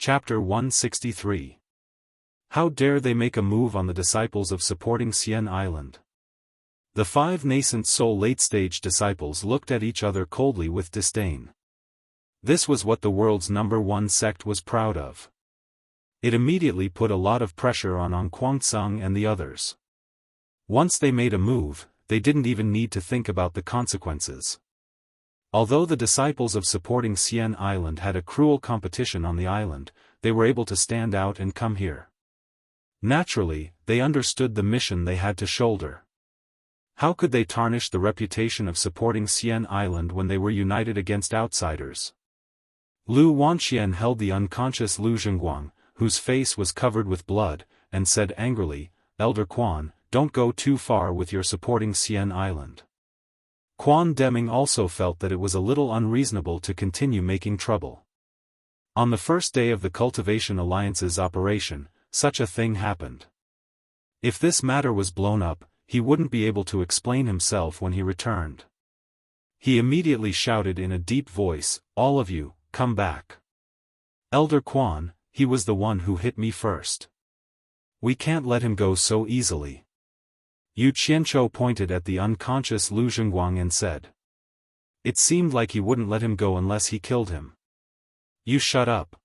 Chapter 163. How dare they make a move on the disciples of supporting Xian Island? The 5 nascent soul late-stage disciples looked at each other coldly with disdain. This was what the world's #1 sect was proud of. It immediately put a lot of pressure on Kwangtsung and the others. Once they made a move, they didn't even need to think about the consequences. Although the disciples of supporting Xian Island had a cruel competition on the island, they were able to stand out and come here. Naturally, they understood the mission they had to shoulder. How could they tarnish the reputation of supporting Xian Island when they were united against outsiders? Lu Wanxian held the unconscious Lu Zhengguang, whose face was covered with blood, and said angrily, "Elder Quan, don't go too far with your supporting Xian Island." Quan Deming also felt that it was a little unreasonable to continue making trouble. On the first day of the Cultivation Alliance's operation, such a thing happened. If this matter was blown up, he wouldn't be able to explain himself when he returned. He immediately shouted in a deep voice, "All of you, come back. Elder Quan, he was the one who hit me first. We can't let him go so easily." Yu Qianzhou pointed at the unconscious Lu Zhengguang and said. It seemed like he wouldn't let him go unless he killed him. "You shut up."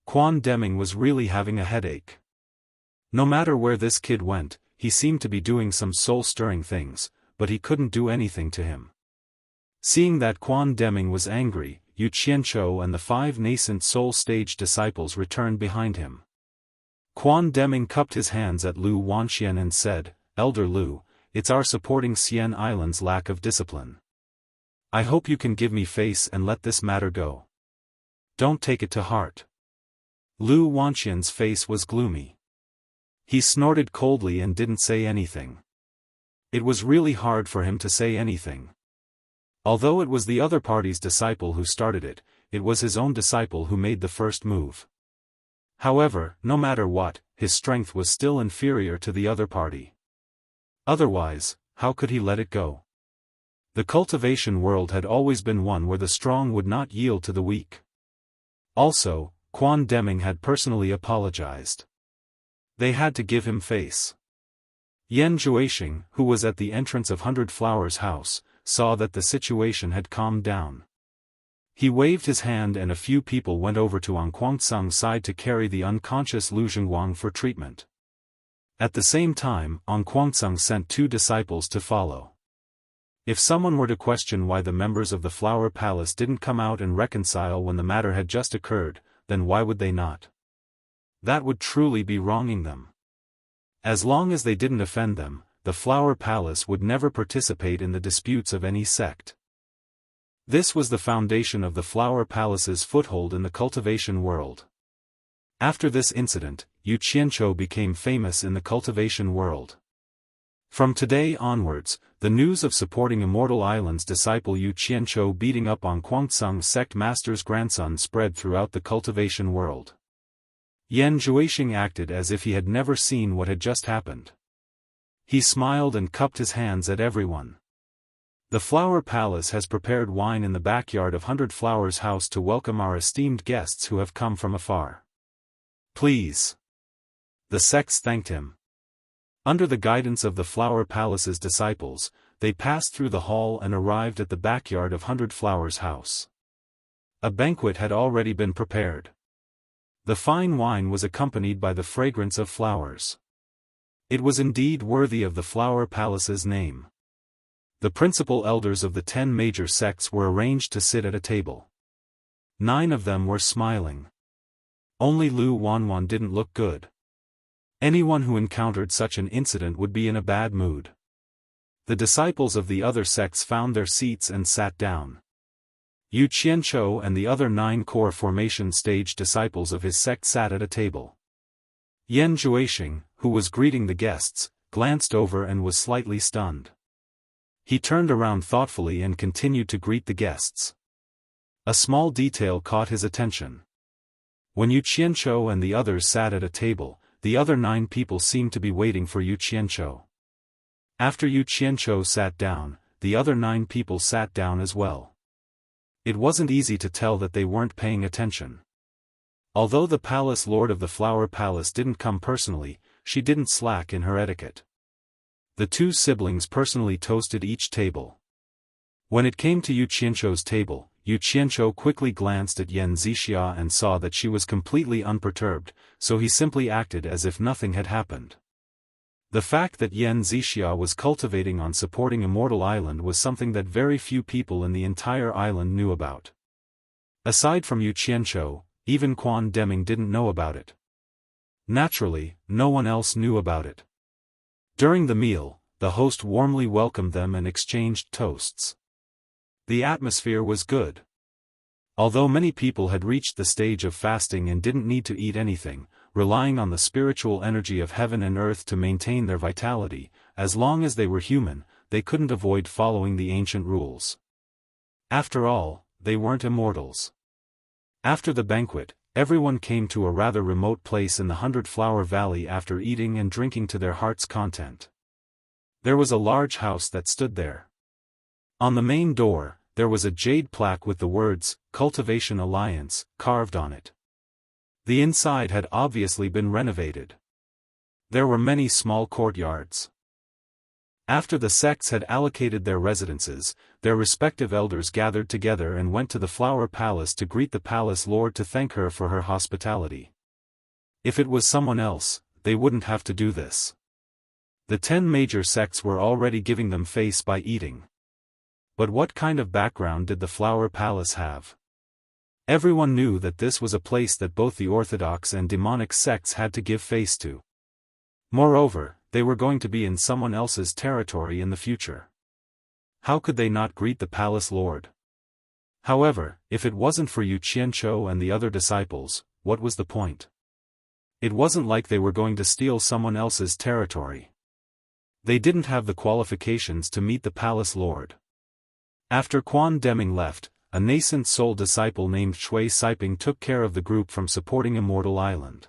Quan Deming was really having a headache. No matter where this kid went, he seemed to be doing some soul-stirring things, but he couldn't do anything to him. Seeing that Quan Deming was angry, Yu Qianzhou and the 5 nascent soul-stage disciples returned behind him. Quan Deming cupped his hands at Lu Wanxian and said, "Elder Lu, it's our supporting Xian Island's lack of discipline. I hope you can give me face and let this matter go. Don't take it to heart." Lu Wanxian's face was gloomy. He snorted coldly and didn't say anything. It was really hard for him to say anything. Although it was the other party's disciple who started it, it was his own disciple who made the first move. However, no matter what, his strength was still inferior to the other party. Otherwise, how could he let it go? The cultivation world had always been one where the strong would not yield to the weak. Also, Quan Deming had personally apologized. They had to give him face. Yan Zhuixing, who was at the entrance of 100 Flowers' house, saw that the situation had calmed down. He waved his hand and a few people went over to Kwangtsung's side to carry the unconscious Lu Zhengguang for treatment. At the same time, Kwangtsung sent 2 disciples to follow. If someone were to question why the members of the Flower Palace didn't come out and reconcile when the matter had just occurred, then why would they not? That would truly be wronging them. As long as they didn't offend them, the Flower Palace would never participate in the disputes of any sect. This was the foundation of the Flower Palace's foothold in the cultivation world. After this incident, Yu Qianzhou became famous in the cultivation world. From today onwards, the news of supporting Immortal Island's disciple Yu Qianzhou beating up Kwangtsung's sect master's grandson spread throughout the cultivation world. Yan Zhuixing acted as if he had never seen what had just happened. He smiled and cupped his hands at everyone. "The Flower Palace has prepared wine in the backyard of 100 Flowers' house to welcome our esteemed guests who have come from afar. Please." The sects thanked him. Under the guidance of the Flower Palace's disciples, they passed through the hall and arrived at the backyard of 100 Flowers' house. A banquet had already been prepared. The fine wine was accompanied by the fragrance of flowers. It was indeed worthy of the Flower Palace's name. The principal elders of the 10 major sects were arranged to sit at a table. 9 of them were smiling. Only Lu Wanwan didn't look good. Anyone who encountered such an incident would be in a bad mood. The disciples of the other sects found their seats and sat down. Yu Qianzhou and the other 9 core formation stage disciples of his sect sat at a table. Yan Zhuixing, who was greeting the guests, glanced over and was slightly stunned. He turned around thoughtfully and continued to greet the guests. A small detail caught his attention. When Yu Qianzhou and the others sat at a table, the other 9 people seemed to be waiting for Yu Qianzhou. After Yu Qianzhou sat down, the other 9 people sat down as well. It wasn't easy to tell that they weren't paying attention. Although the palace lord of the Flower Palace didn't come personally, she didn't slack in her etiquette. The two siblings personally toasted each table. When it came to Yu Qianzhou's table, Yu Qianzhou quickly glanced at Yan Zixia and saw that she was completely unperturbed, so he simply acted as if nothing had happened. The fact that Yan Zixia was cultivating on supporting Immortal Island was something that very few people in the entire island knew about. Aside from Yu Qianzhou, even Quan Deming didn't know about it. Naturally, no one else knew about it. During the meal, the host warmly welcomed them and exchanged toasts. The atmosphere was good. Although many people had reached the stage of fasting and didn't need to eat anything, relying on the spiritual energy of heaven and earth to maintain their vitality, as long as they were human, they couldn't avoid following the ancient rules. After all, they weren't immortals. After the banquet, everyone came to a rather remote place in the 100-Flower Valley after eating and drinking to their heart's content. There was a large house that stood there. On the main door, there was a jade plaque with the words, "Cultivation Alliance," carved on it. The inside had obviously been renovated. There were many small courtyards. After the sects had allocated their residences, their respective elders gathered together and went to the Flower Palace to greet the palace lord to thank her for her hospitality. If it was someone else, they wouldn't have to do this. The 10 major sects were already giving them face by eating. But what kind of background did the Flower Palace have? Everyone knew that this was a place that both the orthodox and demonic sects had to give face to. Moreover, they were going to be in someone else's territory in the future. How could they not greet the palace lord? However, if it wasn't for Yu Qianzhou and the other disciples, what was the point? It wasn't like they were going to steal someone else's territory. They didn't have the qualifications to meet the palace lord. After Quan Deming left, a nascent soul disciple named Shui Siping took care of the group from supporting Immortal Island.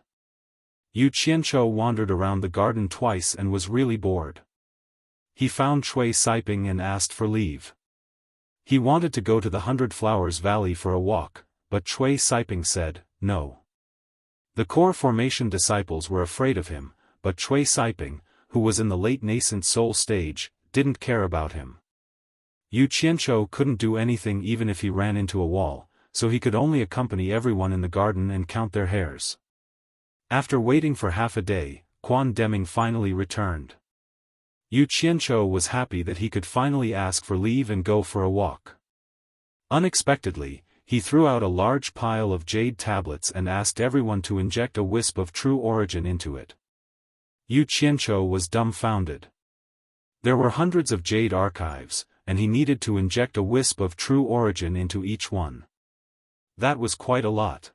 Yu Qianzhou wandered around the garden twice and was really bored. He found Shui Siping and asked for leave. He wanted to go to the 100 Flowers Valley for a walk, but Shui Siping said, no. The core formation disciples were afraid of him, but Shui Siping, who was in the late nascent soul stage, didn't care about him. Yu Qianzhou couldn't do anything even if he ran into a wall, so he could only accompany everyone in the garden and count their hairs. After waiting for half a day, Quan Deming finally returned. Yu Qianzhou was happy that he could finally ask for leave and go for a walk. Unexpectedly, he threw out a large pile of jade tablets and asked everyone to inject a wisp of true origin into it. Yu Qianzhou was dumbfounded. There were hundreds of jade archives, and he needed to inject a wisp of true origin into each one. That was quite a lot.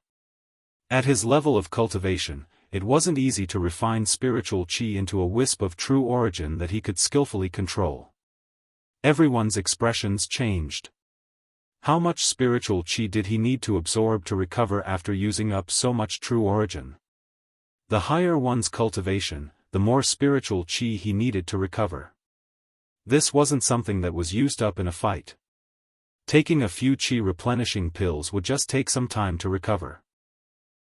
At his level of cultivation, it wasn't easy to refine spiritual qi into a wisp of true origin that he could skillfully control. Everyone's expressions changed. How much spiritual qi did he need to absorb to recover after using up so much true origin? The higher one's cultivation, the more spiritual qi he needed to recover. This wasn't something that was used up in a fight. Taking a few qi replenishing pills would just take some time to recover.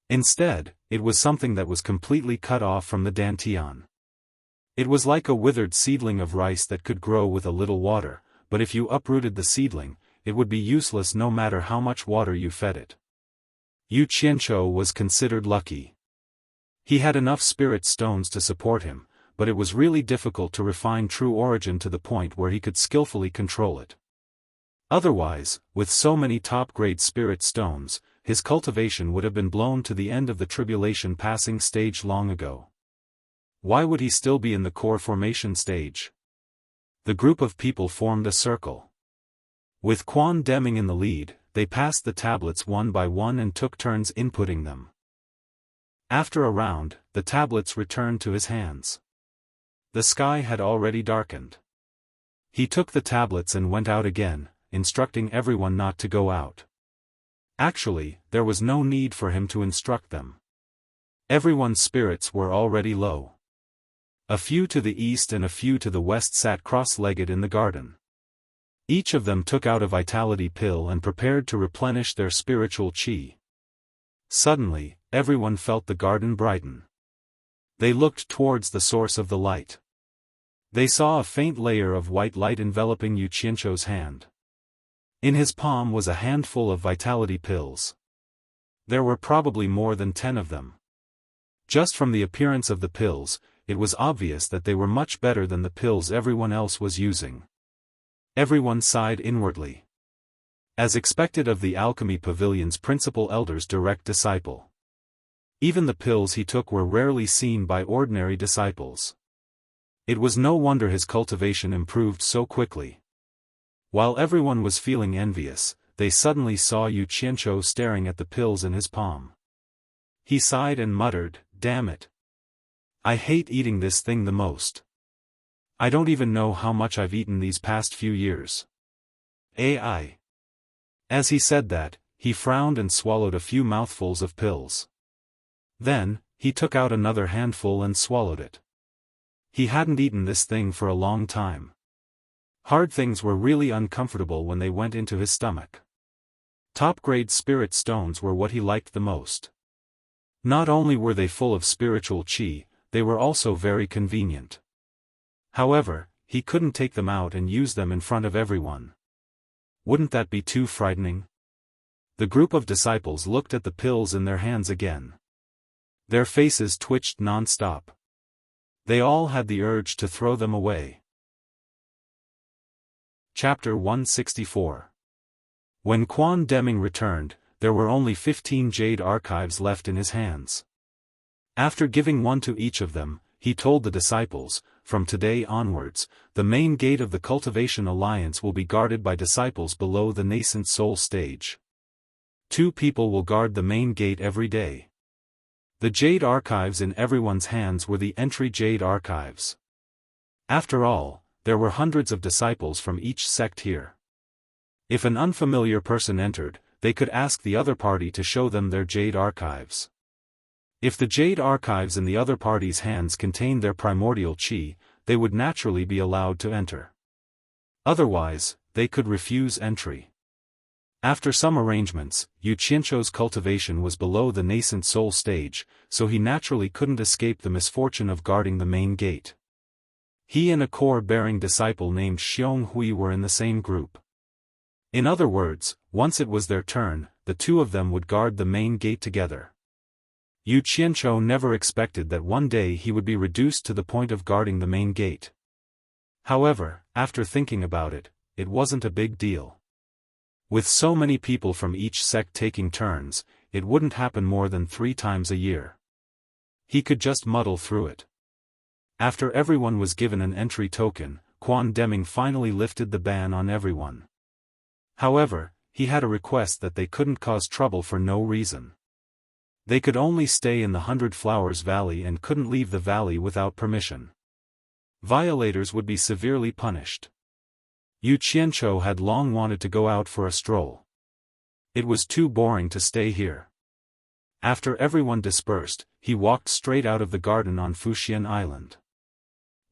Instead, it was something that was completely cut off from the dantian. It was like a withered seedling of rice that could grow with a little water, but if you uprooted the seedling, it would be useless no matter how much water you fed it. Yu Qianzhou was considered lucky. He had enough spirit stones to support him, but it was really difficult to refine true origin to the point where he could skillfully control it. Otherwise, with so many top-grade spirit stones, his cultivation would have been blown to the end of the tribulation passing stage long ago. Why would he still be in the core formation stage? The group of people formed a circle. With Quan Deming in the lead, they passed the tablets one by one and took turns inputting them. After a round, the tablets returned to his hands. The sky had already darkened. He took the tablets and went out again, instructing everyone not to go out. Actually, there was no need for him to instruct them. Everyone's spirits were already low. A few to the east and a few to the west sat cross-legged in the garden. Each of them took out a vitality pill and prepared to replenish their spiritual qi. Suddenly, everyone felt the garden brighten. They looked towards the source of the light. They saw a faint layer of white light enveloping Yu Qianzhou's hand. In his palm was a handful of vitality pills. There were probably more than 10 of them. Just from the appearance of the pills, it was obvious that they were much better than the pills everyone else was using. Everyone sighed inwardly. As expected of the Alchemy Pavilion's principal elder's direct disciple. Even the pills he took were rarely seen by ordinary disciples. It was no wonder his cultivation improved so quickly. While everyone was feeling envious, they suddenly saw Yu Qianzhou staring at the pills in his palm. He sighed and muttered, "Damn it. I hate eating this thing the most. I don't even know how much I've eaten these past few years. AI." As he said that, he frowned and swallowed a few mouthfuls of pills. Then, he took out another handful and swallowed it. He hadn't eaten this thing for a long time. Hard things were really uncomfortable when they went into his stomach. Top-grade spirit stones were what he liked the most. Not only were they full of spiritual qi, they were also very convenient. However, he couldn't take them out and use them in front of everyone. Wouldn't that be too frightening? The group of disciples looked at the pills in their hands again. Their faces twitched non-stop. They all had the urge to throw them away. Chapter 164. When Quan Deming returned, there were only 15 jade archives left in his hands. After giving one to each of them, he told the disciples, "From today onwards, the main gate of the Cultivation Alliance will be guarded by disciples below the nascent soul stage. 2 people will guard the main gate every day." The jade archives in everyone's hands were the entry jade archives. After all, there were hundreds of disciples from each sect here. If an unfamiliar person entered, they could ask the other party to show them their jade archives. If the jade archives in the other party's hands contained their primordial qi, they would naturally be allowed to enter. Otherwise, they could refuse entry. After some arrangements, Yu Qianzhou's cultivation was below the nascent soul stage, so he naturally couldn't escape the misfortune of guarding the main gate. He and a core-bearing disciple named Xionghui were in the same group. In other words, once it was their turn, the 2 of them would guard the main gate together. Yu Qianzhou never expected that one day he would be reduced to the point of guarding the main gate. However, after thinking about it, it wasn't a big deal. With so many people from each sect taking turns, it wouldn't happen more than 3 times a year. He could just muddle through it. After everyone was given an entry token, Quan Deming finally lifted the ban on everyone. However, he had a request that they couldn't cause trouble for no reason. They could only stay in the 100 Flowers Valley and couldn't leave the valley without permission. Violators would be severely punished. Yu Qianzhou had long wanted to go out for a stroll. It was too boring to stay here. After everyone dispersed, he walked straight out of the garden on Fuxian Island.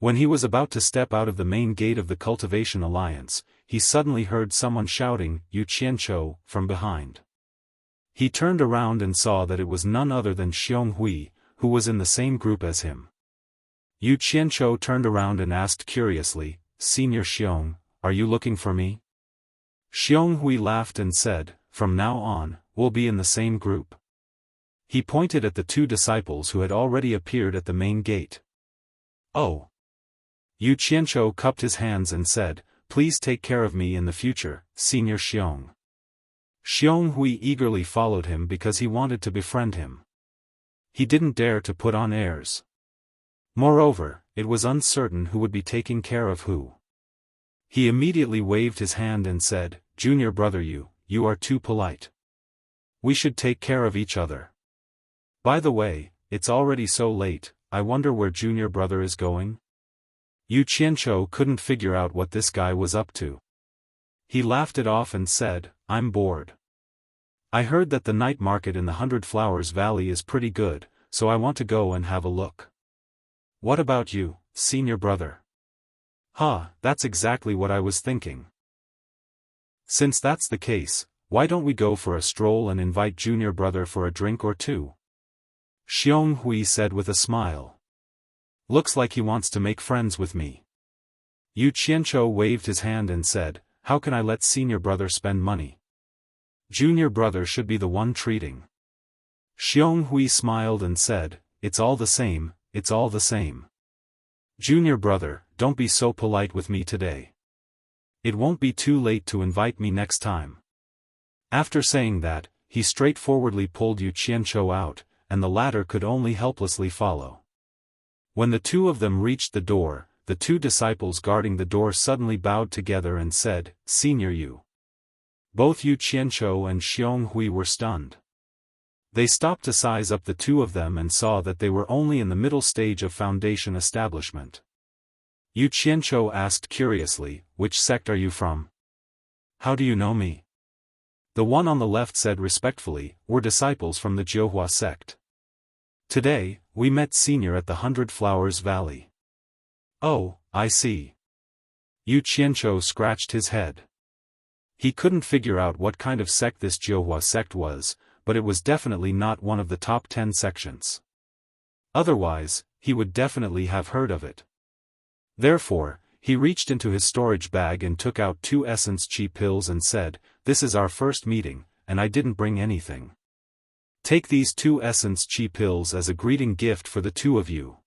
When he was about to step out of the main gate of the Cultivation Alliance, he suddenly heard someone shouting, "Yu Qianzhou," from behind. He turned around and saw that it was none other than Xionghui, who was in the same group as him. Yu Qianzhou turned around and asked curiously, "Senior Xiong, are you looking for me?" Xionghui laughed and said, "From now on, we'll be in the same group." He pointed at the 2 disciples who had already appeared at the main gate. "Oh." Yu Qianzhou cupped his hands and said, "Please take care of me in the future, Senior Xiong." Xionghui eagerly followed him because he wanted to befriend him. He didn't dare to put on airs. Moreover, it was uncertain who would be taking care of who. He immediately waved his hand and said, "Junior brother, you are too polite. We should take care of each other. By the way, it's already so late, I wonder where junior brother is going?" Yu Qianzhou couldn't figure out what this guy was up to. He laughed it off and said, "I'm bored. I heard that the night market in the 100 Flowers Valley is pretty good, so I want to go and have a look." "What about you, senior brother?" That's exactly what I was thinking." "Since that's the case, why don't we go for a stroll and invite junior brother for a drink or 2? Xiong Hui said with a smile. Looks like he wants to make friends with me. Yu Qianzhou waved his hand and said, how can I let senior brother spend money? Junior brother should be the one treating. Xiong Hui smiled and said, it's all the same, it's all the same. Junior brother, don't be so polite with me today. It won't be too late to invite me next time. After saying that, he straightforwardly pulled Yu Qianzhou out, and the latter could only helplessly follow. When the two of them reached the door, the two disciples guarding the door suddenly bowed together and said, Senior Yu. Both Yu Qianzhou and Xiong Hui were stunned. They stopped to size up the two of them and saw that they were only in the middle stage of foundation establishment. Yu Qianzhou asked curiously, which sect are you from? How do you know me? The one on the left said respectfully, we're disciples from the Jiuhua sect. Today, we met Senior at the 100 Flowers Valley. Oh, I see. Yu Qianzhou scratched his head. He couldn't figure out what kind of sect this Jiuhua sect was, but it was definitely not one of the top 10 sections. Otherwise, he would definitely have heard of it. Therefore, he reached into his storage bag and took out 2 essence chi pills and said, this is our first meeting, and I didn't bring anything. Take these 2 essence chi pills as a greeting gift for the two of you.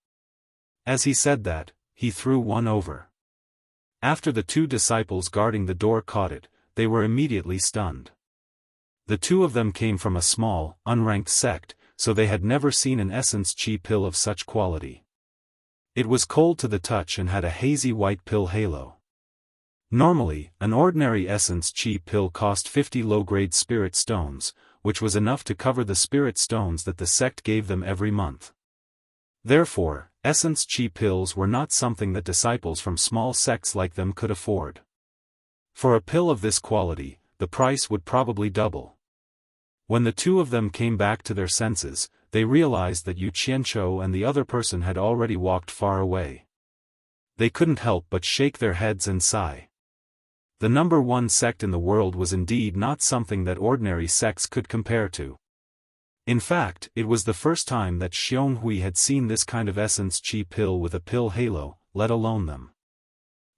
As he said that, he threw one over. After the 2 disciples guarding the door caught it, they were immediately stunned. The two of them came from a small, unranked sect, so they had never seen an essence chi pill of such quality. It was cold to the touch and had a hazy white pill halo. Normally, an ordinary essence chi pill cost 50 low-grade spirit stones, which was enough to cover the spirit stones that the sect gave them every month. Therefore, essence chi pills were not something that disciples from small sects like them could afford. For a pill of this quality, the price would probably double. When the two of them came back to their senses, they realized that Yu Qianzhou and the other person had already walked far away. They couldn't help but shake their heads and sigh. The number 1 sect in the world was indeed not something that ordinary sects could compare to. In fact, it was the first time that Xiong Hui had seen this kind of essence chi pill with a pill halo, let alone them.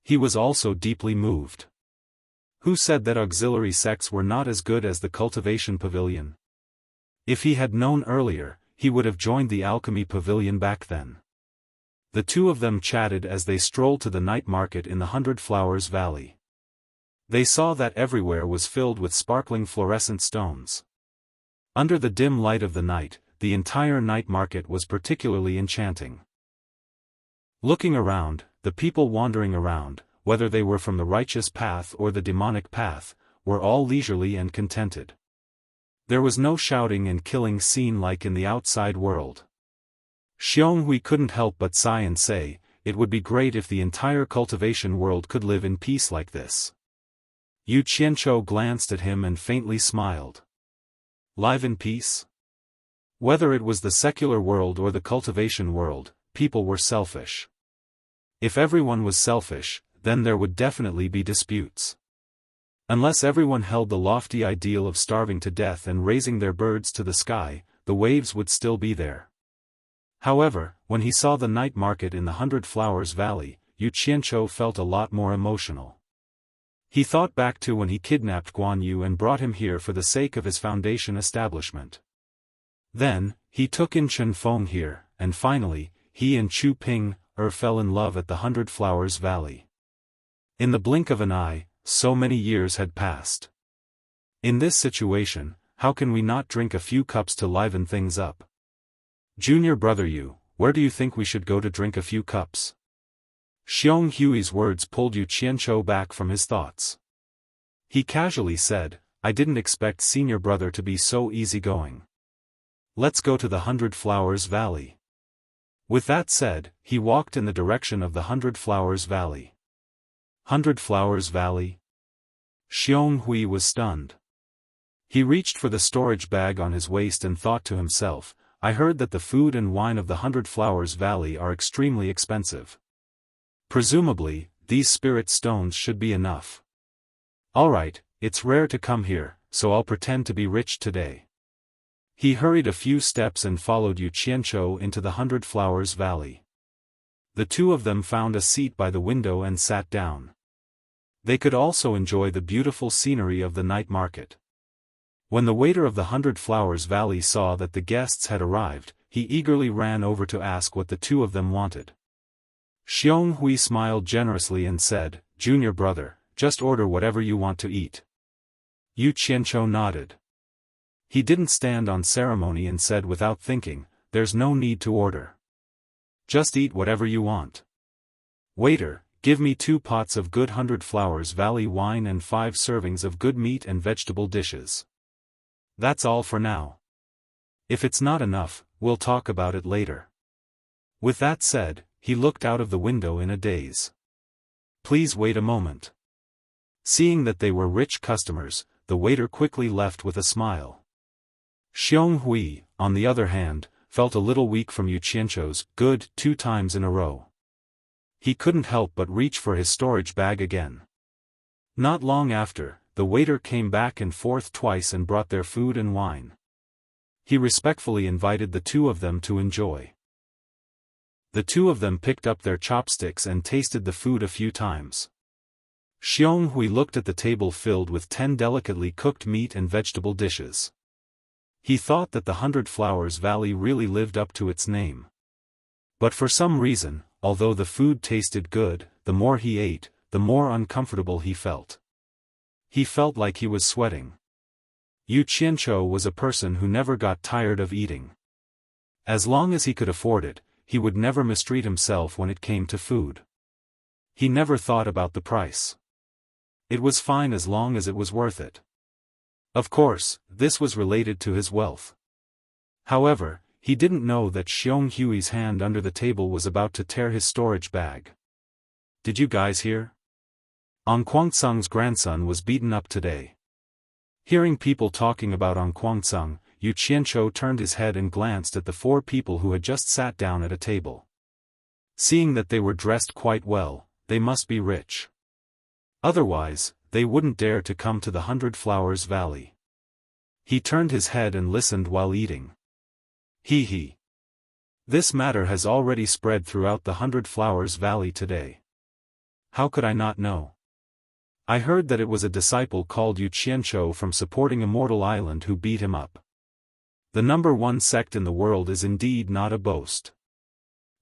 He was also deeply moved. Who said that auxiliary sects were not as good as the cultivation pavilion? If he had known earlier, he would have joined the alchemy pavilion back then. The two of them chatted as they strolled to the night market in the 100 Flowers Valley. They saw that everywhere was filled with sparkling fluorescent stones. Under the dim light of the night, the entire night market was particularly enchanting. Looking around, the people wandering around, whether they were from the righteous path or the demonic path, were all leisurely and contented. There was no shouting and killing scene like in the outside world. Xiong Hui couldn't help but sigh and say, it would be great if the entire cultivation world could live in peace like this. Yu Qianzhou glanced at him and faintly smiled. Live in peace? Whether it was the secular world or the cultivation world, people were selfish. If everyone was selfish, then there would definitely be disputes. Unless everyone held the lofty ideal of starving to death and raising their birds to the sky, the waves would still be there. However, when he saw the night market in the 100 Flowers Valley, Yu Qianzhou felt a lot more emotional. He thought back to when he kidnapped Guan Yu and brought him here for the sake of his foundation establishment. Then, he took in Chen Feng here, and finally, he and Chu Ping fell in love at the 100 Flowers Valley. In the blink of an eye, so many years had passed. In this situation, how can we not drink a few cups to liven things up? Junior brother Yu, where do you think we should go to drink a few cups? Xiong Hui's words pulled Yu Qianzhou back from his thoughts. He casually said, I didn't expect senior brother to be so easygoing. Let's go to the 100 Flowers Valley. With that said, he walked in the direction of the 100 Flowers Valley. 100 Flowers Valley? Xiong Hui was stunned. He reached for the storage bag on his waist and thought to himself, I heard that the food and wine of the 100 Flowers Valley are extremely expensive. Presumably, these spirit stones should be enough. Alright, it's rare to come here, so I'll pretend to be rich today. He hurried a few steps and followed Yu Qianzhou into the 100 Flowers Valley. The two of them found a seat by the window and sat down. They could also enjoy the beautiful scenery of the night market. When the waiter of the 100 Flowers Valley saw that the guests had arrived, he eagerly ran over to ask what the two of them wanted. Xiong Hui smiled generously and said, "Junior brother, just order whatever you want to eat." Yu Qianzhou nodded. He didn't stand on ceremony and said without thinking, "There's no need to order. Just eat whatever you want. Waiter, give me 2 pots of good 100 Flowers Valley wine and 5 servings of good meat and vegetable dishes. That's all for now. If it's not enough, we'll talk about it later." With that said, he looked out of the window in a daze. "Please wait a moment." Seeing that they were rich customers, the waiter quickly left with a smile. Xiong Hui, on the other hand, felt a little weak from Yu Qianzhou's good 2 times in a row. He couldn't help but reach for his storage bag again. Not long after, the waiter came back and forth twice and brought their food and wine. He respectfully invited the two of them to enjoy. The two of them picked up their chopsticks and tasted the food a few times. Xiong Hui looked at the table filled with 10 delicately cooked meat and vegetable dishes. He thought that the 100 Flowers Valley really lived up to its name. But for some reason, although the food tasted good, the more he ate, the more uncomfortable he felt. He felt like he was sweating. Yu Qianzhou was a person who never got tired of eating. As long as he could afford it, he would never mistreat himself when it came to food. He never thought about the price. It was fine as long as it was worth it. Of course, this was related to his wealth. However, he didn't know that Xiong Hui's hand under the table was about to tear his storage bag. "Did you guys hear? An Kuangceng's grandson was beaten up today." Hearing people talking about An Kuangceng, Yu Qianzhou turned his head and glanced at the 4 people who had just sat down at a table. Seeing that they were dressed quite well, they must be rich. Otherwise, they wouldn't dare to come to the 100 Flowers Valley. He turned his head and listened while eating. He. This matter has already spread throughout the 100 Flowers Valley today. How could I not know? I heard that it was a disciple called Yu Qianzhou from supporting Immortal Island who beat him up. The number 1 sect in the world is indeed not a boast.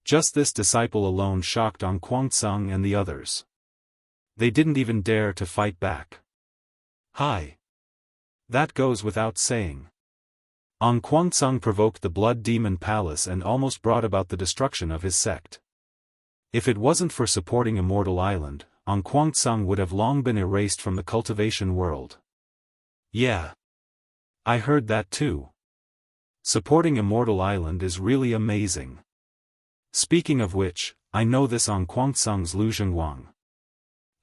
Just this disciple alone shocked An Kuangceng and the others. They didn't even dare to fight back. Hi. That goes without saying. An Kuangceng provoked the Blood Demon Palace and almost brought about the destruction of his sect. If it wasn't for supporting Immortal Island, An Kuangceng would have long been erased from the cultivation world. Yeah. I heard that too. Supporting Immortal Island is really amazing. Speaking of which, I know this An Kuangceng's Lu Zhengguang.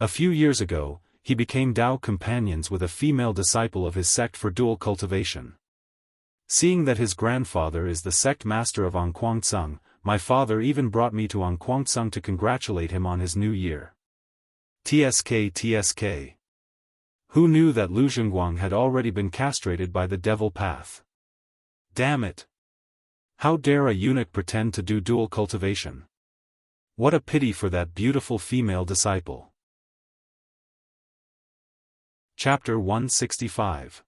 A few years ago, he became Dao companions with a female disciple of his sect for dual cultivation. Seeing that his grandfather is the sect master of An Kuangceng, my father even brought me to An Kuangceng to congratulate him on his new year. TSK. Who knew that Lu Zhengguang had already been castrated by the devil path? Damn it! How dare a eunuch pretend to do dual cultivation? What a pity for that beautiful female disciple. Chapter 165.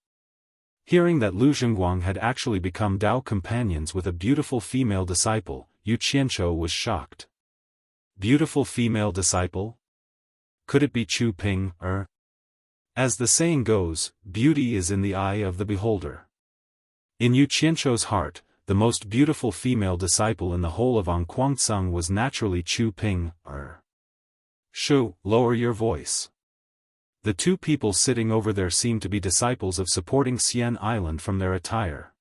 Hearing that Lu Zhengguang had actually become Dao companions with a beautiful female disciple, Yu Qianzhou was shocked. Beautiful female disciple? Could it be Chu Ping, or? As the saying goes, beauty is in the eye of the beholder. In Yu Qianzhou's heart, the most beautiful female disciple in the whole of An Kuangceng was naturally Chu Ping, or. Shu, lower your voice. The 2 people sitting over there seemed to be disciples of supporting Xian Island from their attire.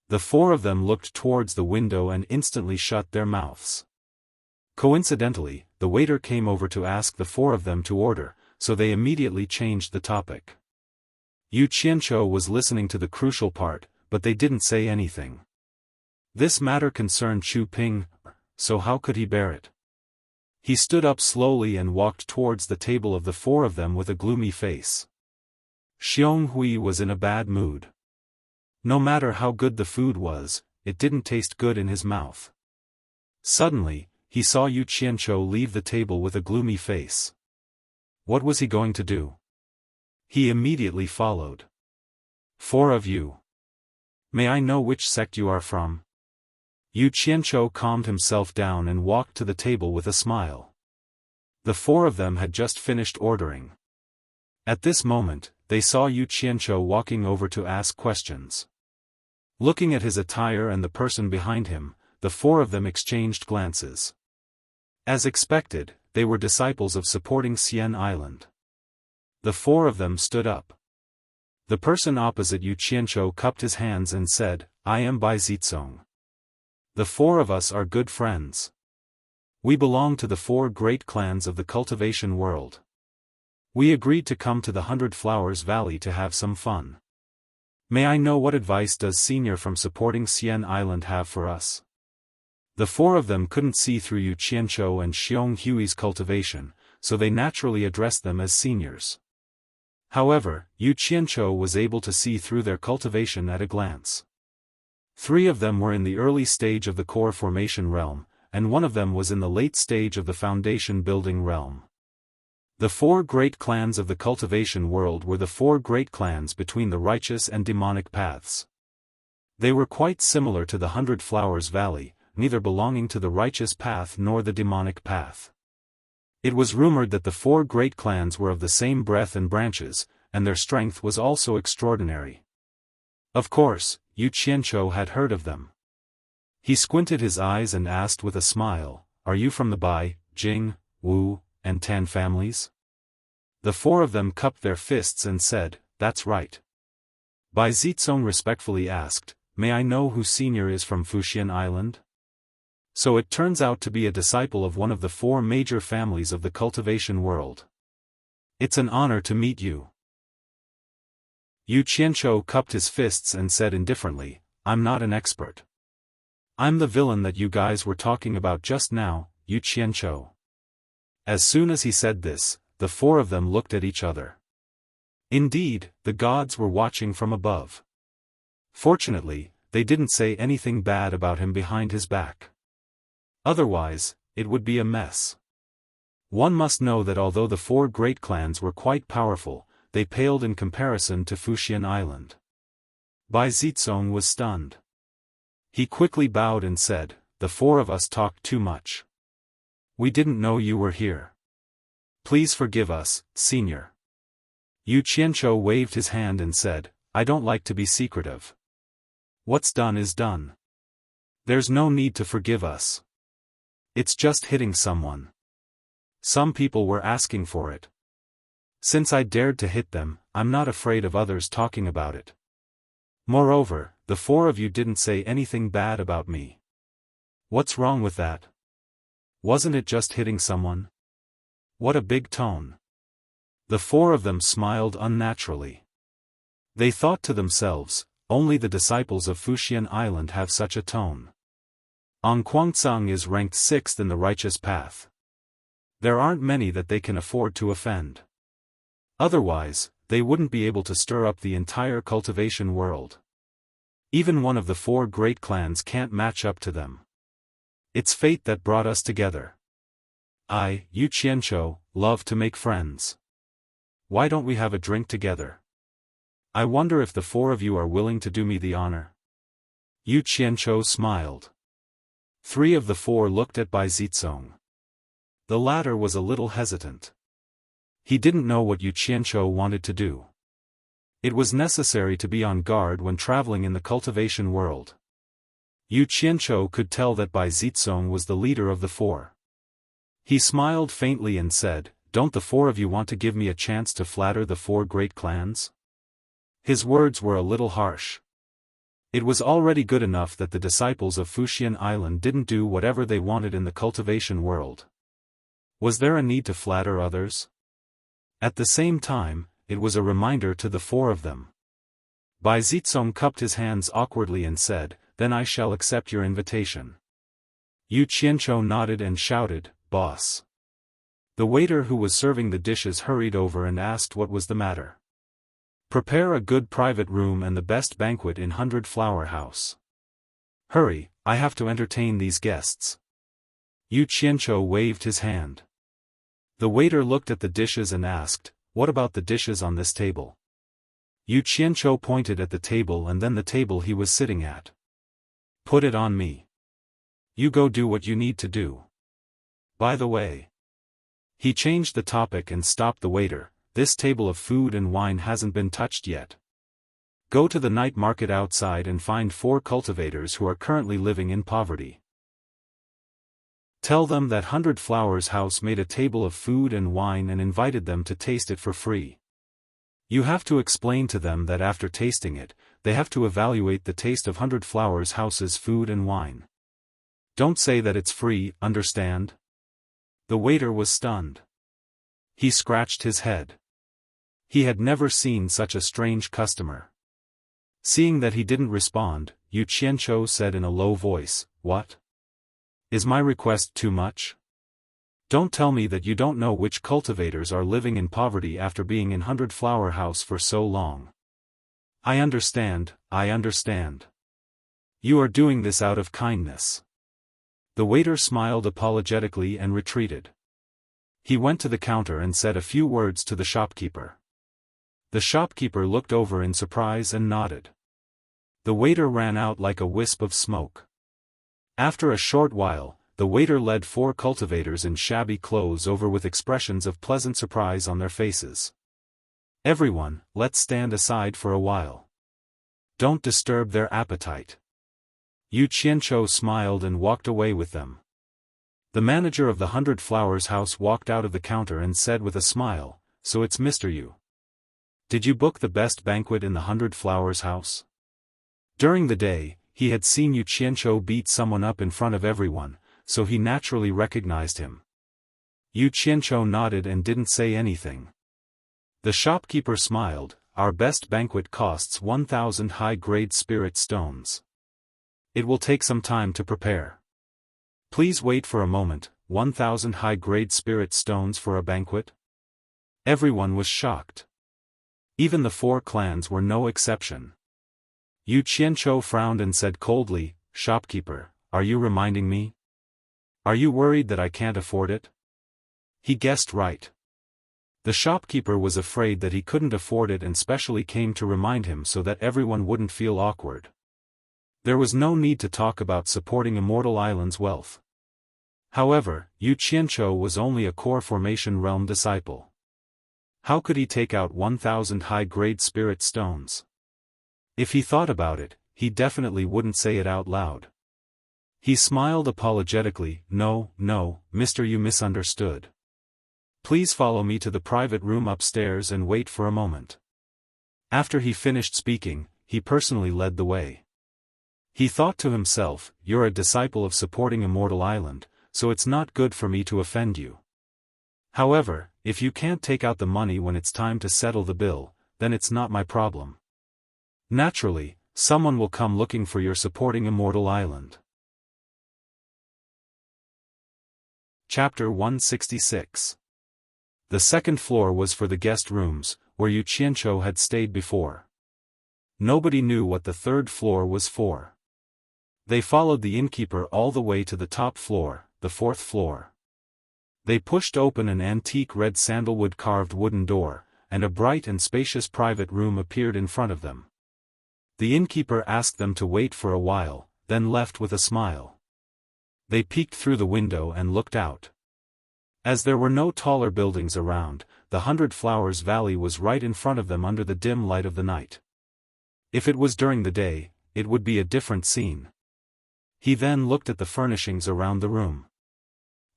The 4 of them looked towards the window and instantly shut their mouths. Coincidentally, the waiter came over to ask the 4 of them to order, so they immediately changed the topic. Yu Qianzhou was listening to the crucial part, but they didn't say anything. This matter concerned Chu Ping, so how could he bear it? He stood up slowly and walked towards the table of the 4 of them with a gloomy face. Xiong Hui was in a bad mood. No matter how good the food was, it didn't taste good in his mouth. Suddenly, he saw Yu Qianzhou leave the table with a gloomy face. What was he going to do? He immediately followed. "Four of you. May I know which sect you are from?" Yu Qianzhou calmed himself down and walked to the table with a smile. The four of them had just finished ordering. At this moment, they saw Yu Qianzhou walking over to ask questions. Looking at his attire and the person behind him, the four of them exchanged glances. As expected, they were disciples of supporting Xian Island. The four of them stood up. The person opposite Yu Qianzhou cupped his hands and said, "I am Bai Zizong. The four of us are good friends. We belong to the four great clans of the cultivation world. We agreed to come to the 100 Flowers Valley to have some fun. May I know what advice does Senior from supporting Xian Island have for us?" The four of them couldn't see through Yu Qianzhou and Xiong Hui's cultivation, so they naturally addressed them as seniors. However, Yu Qianzhou was able to see through their cultivation at a glance. Three of them were in the early stage of the core formation realm, and one of them was in the late stage of the foundation building realm. The four great clans of the cultivation world were the four great clans between the righteous and demonic paths. They were quite similar to the 100 Flowers Valley, neither belonging to the righteous path nor the demonic path. It was rumored that the four great clans were of the same breadth and branches, and their strength was also extraordinary. Of course, Yu Qianzhou had heard of them. He squinted his eyes and asked with a smile, "Are you from the Bai, Jing, Wu, and Tan families?" The four of them cupped their fists and said, "That's right." Bai Zizong respectfully asked, "May I know who Senior is from Fuxian Island?" So it turns out to be a disciple of one of the four major families of the cultivation world. "It's an honor to meet you." Yu Qianzhou cupped his fists and said indifferently, "I'm not an expert. I'm the villain that you guys were talking about just now, Yu Qianzhou." As soon as he said this, the four of them looked at each other. Indeed, the gods were watching from above. Fortunately, they didn't say anything bad about him behind his back. Otherwise, it would be a mess. One must know that although the four great clans were quite powerful, they paled in comparison to Fuxian Island. Bai Zizong was stunned. He quickly bowed and said, "The four of us talked too much. We didn't know you were here. Please forgive us, Senior." Yu Qianzhou waved his hand and said, "I don't like to be secretive. What's done is done. There's no need to forgive us. It's just hitting someone. Some people were asking for it. Since I dared to hit them, I'm not afraid of others talking about it. Moreover, the four of you didn't say anything bad about me. What's wrong with that? Wasn't it just hitting someone? What a big tone." The four of them smiled unnaturally. They thought to themselves, only the disciples of Fuxian Island have such a tone. Ang Kuangcang is ranked 6th in the righteous path. There aren't many that they can afford to offend. Otherwise, they wouldn't be able to stir up the entire cultivation world. Even one of the four great clans can't match up to them. It's fate that brought us together. I, Yu Qianzhou, love to make friends. Why don't we have a drink together? I wonder if the four of you are willing to do me the honor." Yu Qianzhou smiled. Three of the four looked at Bai Zizong. The latter was a little hesitant. He didn't know what Yu Qianzhou wanted to do. It was necessary to be on guard when traveling in the cultivation world. Yu Qianzhou could tell that Bai Zizong was the leader of the four. He smiled faintly and said, "Don't the four of you want to give me a chance to flatter the four great clans?" His words were a little harsh. It was already good enough that the disciples of Fuxian Island didn't do whatever they wanted in the cultivation world. Was there a need to flatter others? At the same time, it was a reminder to the four of them. Bai Zizong cupped his hands awkwardly and said, "Then I shall accept your invitation." Yu Qianzhou nodded and shouted, "Boss." The waiter who was serving the dishes hurried over and asked what was the matter. Prepare a good private room and the best banquet in 100 Flower House. Hurry, I have to entertain these guests. Yu Qianqiu waved his hand. The waiter looked at the dishes and asked, "What about the dishes on this table?" Yu Qianqiu pointed at the table and then the table he was sitting at. "Put it on me. You go do what you need to do. By the way." He changed the topic and stopped the waiter. "This table of food and wine hasn't been touched yet. Go to the night market outside and find 4 cultivators who are currently living in poverty. Tell them that 100 Flowers House made a table of food and wine and invited them to taste it for free. You have to explain to them that after tasting it, they have to evaluate the taste of 100 Flowers House's food and wine. Don't say that it's free, understand?" The waiter was stunned. He scratched his head. He had never seen such a strange customer. Seeing that he didn't respond, Yu Qianqiu said in a low voice, "What? Is my request too much? Don't tell me that you don't know which cultivators are living in poverty after being in 100 Flower House for so long. I understand. You are doing this out of kindness." The waiter smiled apologetically and retreated. He went to the counter and said a few words to the shopkeeper. The shopkeeper looked over in surprise and nodded. The waiter ran out like a wisp of smoke. After a short while, the waiter led 4 cultivators in shabby clothes over with expressions of pleasant surprise on their faces. "Everyone, let's stand aside for a while. Don't disturb their appetite." Yu Qianqiu smiled and walked away with them. The manager of the 100 Flowers House walked out of the counter and said with a smile, "So it's Mr. Yu. Did you book the best banquet in the 100 Flowers House?" During the day, he had seen Yu Qianqiu beat someone up in front of everyone, so he naturally recognized him. Yu Qianqiu nodded and didn't say anything. The shopkeeper smiled. "Our best banquet costs 1,000 high-grade spirit stones. It will take some time to prepare. Please wait for a moment. 1,000 high-grade spirit stones for a banquet?" Everyone was shocked. Even the 4 clans were no exception. Yu Qianqiu frowned and said coldly, "Shopkeeper, are you reminding me? Are you worried that I can't afford it?" He guessed right. The shopkeeper was afraid that he couldn't afford it and specially came to remind him so that everyone wouldn't feel awkward. There was no need to talk about supporting Immortal Island's wealth. However, Yu Qianqiu was only a core formation realm disciple. How could he take out 1,000 high-grade spirit stones? If he thought about it, he definitely wouldn't say it out loud. He smiled apologetically. No, Mr. You misunderstood. Please follow me to the private room upstairs and wait for a moment." After he finished speaking, he personally led the way. He thought to himself, "You're a disciple of supporting Immortal Island, so it's not good for me to offend you. However, if you can't take out the money when it's time to settle the bill, then it's not my problem. Naturally, someone will come looking for your supporting Immortal Island." Chapter 166. The second floor was for the guest rooms, where Yu Qianqiu had stayed before. Nobody knew what the third floor was for. They followed the innkeeper all the way to the top floor, the 4th floor. They pushed open an antique red sandalwood carved wooden door, and a bright and spacious private room appeared in front of them. The innkeeper asked them to wait for a while, then left with a smile. They peeked through the window and looked out. As there were no taller buildings around, the 100 Flowers Valley was right in front of them under the dim light of the night. If it was during the day, it would be a different scene. He then looked at the furnishings around the room.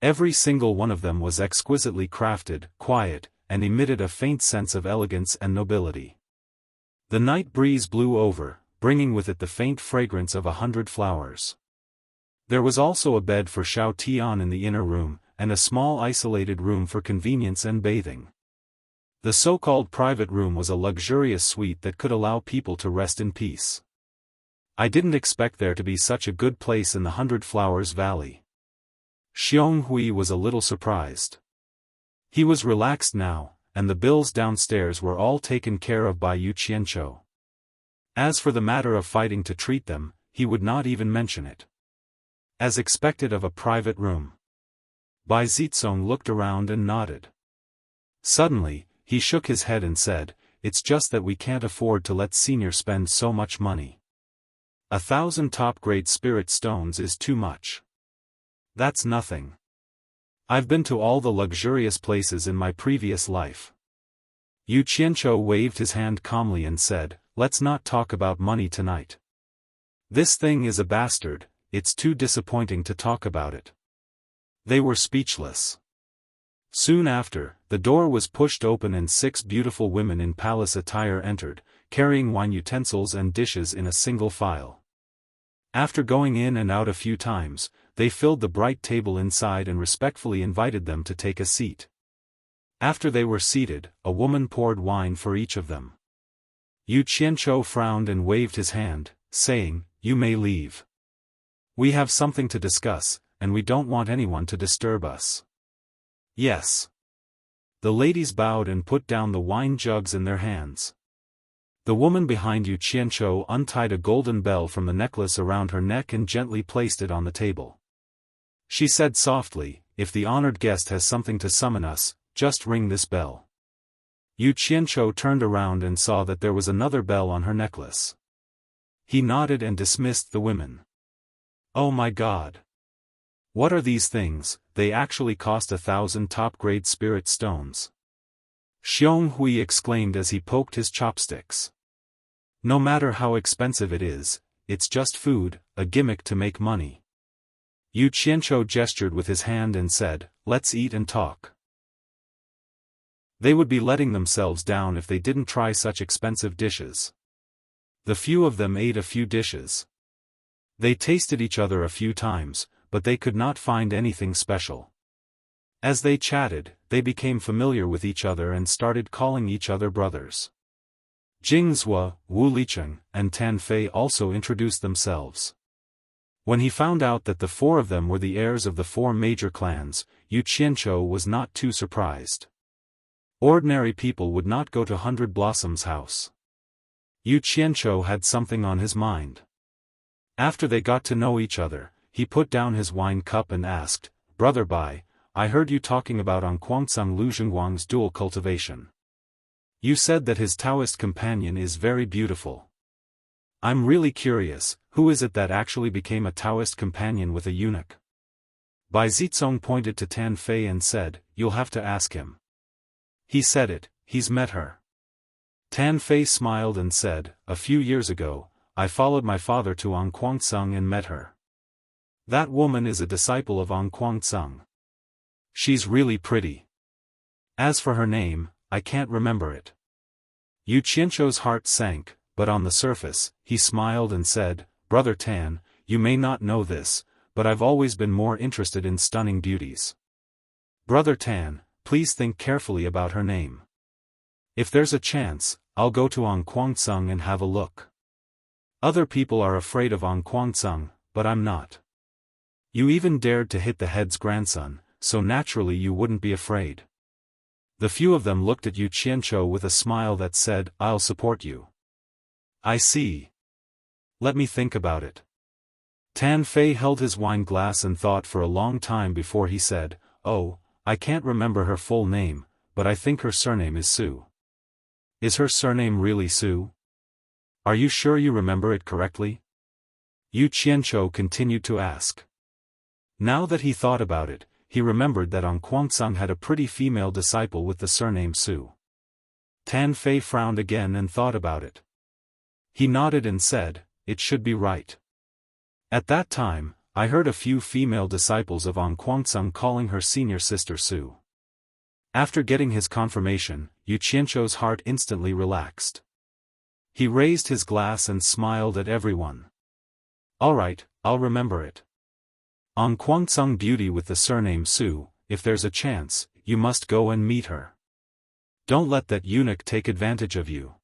Every single one of them was exquisitely crafted, quiet, and emitted a faint sense of elegance and nobility. The night breeze blew over, bringing with it the faint fragrance of 100 flowers. There was also a bed for Xiao Tian in the inner room, and a small isolated room for convenience and bathing. The so-called private room was a luxurious suite that could allow people to rest in peace. I didn't expect there to be such a good place in the 100 Flowers Valley. Xiong Hui was a little surprised. He was relaxed now, and the bills downstairs were all taken care of by Yu Qianqiu. As for the matter of fighting to treat them, he would not even mention it. As expected of a private room. Bai Zitsong looked around and nodded. Suddenly, he shook his head and said, "It's just that we can't afford to let Senior spend so much money. 1,000 top-grade spirit stones is too much. That's nothing. I've been to all the luxurious places in my previous life." Yu Qianqiu waved his hand calmly and said, "Let's not talk about money tonight. This thing is a bastard, it's too disappointing to talk about it." They were speechless. Soon after, the door was pushed open and 6 beautiful women in palace attire entered, carrying wine utensils and dishes in a single file. After going in and out a few times, they filled the bright table inside and respectfully invited them to take a seat. After they were seated, a woman poured wine for each of them. Yu Qianqiu frowned and waved his hand, saying, "You may leave. We have something to discuss, and we don't want anyone to disturb us." "Yes." The ladies bowed and put down the wine jugs in their hands. The woman behind Yu Qianqiu untied a golden bell from the necklace around her neck and gently placed it on the table. She said softly, "If the honored guest has something to summon us, just ring this bell." Yu Qianqiu turned around and saw that there was another bell on her necklace. He nodded and dismissed the women. "Oh my God! What are these things? They actually cost 1,000 top-grade spirit stones." Xiong Hui exclaimed as he poked his chopsticks. "No matter how expensive it is, it's just food, a gimmick to make money." Yu Qianqiu gestured with his hand and said, "Let's eat and talk." They would be letting themselves down if they didn't try such expensive dishes. The few of them ate a few dishes. They tasted each other a few times, but they could not find anything special. As they chatted, they became familiar with each other and started calling each other brothers. Jing Zhuo, Wu Licheng, and Tan Fei also introduced themselves. When he found out that the 4 of them were the heirs of the 4 major clans, Yu Qianqiu was not too surprised. Ordinary people would not go to 100 Blossom's house. Yu Qianqiu had something on his mind. After they got to know each other, he put down his wine cup and asked, "Brother Bai, I heard you talking about Anquangsang Lu Zhengguang's dual cultivation. You said that his Taoist companion is very beautiful. I'm really curious, who is it that actually became a Taoist companion with a eunuch?" Bai Zitsong pointed to Tan Fei and said, "You'll have to ask him. He said it, he's met her." Tan Fei smiled and said, "A few years ago, I followed my father to Anquangsang and met her. That woman is a disciple of Anquangsang. She's really pretty. As for her name, I can't remember it." Yu Qianqiu's heart sank, but on the surface, he smiled and said, "Brother Tan, you may not know this, but I've always been more interested in stunning beauties. Brother Tan, please think carefully about her name. If there's a chance, I'll go to Anquangsang and have a look. Other people are afraid of Anquangsang, but I'm not. You even dared to hit the head's grandson, so naturally you wouldn't be afraid." The few of them looked at Yu Qianqiu with a smile that said, "I'll support you." "I see. Let me think about it." Tan Fei held his wine glass and thought for a long time before he said, "Oh, I can't remember her full name, but I think her surname is Su." "Is her surname really Su? Are you sure you remember it correctly?" Yu Qianqiu continued to ask. Now that he thought about it, he remembered that Anquangsang had a pretty female disciple with the surname Su. Tan Fei frowned again and thought about it. He nodded and said, "It should be right. At that time, I heard a few female disciples of Anquangsang calling her senior sister Su." After getting his confirmation, Yu Qianqiu's heart instantly relaxed. He raised his glass and smiled at everyone. "All right, I'll remember it. Anquangsang beauty with the surname Su, if there's a chance, you must go and meet her. Don't let that eunuch take advantage of you.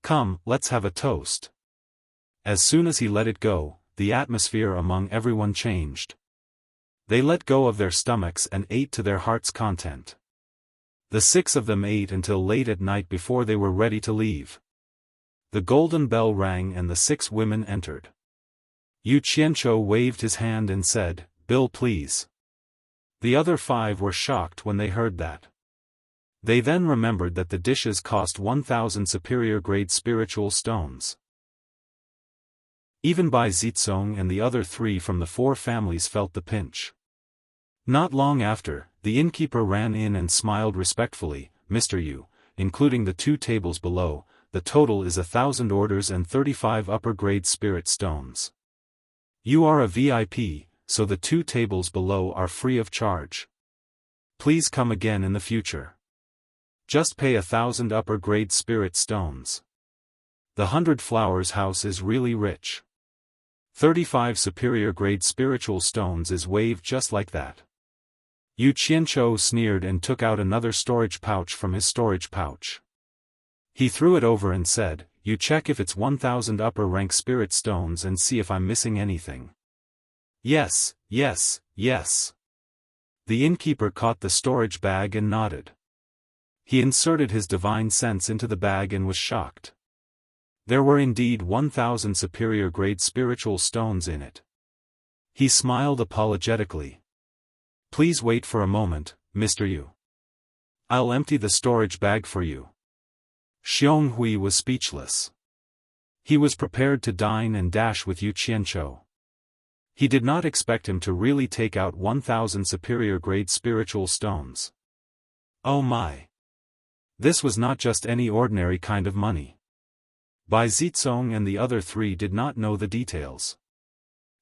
Come, let's have a toast." As soon as he let it go, the atmosphere among everyone changed. They let go of their stomachs and ate to their heart's content. The 6 of them ate until late at night before they were ready to leave. The golden bell rang and the 6 women entered. Yu Qianzhou waved his hand and said, "Bill please." The other 5 were shocked when they heard that. They then remembered that the dishes cost 1,000 superior-grade spiritual stones. Even Bai Zizong and the other 3 from the 4 families felt the pinch. Not long after, the innkeeper ran in and smiled respectfully, "Mr. Yu, including the 2 tables below, the total is 1,000 orders and 35 upper-grade spirit stones. You are a VIP, so the 2 tables below are free of charge. Please come again in the future. Just pay 1,000 upper-grade spirit stones. The 100 Flowers house is really rich. 35 superior-grade spiritual stones is waived just like that." Yu Qianzhou sneered and took out another storage pouch from his storage pouch. He threw it over and said, "You check if it's 1,000 upper-rank spirit stones and see if I'm missing anything." "Yes, yes, yes." The innkeeper caught the storage bag and nodded. He inserted his divine sense into the bag and was shocked. There were indeed 1,000 superior-grade spiritual stones in it. He smiled apologetically. "Please wait for a moment, Mr. Yu. I'll empty the storage bag for you." Xiong Hui was speechless. He was prepared to dine and dash with Yu Qianzhou. He did not expect him to really take out 1,000 superior-grade spiritual stones. Oh my! This was not just any ordinary kind of money. Bai Zizong and the other 3 did not know the details.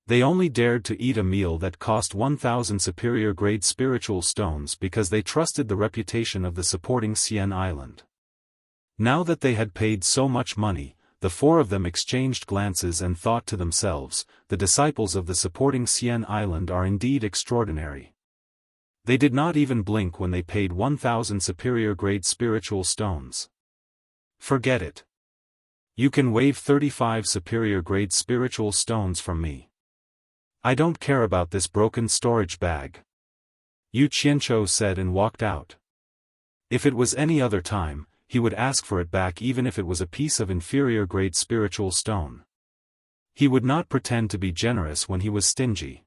They only dared to eat a meal that cost 1,000 superior-grade spiritual stones because they trusted the reputation of the supporting Xian Island. Now that they had paid so much money, the 4 of them exchanged glances and thought to themselves, the disciples of the supporting Xian Island are indeed extraordinary. They did not even blink when they paid 1,000 superior-grade spiritual stones. Forget it. You can waive 35 superior-grade spiritual stones from me. I don't care about this broken storage bag. Yu Qianzhou said and walked out. If it was any other time, he would ask for it back even if it was a piece of inferior-grade spiritual stone. He would not pretend to be generous when he was stingy.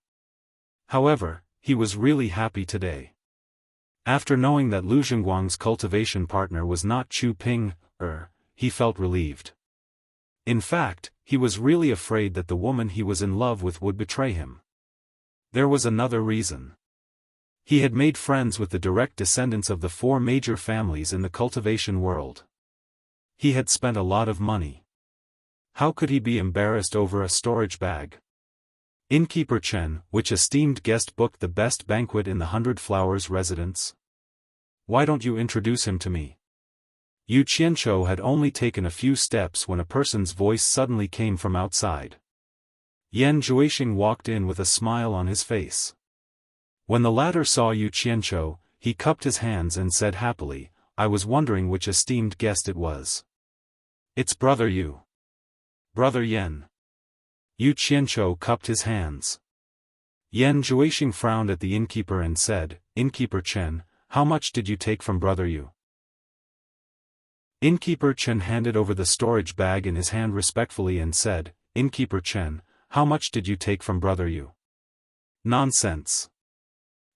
However, he was really happy today. After knowing that Lu Zhengguang's cultivation partner was not Chu Ping, he felt relieved. In fact, he was really afraid that the woman he was in love with would betray him. There was another reason. He had made friends with the direct descendants of the 4 major families in the cultivation world. He had spent a lot of money. How could he be embarrassed over a storage bag? Innkeeper Chen, which esteemed guest booked the best banquet in the 100 Flowers residence? Why don't you introduce him to me? Yu Qianzhou had only taken a few steps when a person's voice suddenly came from outside. Yan Zhuixing walked in with a smile on his face. When the latter saw Yu Qianzhou, he cupped his hands and said happily, "I was wondering which esteemed guest it was." "It's Brother Yu." "Brother Yan." Yu Qianzhou cupped his hands. Yan Zhuixing frowned at the innkeeper and said, "Innkeeper Chen, how much did you take from Brother Yu?" Innkeeper Chen handed over the storage bag in his hand respectfully and said, "Innkeeper Chen, how much did you take from Brother Yu?" "Nonsense."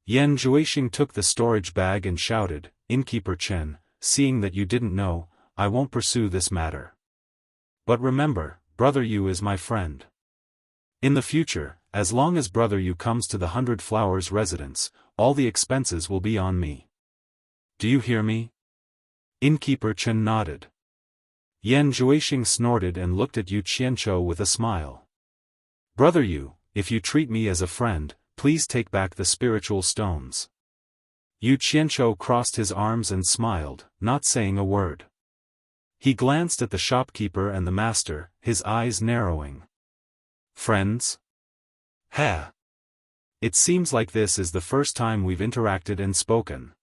Yan Zhuixing took the storage bag and shouted, "Innkeeper Chen, seeing that you didn't know, I won't pursue this matter. But remember, Brother Yu is my friend. In the future, as long as Brother Yu comes to the 100 Flowers residence, all the expenses will be on me. Do you hear me?" Innkeeper Chen nodded. Yan Zhuixing snorted and looked at Yu Qianzhou with a smile. "Brother Yu, if you treat me as a friend, please take back the spiritual stones." Yu Qianzhou crossed his arms and smiled, not saying a word. He glanced at the shopkeeper and the master, his eyes narrowing. "Friends? Ha! It seems like this is the first time we've interacted and spoken.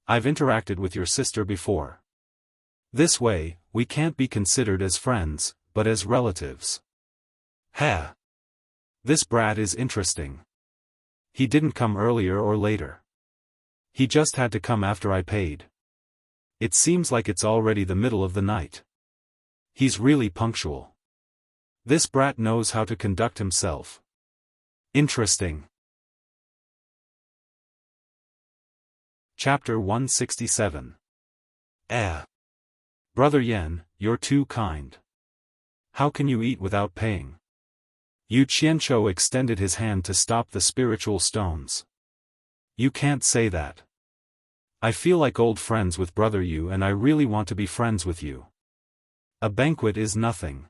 I've interacted with your sister before. This way, we can't be considered as friends, but as relatives. Ha! This brat is interesting. He didn't come earlier or later. He just had to come after I paid." It seems like it's already the middle of the night. He's really punctual. This brat knows how to conduct himself. Interesting. Chapter 167. Brother Yan, you're too kind. How can you eat without paying? Yu Qianzhou extended his hand to stop the spiritual stones. You can't say that. I feel like old friends with Brother Yu and I really want to be friends with you. A banquet is nothing.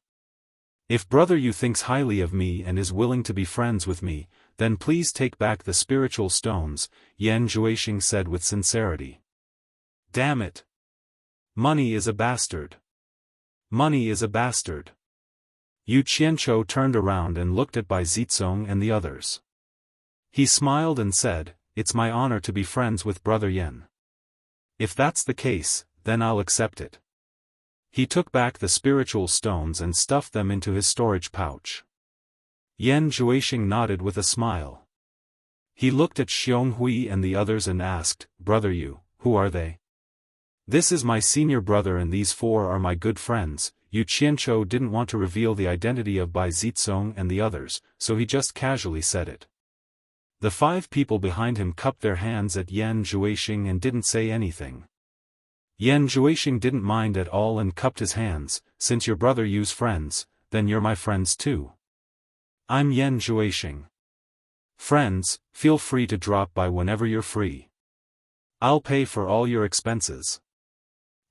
If Brother Yu thinks highly of me and is willing to be friends with me, then please take back the spiritual stones, Yan Zhuixing said with sincerity. Damn it. Money is a bastard. Money is a bastard. Yu Qianzhou turned around and looked at Bai Zicong and the others. He smiled and said, "It's my honor to be friends with Brother Yan. If that's the case, then I'll accept it." He took back the spiritual stones and stuffed them into his storage pouch. Yan Zhuixing nodded with a smile. He looked at Xionghui and the others and asked, "Brother Yu, who are they?" "This is my senior brother and these four are my good friends." Yu Qianzhou didn't want to reveal the identity of Bai Zicong and the others, so he just casually said it. The 5 people behind him cupped their hands at Yan Zhuixing and didn't say anything. Yan Zhuixing didn't mind at all and cupped his hands. "Since your brother Yu's friends, then you're my friends too. I'm Yan Zhuixing. Friends, feel free to drop by whenever you're free. I'll pay for all your expenses."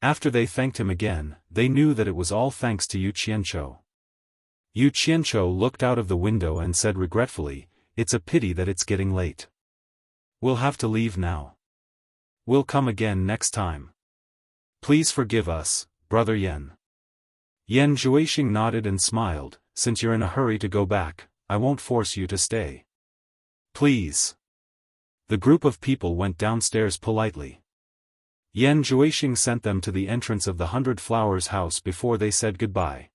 After they thanked him again, they knew that it was all thanks to Yu Qianzhou. Yu Qianzhou looked out of the window and said regretfully, "It's a pity that it's getting late. We'll have to leave now. We'll come again next time. Please forgive us, Brother Yan." Yan Zhuixing nodded and smiled. "Since you're in a hurry to go back, I won't force you to stay. Please." The group of people went downstairs politely. Yan Zhuixing sent them to the entrance of the 100 Flowers house before they said goodbye.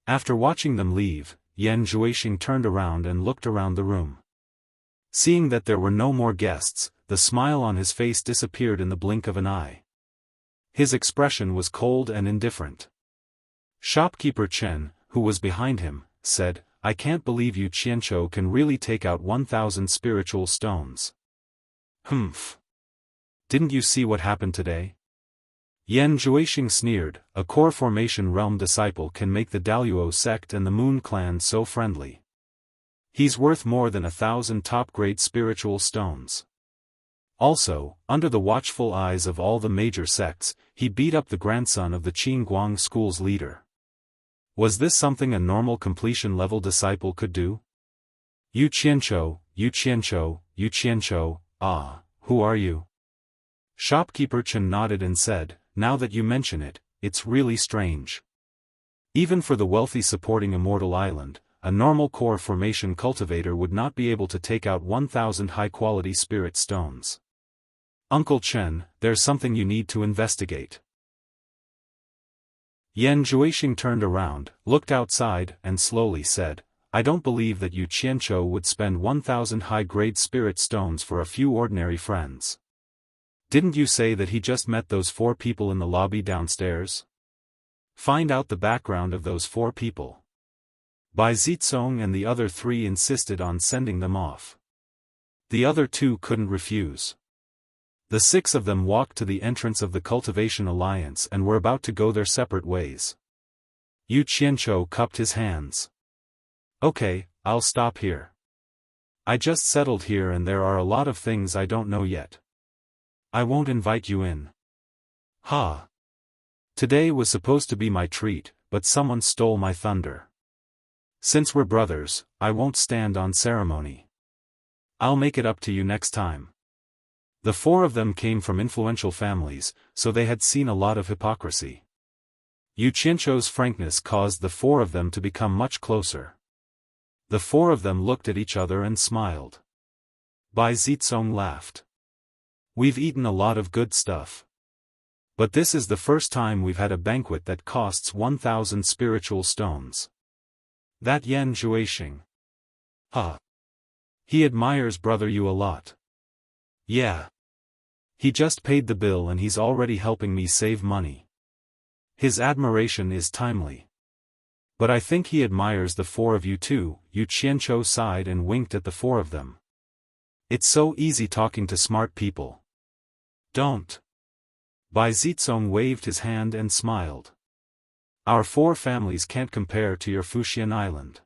After watching them leave, Yan Zhuixing turned around and looked around the room. Seeing that there were no more guests, the smile on his face disappeared in the blink of an eye. His expression was cold and indifferent. Shopkeeper Chen, who was behind him, said, "I can't believe Yu Qianzhou can really take out 1,000 spiritual stones. Humph. Didn't you see what happened today?" Yan Zhuixing sneered, "A core formation realm disciple can make the Daluo sect and the Moon clan so friendly. He's worth more than 1,000 top-grade spiritual stones. Also, under the watchful eyes of all the major sects, he beat up the grandson of the Qingguang school's leader. Was this something a normal completion-level disciple could do?" Yu Qianzhou, Yu Qianzhou, Yu Qianzhou, who are you?" Shopkeeper Chen nodded and said, "Now that you mention it, it's really strange. Even for the wealthy supporting Immortal Island, a normal core formation cultivator would not be able to take out 1,000 high-quality spirit stones. Uncle Chen, there's something you need to investigate." Yan Zhuixing turned around, looked outside, and slowly said, "I don't believe that Yu Qianzhou would spend 1,000 high-grade spirit stones for a few ordinary friends. Didn't you say that he just met those 4 people in the lobby downstairs? Find out the background of those 4 people." Bai Zicong and the other 3 insisted on sending them off. The other 2 couldn't refuse. The 6 of them walked to the entrance of the Cultivation Alliance and were about to go their separate ways. Yu Qianzhou cupped his hands. "Okay, I'll stop here. I just settled here and there are a lot of things I don't know yet. I won't invite you in." "Ha! Today was supposed to be my treat, but someone stole my thunder. Since we're brothers, I won't stand on ceremony. I'll make it up to you next time." The 4 of them came from influential families, so they had seen a lot of hypocrisy. Yu Qianzhou's frankness caused the 4 of them to become much closer. The 4 of them looked at each other and smiled. Bai Zicong laughed. "We've eaten a lot of good stuff. But this is the first time we've had a banquet that costs 1,000 spiritual stones. That Yan Zhuixing. He admires Brother Yu a lot. Yeah. He just paid the bill and he's already helping me save money. His admiration is timely. But I think he admires the four of you too. Yu Qianzhou sighed and winked at the four of them. It's so easy talking to smart people. Don't. Bai Zizong waved his hand and smiled. Our four families can't compare to your Fuxian island.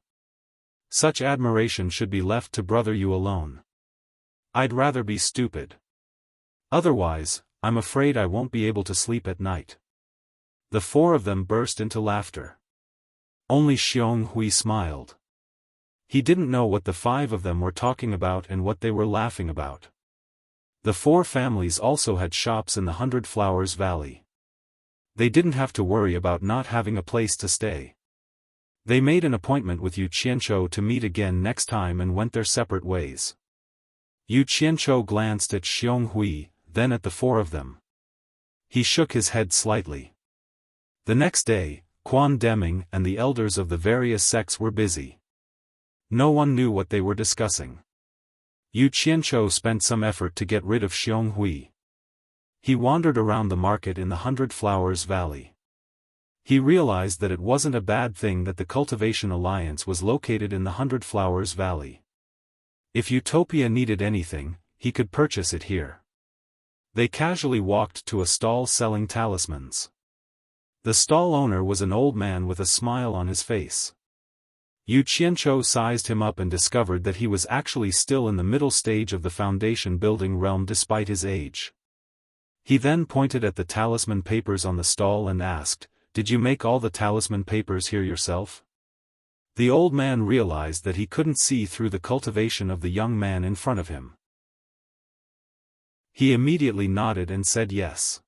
Such admiration should be left to brother Yu alone. I'd rather be stupid. Otherwise, I'm afraid I won't be able to sleep at night. The four of them burst into laughter. Only Xiong Hui smiled. He didn't know what the five of them were talking about and what they were laughing about. The four families also had shops in the 100 Flowers Valley. They didn't have to worry about not having a place to stay. They made an appointment with Yu Qianzhou to meet again next time and went their separate ways. Yu Qianzhou glanced at Xiong Hui, then at the four of them. He shook his head slightly. The next day, Quan Deming and the elders of the various sects were busy. No one knew what they were discussing. Yu Qianzhou spent some effort to get rid of Xiong Hui. He wandered around the market in the 100 Flowers Valley. He realized that it wasn't a bad thing that the Cultivation Alliance was located in the 100 Flowers Valley. If Utopia needed anything, he could purchase it here. They casually walked to a stall selling talismans. The stall owner was an old man with a smile on his face. Yu Qianzhou sized him up and discovered that he was actually still in the middle stage of the foundation building realm despite his age. He then pointed at the talisman papers on the stall and asked, "Did you make all the talisman papers here yourself?" The old man realized that he couldn't see through the cultivation of the young man in front of him. He immediately nodded and said yes.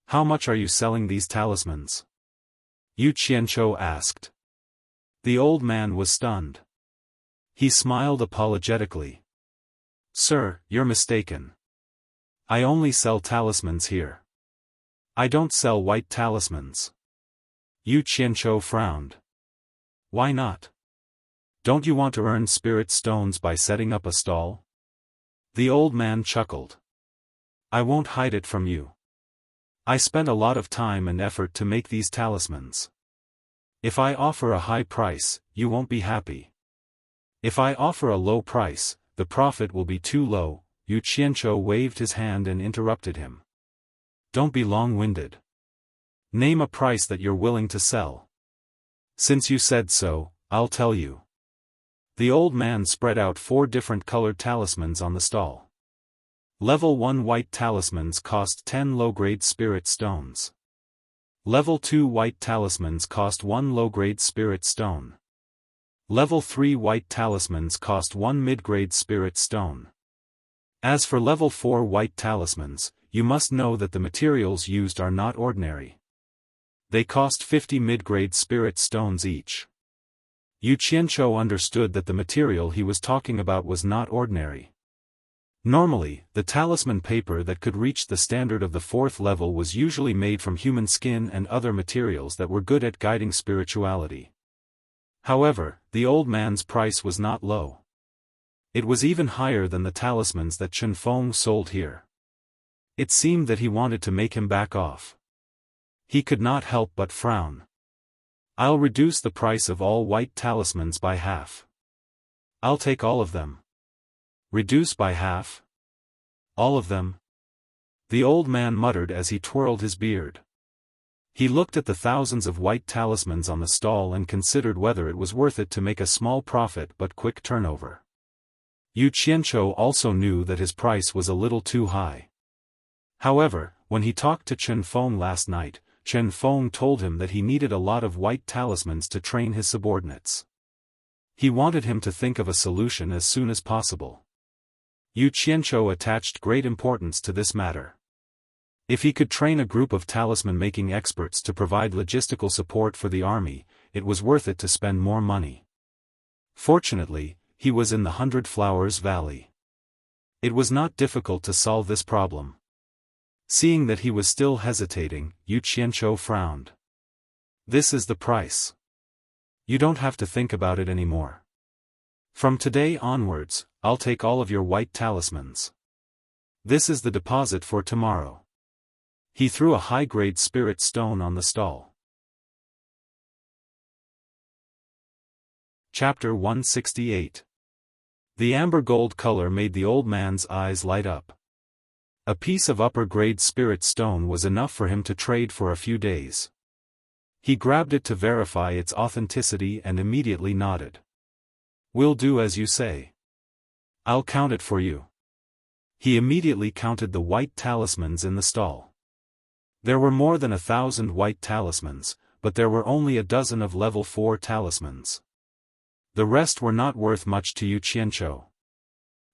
"How much are you selling these talismans?" Yu Qianzhou asked. The old man was stunned. He smiled apologetically. "Sir, you're mistaken. I only sell talismans here. I don't sell white talismans." Yu Qianzhou frowned. "Why not? Don't you want to earn spirit stones by setting up a stall?" The old man chuckled. "I won't hide it from you. I spent a lot of time and effort to make these talismans. If I offer a high price, you won't be happy. If I offer a low price, the profit will be too low." Yu Qianzhou waved his hand and interrupted him. "Don't be long-winded. Name a price that you're willing to sell. Since you said so, I'll tell you." The old man spread out 4 different colored talismans on the stall. Level 1 white talismans cost 10 low-grade spirit stones. Level 2 white talismans cost 1 low-grade spirit stone. Level 3 white talismans cost 1 mid-grade spirit stone. As for level 4 white talismans, you must know that the materials used are not ordinary. They cost 50 mid-grade spirit stones each. Yu Qianzhou understood that the material he was talking about was not ordinary. Normally, the talisman paper that could reach the standard of the 4th level was usually made from human skin and other materials that were good at guiding spirituality. However, the old man's price was not low. It was even higher than the talismans that Chen Feng sold here. It seemed that he wanted to make him back off. He could not help but frown. "I'll reduce the price of all white talismans by half. I'll take all of them." "Reduce by half? All of them?" The old man muttered as he twirled his beard. He looked at the thousands of white talismans on the stall and considered whether it was worth it to make a small profit but quick turnover. Yu Qianzhou also knew that his price was a little too high. However, when he talked to Chen Feng last night, Chen Feng told him that he needed a lot of white talismans to train his subordinates. He wanted him to think of a solution as soon as possible. Yu Qianzhou attached great importance to this matter. If he could train a group of talisman-making experts to provide logistical support for the army, it was worth it to spend more money. Fortunately, he was in the 100 Flowers Valley. It was not difficult to solve this problem. Seeing that he was still hesitating, Yu Qianzhou frowned. "This is the price. You don't have to think about it anymore. From today onwards, I'll take all of your white talismans." This is the deposit for tomorrow. He threw a high-grade spirit stone on the stall. Chapter 168. The amber gold color made the old man's eyes light up. A piece of upper-grade spirit stone was enough for him to trade for a few days. He grabbed it to verify its authenticity and immediately nodded. "Will do as you say. I'll count it for you." He immediately counted the white talismans in the stall. There were more than 1,000 white talismans, but there were only a dozen of level 4 talismans. The rest were not worth much to Yu Qianzhou.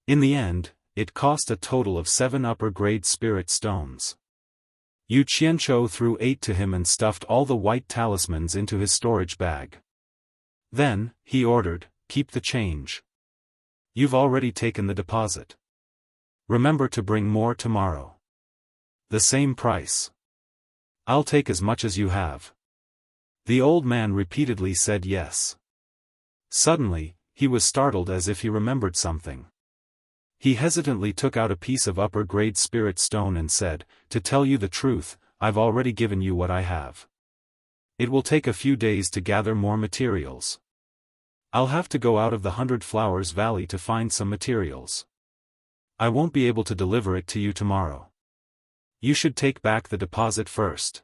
In the end, it cost a total of 7 upper-grade spirit stones. Yu Qianzhou threw 8 to him and stuffed all the white talismans into his storage bag. Then, he ordered, "Keep the change. You've already taken the deposit. Remember to bring more tomorrow. The same price. I'll take as much as you have." The old man repeatedly said yes. Suddenly, he was startled as if he remembered something. He hesitantly took out a piece of upper-grade spirit stone and said, "To tell you the truth, I've already given you what I have. It will take a few days to gather more materials. I'll have to go out of the 100 Flowers Valley to find some materials. I won't be able to deliver it to you tomorrow. You should take back the deposit first."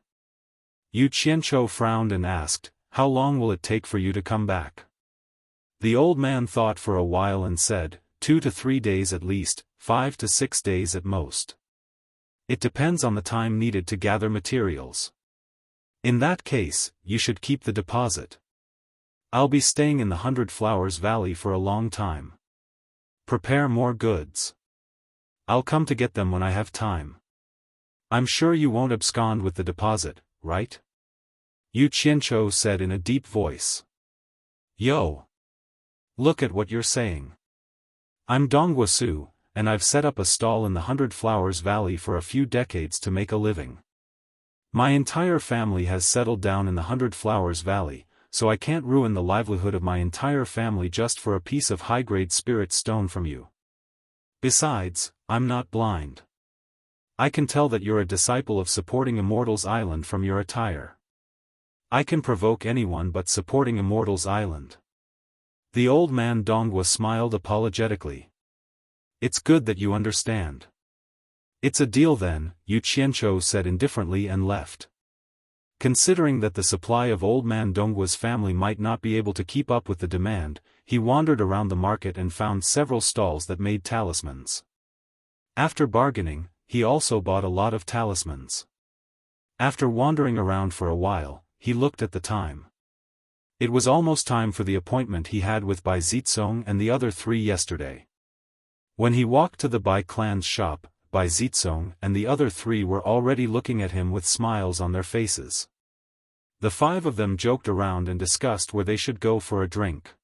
Yu Qianzhou frowned and asked, "How long will it take for you to come back?" The old man thought for a while and said, 2 to 3 days at least, 5 to 6 days at most. It depends on the time needed to gather materials. In that case, you should keep the deposit. I'll be staying in the 100 Flowers Valley for a long time. Prepare more goods. I'll come to get them when I have time. I'm sure you won't abscond with the deposit, right? Yu Qianzhou said in a deep voice. Yo! Look at what you're saying. I'm Dongguosu, and I've set up a stall in the 100 Flowers Valley for a few decades to make a living. My entire family has settled down in the 100 Flowers Valley, so I can't ruin the livelihood of my entire family just for a piece of high-grade spirit stone from you. Besides, I'm not blind. I can tell that you're a disciple of supporting Immortals Island from your attire. I can provoke anyone but supporting Immortals Island. The old man Donghua smiled apologetically. It's good that you understand. It's a deal then, Yu Qianzhou said indifferently and left. Considering that the supply of old man Donggua's family might not be able to keep up with the demand, he wandered around the market and found several stalls that made talismans. After bargaining, he also bought a lot of talismans. After wandering around for a while, he looked at the time. It was almost time for the appointment he had with Bai Zitsong and the other 3 yesterday. When he walked to the Bai clan's shop, Bai Zitsong and the other 3 were already looking at him with smiles on their faces. The 5 of them joked around and discussed where they should go for a drink.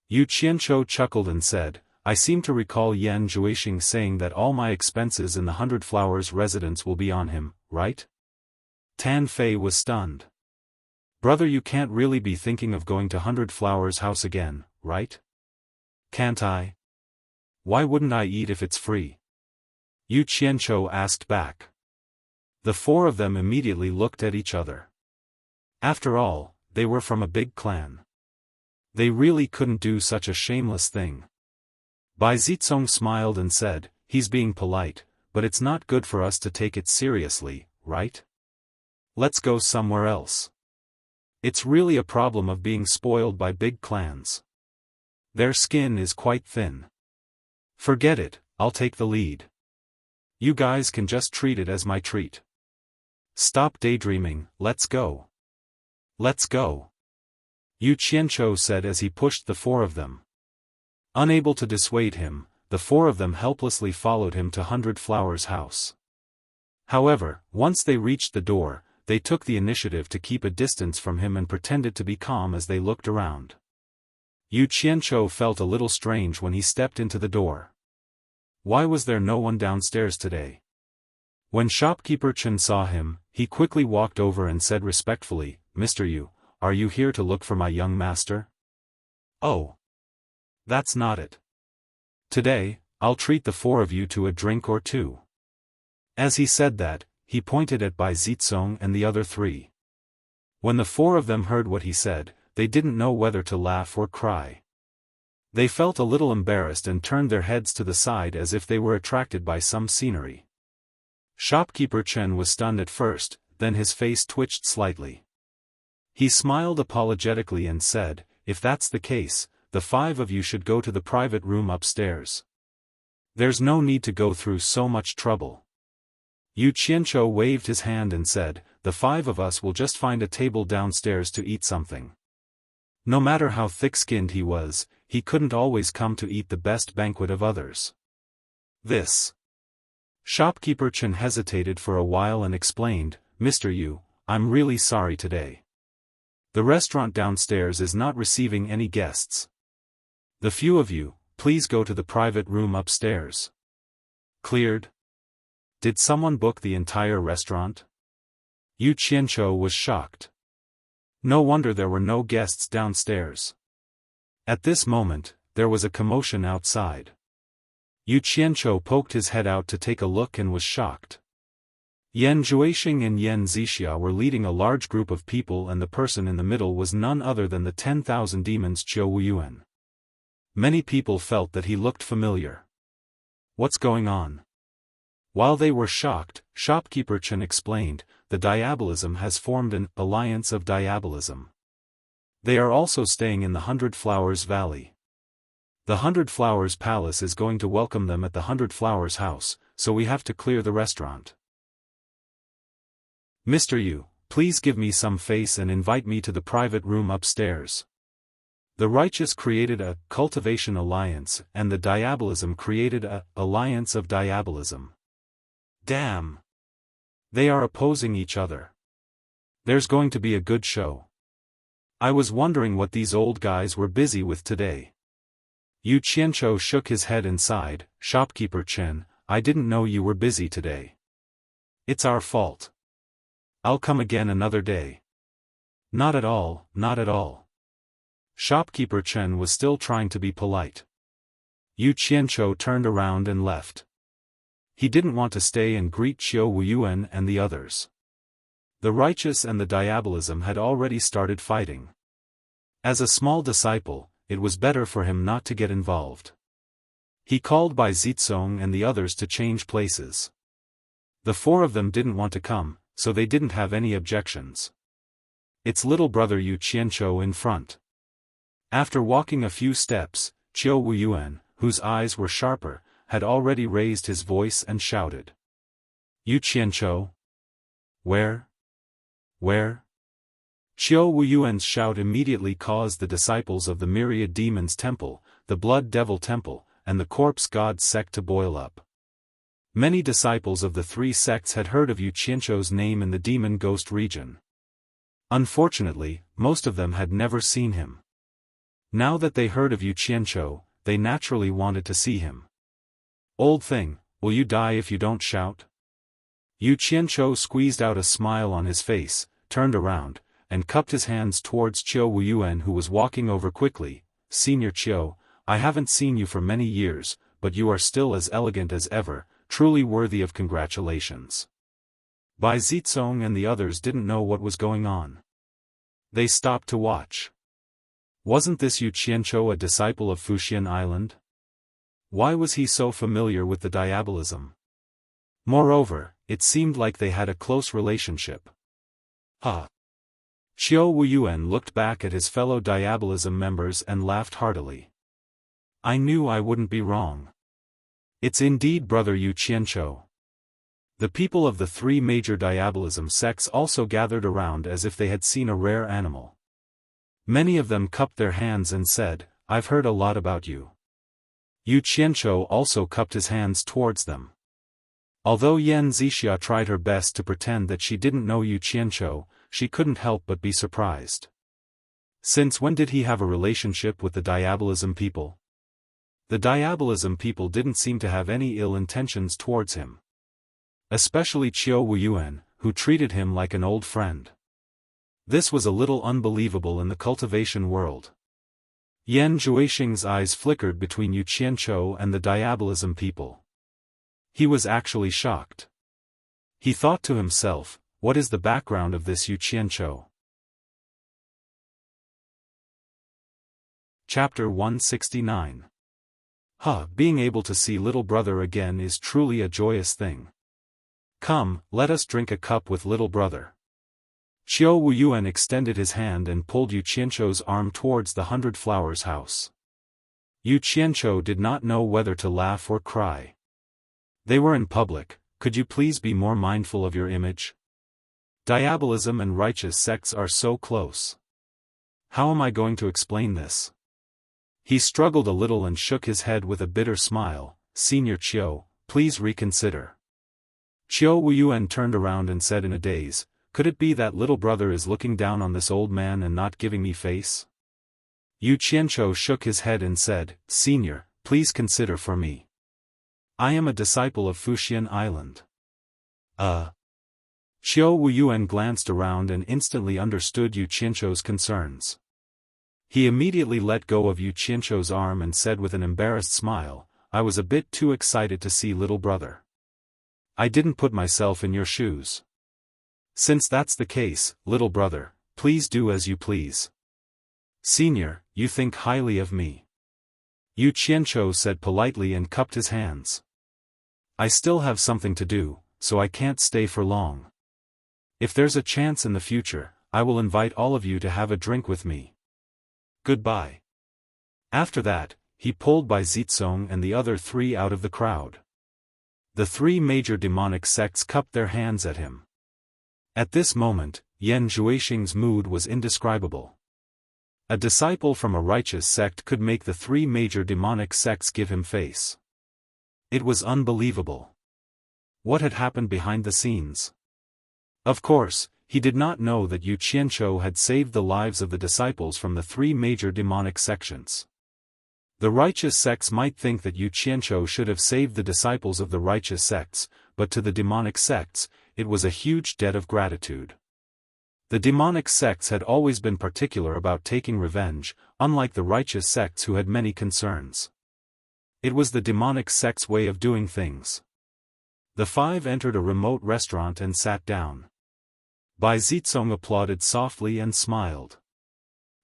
Yu Qianzhou chuckled and said, "I seem to recall Yan Zhuixing saying that all my expenses in the 100 Flowers residence will be on him, right?" Tan Fei was stunned. "Brother, you can't really be thinking of going to 100 Flowers house again, right?" "Can't I? Why wouldn't I eat if it's free?" Yu Qianzhou asked back. The 4 of them immediately looked at each other. After all, they were from a big clan. They really couldn't do such a shameless thing. Bai Zitsong smiled and said, "He's being polite, but it's not good for us to take it seriously, right? Let's go somewhere else. It's really a problem of being spoiled by big clans. Their skin is quite thin. Forget it, I'll take the lead. You guys can just treat it as my treat. Stop daydreaming, let's go. Let's go." Yu Qianzhou said as he pushed the 4 of them. Unable to dissuade him, the 4 of them helplessly followed him to 100 Flowers house. However, once they reached the door, they took the initiative to keep a distance from him and pretended to be calm as they looked around. Yu Qianzhou felt a little strange when he stepped into the door. Why was there no one downstairs today? When shopkeeper Chen saw him, he quickly walked over and said respectfully, "Mr. Yu, are you here to look for my young master?" "Oh. That's not it. Today, I'll treat the four of you to a drink or two." As he said that, he pointed at Bai Zitsong and the other three. When the four of them heard what he said, they didn't know whether to laugh or cry. They felt a little embarrassed and turned their heads to the side as if they were attracted by some scenery. Shopkeeper Chen was stunned at first, then his face twitched slightly. He smiled apologetically and said, "If that's the case, the five of you should go to the private room upstairs. There's no need to go through so much trouble." Yu Qianzhou waved his hand and said, "The five of us will just find a table downstairs to eat something." No matter how thick-skinned he was, he couldn't always come to eat the best banquet of others. This. Shopkeeper Chen hesitated for a while and explained, "Mr. Yu, I'm really sorry today. The restaurant downstairs is not receiving any guests. The few of you, please go to the private room upstairs." Cleared? Did someone book the entire restaurant? Yu Qianzhou was shocked. No wonder there were no guests downstairs. At this moment, there was a commotion outside. Yu Qianzhou poked his head out to take a look and was shocked. Yan Zhuixing and Yan Zixia were leading a large group of people, and the person in the middle was none other than the 10,000 demons Qiu Wuyuan. Many people felt that he looked familiar. What's going on? While they were shocked, Shopkeeper Chen explained, "The Diabolism has formed an alliance of Diabolism. They are also staying in the 100 Flowers Valley. The 100 Flowers Palace is going to welcome them at the 100 Flowers House, so we have to clear the restaurant. Mr. Yu, please give me some face and invite me to the private room upstairs." The righteous created a cultivation alliance, and the Diabolism created a alliance of Diabolism. Damn! They are opposing each other. There's going to be a good show. I was wondering what these old guys were busy with today. Yu Qianzhou shook his head and sighed, "Shopkeeper Chen, I didn't know you were busy today. It's our fault. I'll come again another day." "Not at all, not at all." Shopkeeper Chen was still trying to be polite. Yu Qianzhou turned around and left. He didn't want to stay and greet Qiu Wuyuan and the others. The righteous and the Diabolism had already started fighting. As a small disciple, it was better for him not to get involved. He called Bai Zitsong and the others to change places. The four of them didn't want to come, so they didn't have any objections. Its little brother Yu Qianzhou in front. After walking a few steps, Qiu Wuyuan, whose eyes were sharper, had already raised his voice and shouted. "Yu Qianzhou? Where? Where?" Qiu Wuyuan's shout immediately caused the disciples of the Myriad Demons Temple, the Blood Devil Temple, and the Corpse God sect to boil up. Many disciples of the three sects had heard of Yu Qianzhou's name in the Demon Ghost region. Unfortunately, most of them had never seen him. Now that they heard of Yu Qianzhou, they naturally wanted to see him. "Old thing, will you die if you don't shout?" Yu Qianzhou squeezed out a smile on his face, turned around, and cupped his hands towards Qiu Wuyuan, who was walking over quickly. "Senior Qiu, I haven't seen you for many years, but you are still as elegant as ever, truly worthy of congratulations." Bai Zitsong and the others didn't know what was going on. They stopped to watch. Wasn't this Yu Qianzhou a disciple of Fuxian Island? Why was he so familiar with the Diabolism? Moreover, it seemed like they had a close relationship. Qiu Wuyuan looked back at his fellow Diabolism members and laughed heartily. "I knew I wouldn't be wrong. It's indeed brother Yu Qianzhou." The people of the three major Diabolism sects also gathered around as if they had seen a rare animal. Many of them cupped their hands and said, "I've heard a lot about you." Yu Qianzhou also cupped his hands towards them. Although Yan Zixia tried her best to pretend that she didn't know Yu Qianzhou, she couldn't help but be surprised. Since when did he have a relationship with the Diabolism people? The Diabolism people didn't seem to have any ill intentions towards him. Especially Qiu Wuyuan, who treated him like an old friend. This was a little unbelievable in the cultivation world. Yan Zhuixing's eyes flickered between Yu Qianzhou and the diabolism people. He was actually shocked. He thought to himself, what is the background of this Yu Qianzhou? Chapter 169. Being able to see little brother again is truly a joyous thing. Come, let us drink a cup with little brother. Xiao Wuyuan extended his hand and pulled Yu Qianzhou's arm towards the 100 Flowers house. Yu Qianzhou did not know whether to laugh or cry. They were in public, could you please be more mindful of your image? Diabolism and righteous sects are so close. How am I going to explain this? He struggled a little and shook his head with a bitter smile. Senior Qiu, please reconsider. Qiu Wuyuan turned around and said in a daze, could it be that little brother is looking down on this old man and not giving me face? Yu Qianzhou shook his head and said, Senior, please consider for me. I am a disciple of Fuxian Island. Qiu Wuyuan glanced around and instantly understood Yu Qianzhou's concerns. He immediately let go of Yu Qianzhou's arm and said with an embarrassed smile, I was a bit too excited to see little brother. I didn't put myself in your shoes. Since that's the case, little brother, please do as you please. Senior, you think highly of me. Yu Qianzhou said politely and cupped his hands. I still have something to do, so I can't stay for long. If there's a chance in the future, I will invite all of you to have a drink with me. Goodbye. After that, he pulled Bai Zitsong and the other 3 out of the crowd. The 3 major demonic sects cupped their hands at him. At this moment, Yan Zhuixing's mood was indescribable. A disciple from a righteous sect could make the 3 major demonic sects give him face. It was unbelievable. What had happened behind the scenes? Of course, he did not know that Yu Qianzhou had saved the lives of the disciples from the 3 major demonic sections. The righteous sects might think that Yu Qianzhou should have saved the disciples of the righteous sects, but to the demonic sects, it was a huge debt of gratitude. The demonic sects had always been particular about taking revenge, unlike the righteous sects who had many concerns. It was the demonic sects' way of doing things. The 5 entered a remote restaurant and sat down. Bai Zitsong applauded softly and smiled.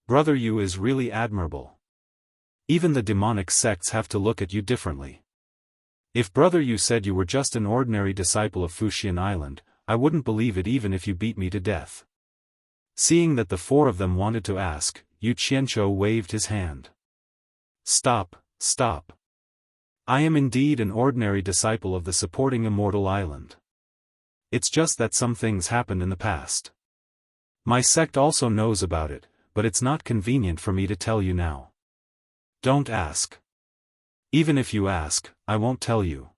Brother Yu is really admirable. Even the demonic sects have to look at you differently. If Brother Yu said you were just an ordinary disciple of Fuxian Island, I wouldn't believe it even if you beat me to death. Seeing that the 4 of them wanted to ask, Yu Qianzhou waved his hand. Stop, stop. I am indeed an ordinary disciple of the supporting immortal island. It's just that some things happened in the past. My sect also knows about it, but it's not convenient for me to tell you now. Don't ask. Even if you ask, I won't tell you.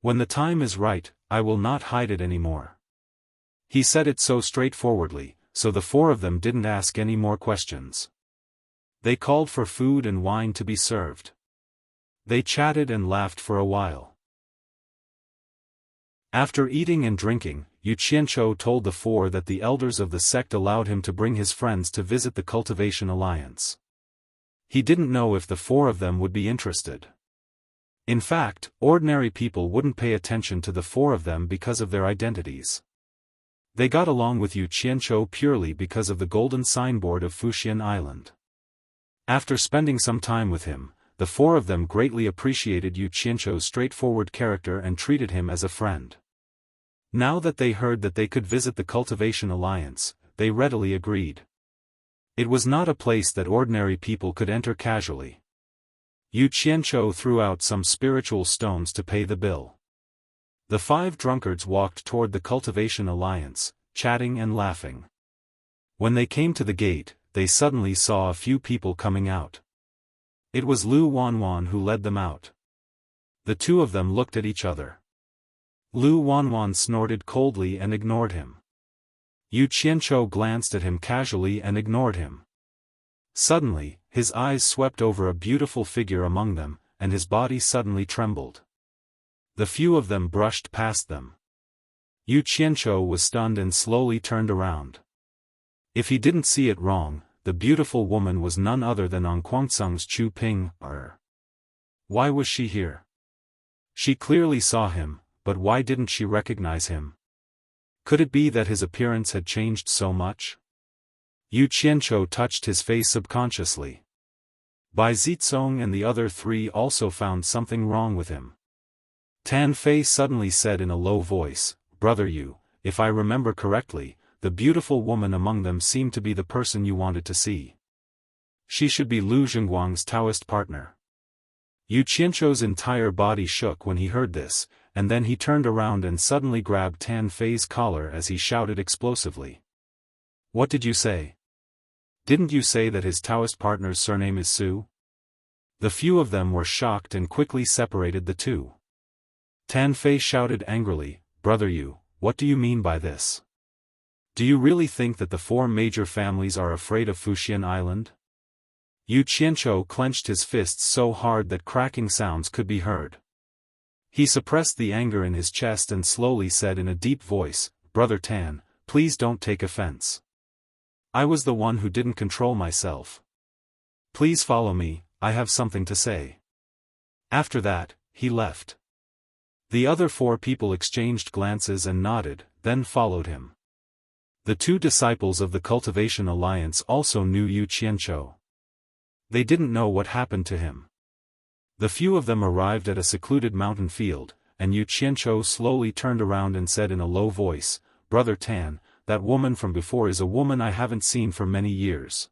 When the time is right, I will not hide it anymore. He said it so straightforwardly, so the 4 of them didn't ask any more questions. They called for food and wine to be served. They chatted and laughed for a while. After eating and drinking, Yu Qianzhou told the 4 that the elders of the sect allowed him to bring his friends to visit the Cultivation Alliance. He didn't know if the 4 of them would be interested. In fact, ordinary people wouldn't pay attention to the 4 of them because of their identities. They got along with Yu Qianzhou purely because of the golden signboard of Fuxian Island. After spending some time with him, the 4 of them greatly appreciated Yu Qianzhou's straightforward character and treated him as a friend. Now that they heard that they could visit the Cultivation Alliance, they readily agreed. It was not a place that ordinary people could enter casually. Yu Qianzhou threw out some spiritual stones to pay the bill. The 5 drunkards walked toward the Cultivation Alliance, chatting and laughing. When they came to the gate, they suddenly saw a few people coming out. It was Lu Wanwan who led them out. The 2 of them looked at each other. Lu Wanwan snorted coldly and ignored him. Yu Qianzhou glanced at him casually and ignored him. Suddenly, his eyes swept over a beautiful figure among them, and his body suddenly trembled. The few of them brushed past them. Yu Qianzhou was stunned and slowly turned around. If he didn't see it wrong, the beautiful woman was none other than Kuangsang's Chu Ping. Why was she here? She clearly saw him, but why didn't she recognize him? Could it be that his appearance had changed so much? Yu Qianzhou touched his face subconsciously. Bai Zitsong and the other three also found something wrong with him. Tan Fei suddenly said in a low voice, "Brother Yu, if I remember correctly, the beautiful woman among them seemed to be the person you wanted to see. She should be Lu Zhengguang's Taoist partner." Yu Qianzhou's entire body shook when he heard this, and then he turned around and suddenly grabbed Tan Fei's collar as he shouted explosively. "What did you say? Didn't you say that his Taoist partner's surname is Su?" The few of them were shocked and quickly separated the two. Tan Fei shouted angrily, "Brother Yu, what do you mean by this? Do you really think that the four major families are afraid of Fuxian Island?" Yu Qianzhou clenched his fists so hard that cracking sounds could be heard. He suppressed the anger in his chest and slowly said in a deep voice, "Brother Tan, please don't take offense. I was the one who didn't control myself. Please follow me, I have something to say." After that, he left. The other four people exchanged glances and nodded, then followed him. The two disciples of the Cultivation Alliance also knew Yu Qianzhou. They didn't know what happened to him. The few of them arrived at a secluded mountain field, and Yu Qianzhou slowly turned around and said in a low voice, "Brother Tan, that woman from before is a woman I haven't seen for many years.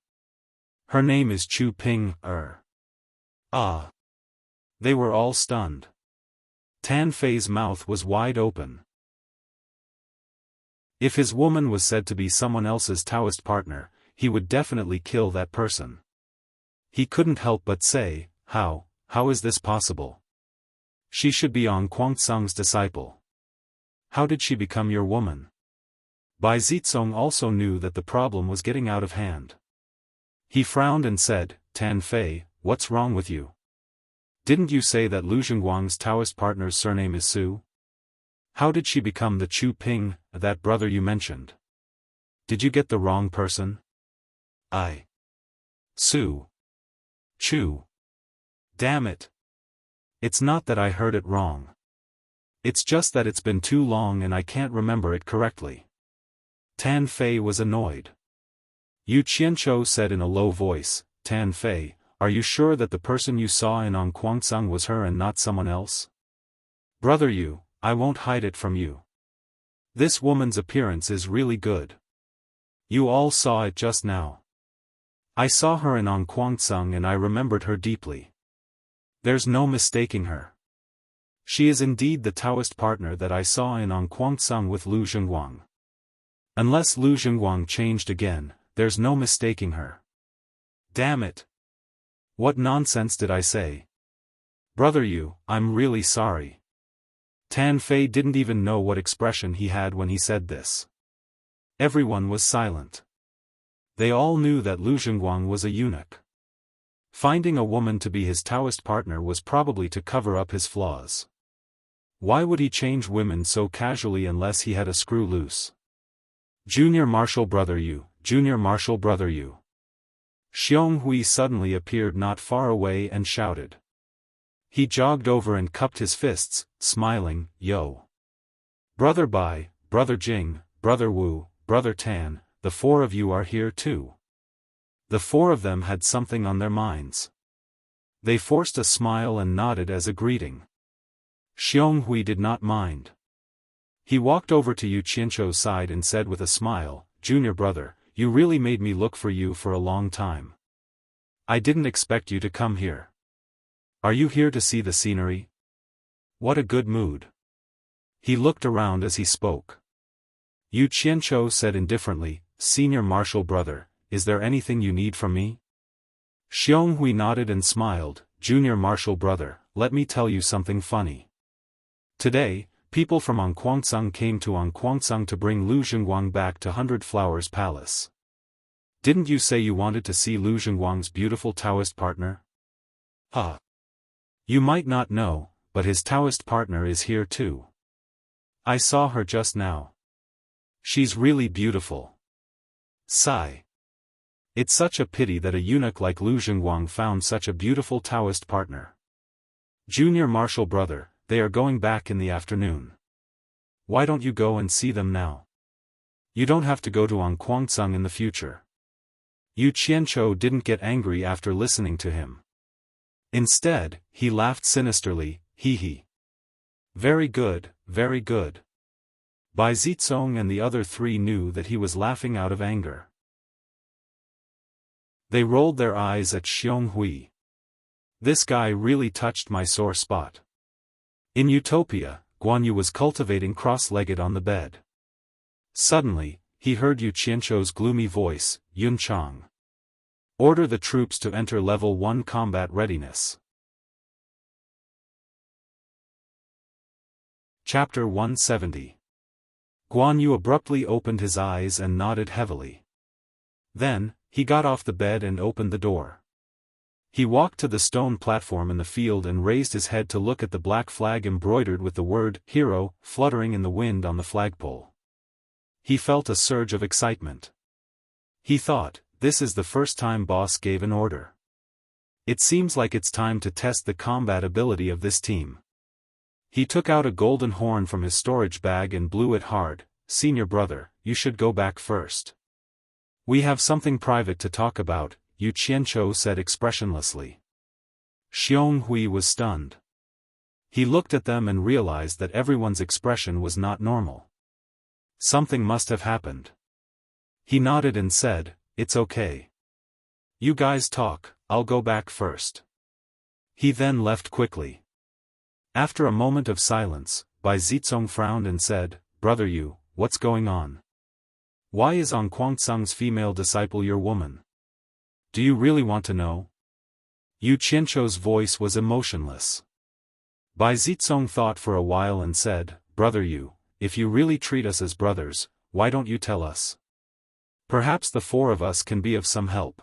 Her name is Chu Ping. Ah." They were all stunned. Tan Fei's mouth was wide open. If his woman was said to be someone else's Taoist partner, he would definitely kill that person. He couldn't help but say, how is this possible? She should be Kuangsang's disciple. How did she become your woman? Bai Zitsong also knew that the problem was getting out of hand. He frowned and said, "Tan Fei, what's wrong with you? Didn't you say that Lu Zhengguang's Taoist partner's surname is Su? How did she become the Chu Ping, that brother you mentioned? Did you get the wrong person?" Su. Chu. Damn it. It's not that I heard it wrong. It's just that it's been too long and I can't remember it correctly. Tan Fei was annoyed. Yu Qianzhou said in a low voice, "Tan Fei, are you sure that the person you saw in Kuangsang was her and not someone else?" "Brother Yu, I won't hide it from you. This woman's appearance is really good. You all saw it just now. I saw her in Kuangsang and I remembered her deeply. There's no mistaking her. She is indeed the Taoist partner that I saw in Kuangsang with Lu Zhengguang. Unless Lu Zhengguang changed again, there's no mistaking her. Damn it. What nonsense did I say? Brother Yu, I'm really sorry." Tan Fei didn't even know what expression he had when he said this. Everyone was silent. They all knew that Lu Zhengguang was a eunuch. Finding a woman to be his Taoist partner was probably to cover up his flaws. Why would he change women so casually unless he had a screw loose? "Junior Marshal Brother Yu, Junior Marshal Brother Yu." Xiong Hui suddenly appeared not far away and shouted. He jogged over and cupped his fists, smiling, "Yo! Brother Bai, Brother Jing, Brother Wu, Brother Tan, the four of you are here too." The four of them had something on their minds. They forced a smile and nodded as a greeting. Xiong Hui did not mind. He walked over to Yu Qianzhou's side and said with a smile, "Junior brother, you really made me look for you for a long time. I didn't expect you to come here. Are you here to see the scenery? What a good mood." He looked around as he spoke. Yu Qianzhou said indifferently, "Senior Marshal Brother, is there anything you need from me?" Xiong Hui nodded and smiled, "Junior Marshal Brother, let me tell you something funny. Today, people from Kuangsang came to Kuangsang to bring Lu Zhengguang back to 100 Flowers Palace. Didn't you say you wanted to see Lu Zhengguang's beautiful Taoist partner? You might not know, but his Taoist partner is here too. I saw her just now. She's really beautiful. Sigh. It's such a pity that a eunuch like Lu Zhengguang found such a beautiful Taoist partner. Junior Marshal brother, they are going back in the afternoon. Why don't you go and see them now? You don't have to go to Angquangsung in the future. Yu Qianchou didn't get angry after listening to him. Instead, he laughed sinisterly, hee hee. Very good, very good. Bai Zizong and the other three knew that he was laughing out of anger. They rolled their eyes at Xiong Hui. This guy really touched my sore spot. In Utopia, Guan Yu was cultivating cross-legged on the bed. Suddenly, he heard Yu Qianchou's gloomy voice, Yun Chang. Order the troops to enter level 1 combat readiness. Chapter 170. Guan Yu abruptly opened his eyes and nodded heavily. Then, he got off the bed and opened the door. He walked to the stone platform in the field and raised his head to look at the black flag embroidered with the word, hero, fluttering in the wind on the flagpole. He felt a surge of excitement. He thought, this is the first time boss gave an order. It seems like it's time to test the combat ability of this team. He took out a golden horn from his storage bag and blew it hard. Senior brother, you should go back first. We have something private to talk about, Yu Qianchou said expressionlessly. Xiong Hui was stunned. He looked at them and realized that everyone's expression was not normal. Something must have happened. He nodded and said, it's okay. You guys talk, I'll go back first. He then left quickly. After a moment of silence, Bai Zizong frowned and said, Brother Yu, what's going on? Why is Angquangsung's female disciple your woman? Do you really want to know? Yu Qianchou's voice was emotionless. Bai Zizong thought for a while and said, Brother Yu, if you really treat us as brothers, why don't you tell us? Perhaps the four of us can be of some help.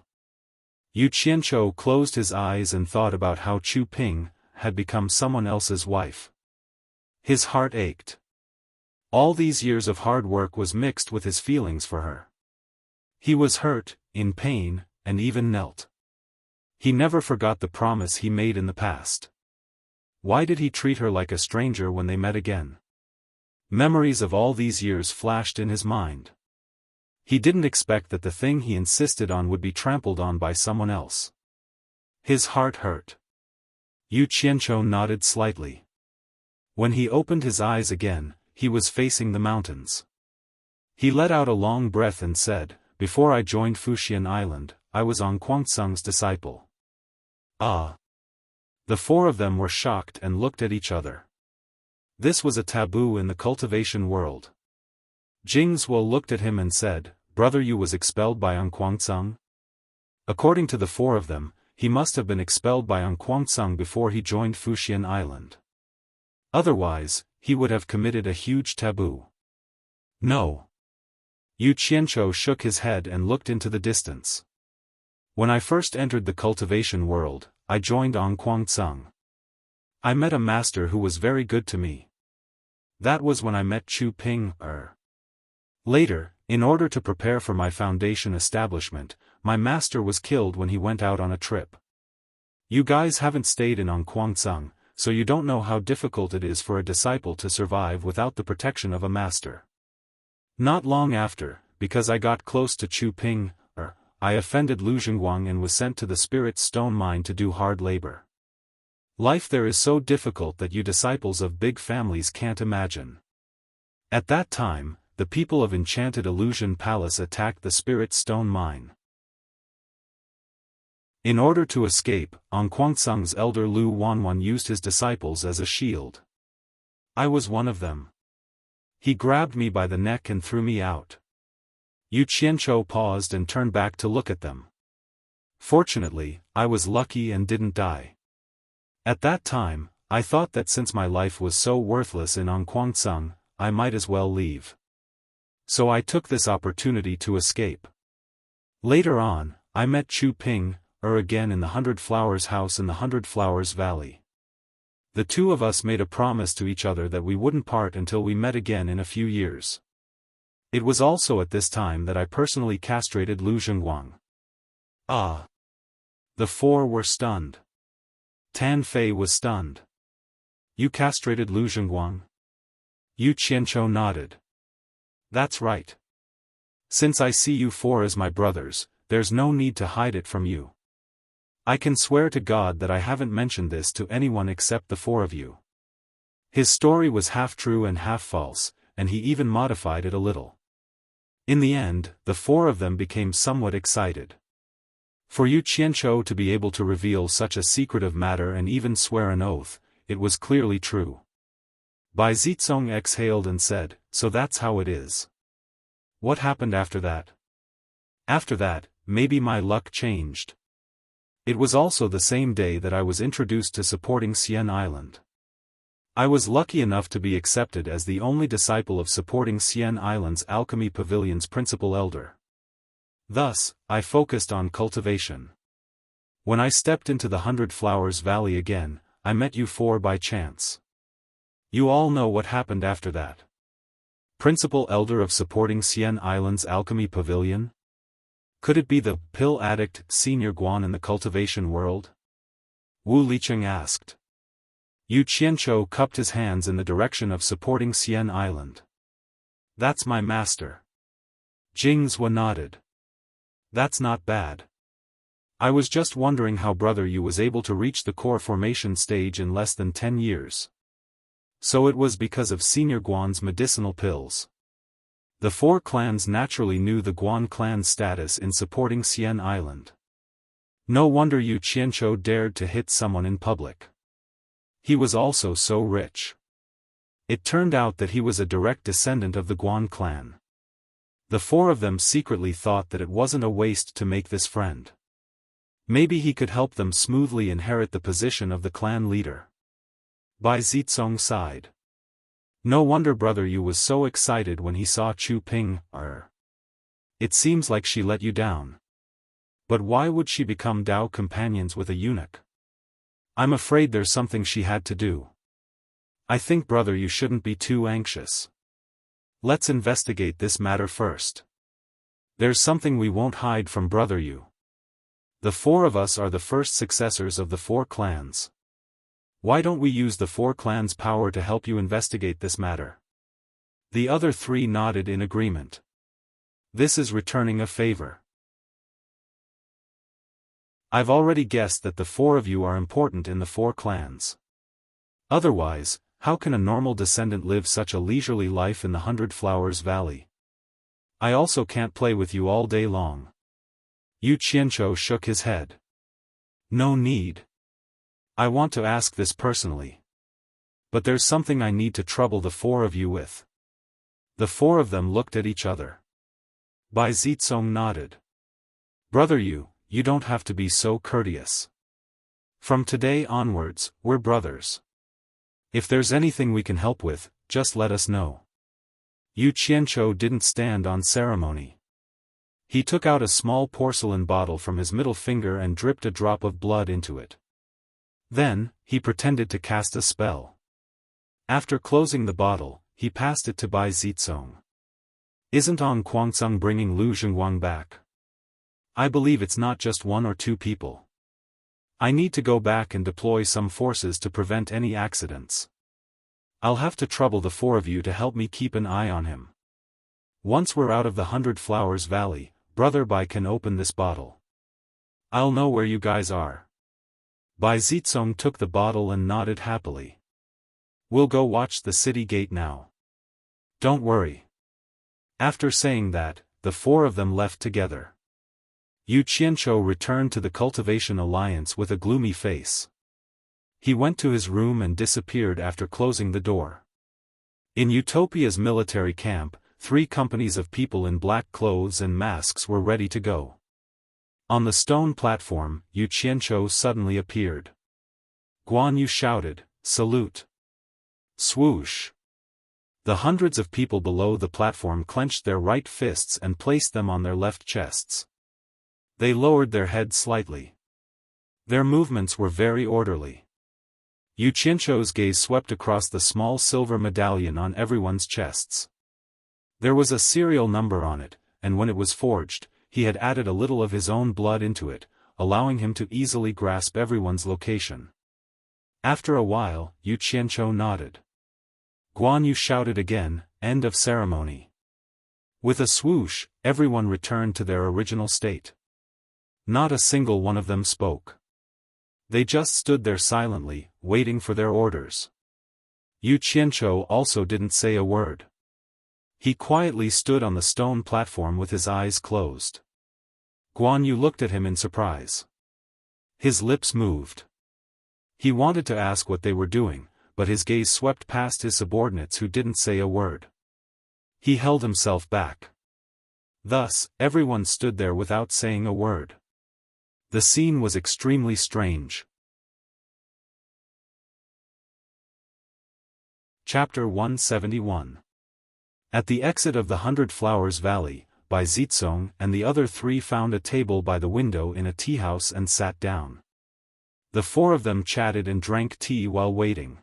Yu Qianchou closed his eyes and thought about how Chu Ping had become someone else's wife. His heart ached. All these years of hard work was mixed with his feelings for her. He was hurt, in pain, and even knelt. He never forgot the promise he made in the past. Why did he treat her like a stranger when they met again? Memories of all these years flashed in his mind. He didn't expect that the thing he insisted on would be trampled on by someone else. His heart hurt. Yu Qianchou nodded slightly. When he opened his eyes again, he was facing the mountains. He let out a long breath and said, Before I joined Fuxian Island, I was Angquangsung's disciple. Ah! The four of them were shocked and looked at each other. This was a taboo in the cultivation world. Jing Zuo looked at him and said, Brother Yu was expelled by Angquangsung? According to the four of them, he must have been expelled by Angquangsung before he joined Fuxian Island. Otherwise, he would have committed a huge taboo. No. Yu Qianchou shook his head and looked into the distance. When I first entered the cultivation world, I joined Angquangsung. I met a master who was very good to me. That was when I met Chu Ping. Later, in order to prepare for my foundation establishment, my master was killed when he went out on a trip. You guys haven't stayed in Angquangsung, so you don't know how difficult it is for a disciple to survive without the protection of a master. Not long after, because I got close to Chu Ping, I offended Lu Zhengguang and was sent to the Spirit Stone Mine to do hard labor. Life there is so difficult that you disciples of big families can't imagine. At that time, the people of Enchanted Illusion Palace attacked the Spirit Stone Mine. In order to escape, Angquangsung's elder Lu Wanwan used his disciples as a shield. I was one of them. He grabbed me by the neck and threw me out. Yu Qianchou paused and turned back to look at them. Fortunately, I was lucky and didn't die. At that time, I thought that since my life was so worthless in Angquangsung, I might as well leave. So I took this opportunity to escape. Later on, I met Chu Ping, again in the 100 Flowers house in the 100 Flowers Valley. The two of us made a promise to each other that we wouldn't part until we met again in a few years. It was also at this time that I personally castrated Lu Zhengguang. Ah! The four were stunned. Tan Fei was stunned. You castrated Lu Zhengguang? Yu Qianzhou nodded. That's right. Since I see you four as my brothers, there's no need to hide it from you. I can swear to God that I haven't mentioned this to anyone except the four of you. His story was half true and half false, and he even modified it a little. In the end, the four of them became somewhat excited. For Yu Qianzhou to be able to reveal such a secretive matter and even swear an oath, it was clearly true. Bai Zicong exhaled and said, "So that's how it is. What happened after that?" After that, maybe my luck changed. It was also the same day that I was introduced to supporting Xian Island. I was lucky enough to be accepted as the only disciple of supporting Xian Island's Alchemy Pavilion's principal elder. Thus, I focused on cultivation. When I stepped into the 100 Flowers Valley again, I met you four by chance. You all know what happened after that. Principal elder of supporting Xian Island's Alchemy Pavilion? Could it be the pill addict Senior Guan in the cultivation world? Wu Liqing asked. Yu Qianzhou cupped his hands in the direction of supporting Xian Island. That's my master. Jingzhou nodded. That's not bad. I was just wondering how Brother Yu was able to reach the core formation stage in less than 10 years. So it was because of Senior Guan's medicinal pills. The four clans naturally knew the Guan clan's status in supporting Xian Island. No wonder Yu Qianzhou dared to hit someone in public. He was also so rich. It turned out that he was a direct descendant of the Guan clan. The four of them secretly thought that it wasn't a waste to make this friend. Maybe he could help them smoothly inherit the position of the clan leader. Bai Zicong sighed. No wonder Brother Yu was so excited when he saw Chu Ping. It seems like she let you down. But why would she become Dao companions with a eunuch? I'm afraid there's something she had to do. I think Brother Yu shouldn't be too anxious. Let's investigate this matter first. There's something we won't hide from Brother Yu. The four of us are the first successors of the four clans. Why don't we use the four clans' power to help you investigate this matter? The other three nodded in agreement. This is returning a favor. I've already guessed that the four of you are important in the four clans. Otherwise, how can a normal descendant live such a leisurely life in the 100 Flowers Valley? I also can't play with you all day long. Yu Qianzhou shook his head. No need. I want to ask this personally. But there's something I need to trouble the four of you with. The four of them looked at each other. Bai Zicong nodded. Brother Yu, you don't have to be so courteous. From today onwards, we're brothers. If there's anything we can help with, just let us know. Yu Qianzhou didn't stand on ceremony. He took out a small porcelain bottle from his middle finger and dripped a drop of blood into it. Then, he pretended to cast a spell. After closing the bottle, he passed it to Bai Zicong. Isn't On Kuangceng bringing Lu Zhengguang back? I believe it's not just one or two people. I need to go back and deploy some forces to prevent any accidents. I'll have to trouble the four of you to help me keep an eye on him. Once we're out of the 100 Flowers Valley, Brother Bai can open this bottle. I'll know where you guys are. Bai Zicong took the bottle and nodded happily. We'll go watch the city gate now. Don't worry. After saying that, the four of them left together. Yu Qianzhou returned to the Cultivation Alliance with a gloomy face. He went to his room and disappeared after closing the door. In Utopia's military camp, 3 companies of people in black clothes and masks were ready to go. On the stone platform, Yu Qianzhou suddenly appeared. Guan Yu shouted, "Salute!" Swoosh! The hundreds of people below the platform clenched their right fists and placed them on their left chests. They lowered their heads slightly. Their movements were very orderly. Yu Qianzhou's gaze swept across the small silver medallion on everyone's chests. There was a serial number on it, and when it was forged, he had added a little of his own blood into it, allowing him to easily grasp everyone's location. After a while, Yu Qianzhou nodded. Guan Yu shouted again, "End of ceremony." With a swoosh, everyone returned to their original state. Not a single one of them spoke. They just stood there silently, waiting for their orders. Yu Qianzhou also didn't say a word. He quietly stood on the stone platform with his eyes closed. Guan Yu looked at him in surprise. His lips moved. He wanted to ask what they were doing, but his gaze swept past his subordinates who didn't say a word. He held himself back. Thus, everyone stood there without saying a word. The scene was extremely strange. Chapter 171. At the exit of the 100 Flowers Valley, Bai Zizong and the other three found a table by the window in a tea house and sat down. The four of them chatted and drank tea while waiting.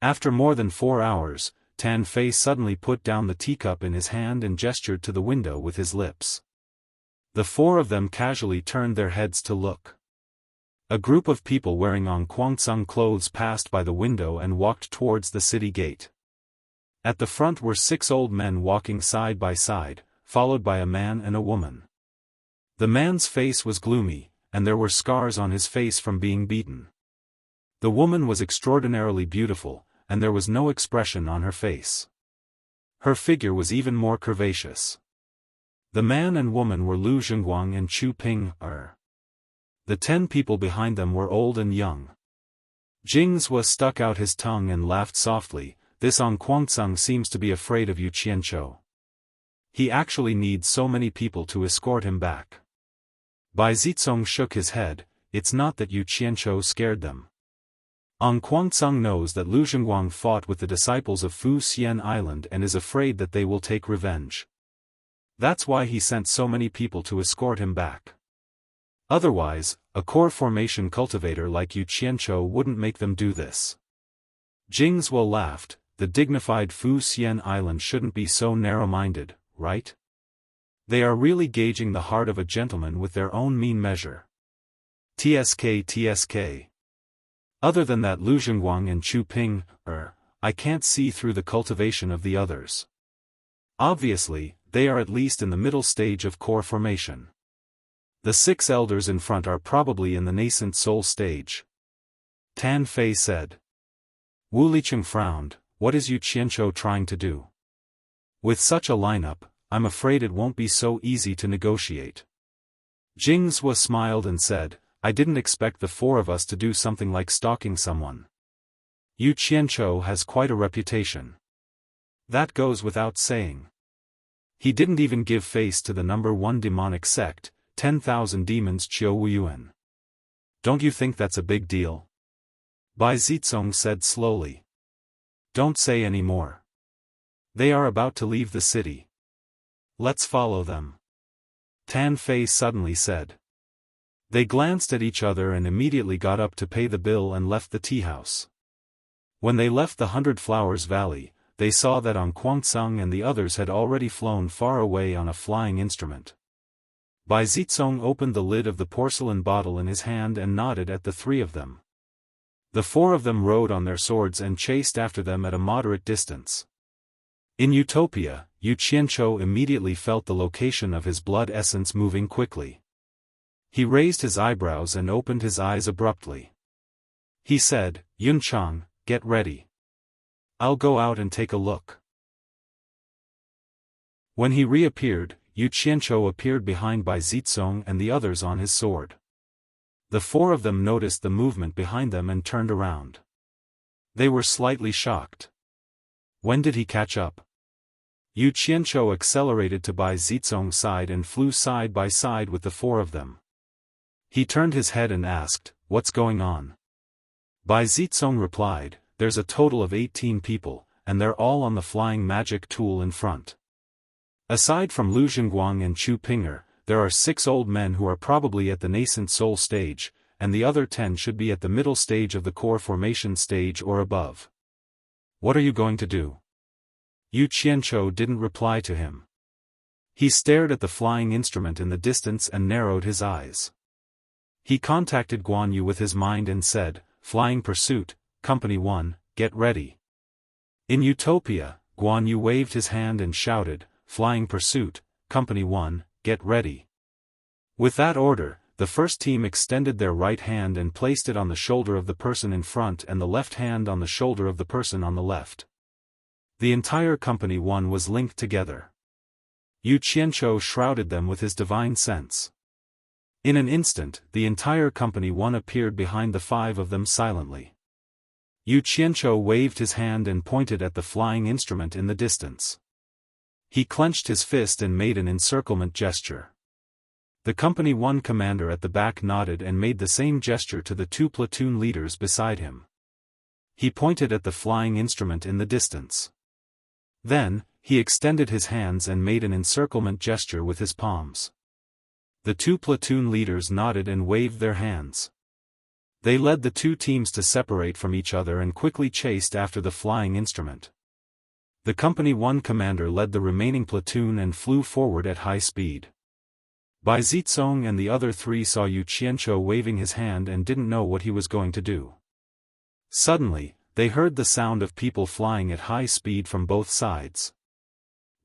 After more than 4 hours, Tan Fei suddenly put down the teacup in his hand and gestured to the window with his lips. The four of them casually turned their heads to look. A group of people wearing Guangcang clothes passed by the window and walked towards the city gate. At the front were 6 old men walking side by side, followed by a man and a woman. The man's face was gloomy, and there were scars on his face from being beaten. The woman was extraordinarily beautiful, and there was no expression on her face. Her figure was even more curvaceous. The man and woman were Lu Zhengguang and Chu Ping. The 10 people behind them were old and young. Jingzhou stuck out his tongue and laughed softly. This Guangcang seems to be afraid of Yu Qianzhou. He actually needs so many people to escort him back. Bai Zizong shook his head. It's not that Yu Qianzhou scared them. Guangcang knows that Lu Zhengguang fought with the disciples of Fu Xian Island and is afraid that they will take revenge. That's why he sent so many people to escort him back. Otherwise, a core formation cultivator like Yu Qianzhou wouldn't make them do this. Jingzhou laughed. The dignified Fu Xian Island shouldn't be so narrow-minded, right? They are really gauging the heart of a gentleman with their own mean measure. TSK. Other than that Lu Zhengguang and Chu Ping, I can't see through the cultivation of the others. Obviously, they are at least in the middle stage of core formation. The 6 elders in front are probably in the nascent soul stage. Tan Fei said. Wu Licheng frowned. What is Yu Qianzhou trying to do? With such a lineup, I'm afraid it won't be so easy to negotiate. Jingzhou smiled and said, I didn't expect the 4 of us to do something like stalking someone. Yu Qianzhou has quite a reputation. That goes without saying. He didn't even give face to the number 1 demonic sect, 10,000 demons Qiu Wuyuan. Don't you think that's a big deal? Bai Zizong said slowly. Don't say any more. They are about to leave the city. Let's follow them. Tan Fei suddenly said. They glanced at each other and immediately got up to pay the bill and left the tea house. When they left the 100 Flowers Valley, they saw that Guangcang and the others had already flown far away on a flying instrument. Bai Zizong opened the lid of the porcelain bottle in his hand and nodded at the 3 of them. The 4 of them rode on their swords and chased after them at a moderate distance. In Utopia, Yu Qianzhou immediately felt the location of his blood essence moving quickly. He raised his eyebrows and opened his eyes abruptly. He said, Yun Chang, get ready. I'll go out and take a look. When he reappeared, Yu Qianzhou appeared behind Bai Zizong and the others on his sword. The 4 of them noticed the movement behind them and turned around. They were slightly shocked. When did he catch up? Yu Qianzhou accelerated to Bai Zizong's side and flew side by side with the 4 of them. He turned his head and asked, What's going on? Bai Zizong replied, There's a total of 18 people, and they're all on the flying magic tool in front. Aside from Lu Zhengguang and Chu Ping, there are 6 old men who are probably at the nascent soul stage, and the other 10 should be at the middle stage of the core formation stage or above. What are you going to do? Yu Qianzhou didn't reply to him. He stared at the flying instrument in the distance and narrowed his eyes. He contacted Guan Yu with his mind and said, "Flying Pursuit, Company 1, get ready." In Utopia, Guan Yu waved his hand and shouted, "Flying Pursuit, Company 1, get ready." With that order, the first team extended their right hand and placed it on the shoulder of the person in front and the left hand on the shoulder of the person on the left. The entire Company 1 was linked together. Yu Qianqiu shrouded them with his divine sense. In an instant, the entire Company 1 appeared behind the 5 of them silently. Yu Qianqiu waved his hand and pointed at the flying instrument in the distance. He clenched his fist and made an encirclement gesture. The Company 1 commander at the back nodded and made the same gesture to the 2 platoon leaders beside him. He pointed at the flying instrument in the distance. Then, he extended his hands and made an encirclement gesture with his palms. The 2 platoon leaders nodded and waved their hands. They led the 2 teams to separate from each other and quickly chased after the flying instrument. The Company 1 commander led the remaining platoon and flew forward at high speed. Bai Zizong and the other 3 saw Yu Qianqiu waving his hand and didn't know what he was going to do. Suddenly, they heard the sound of people flying at high speed from both sides.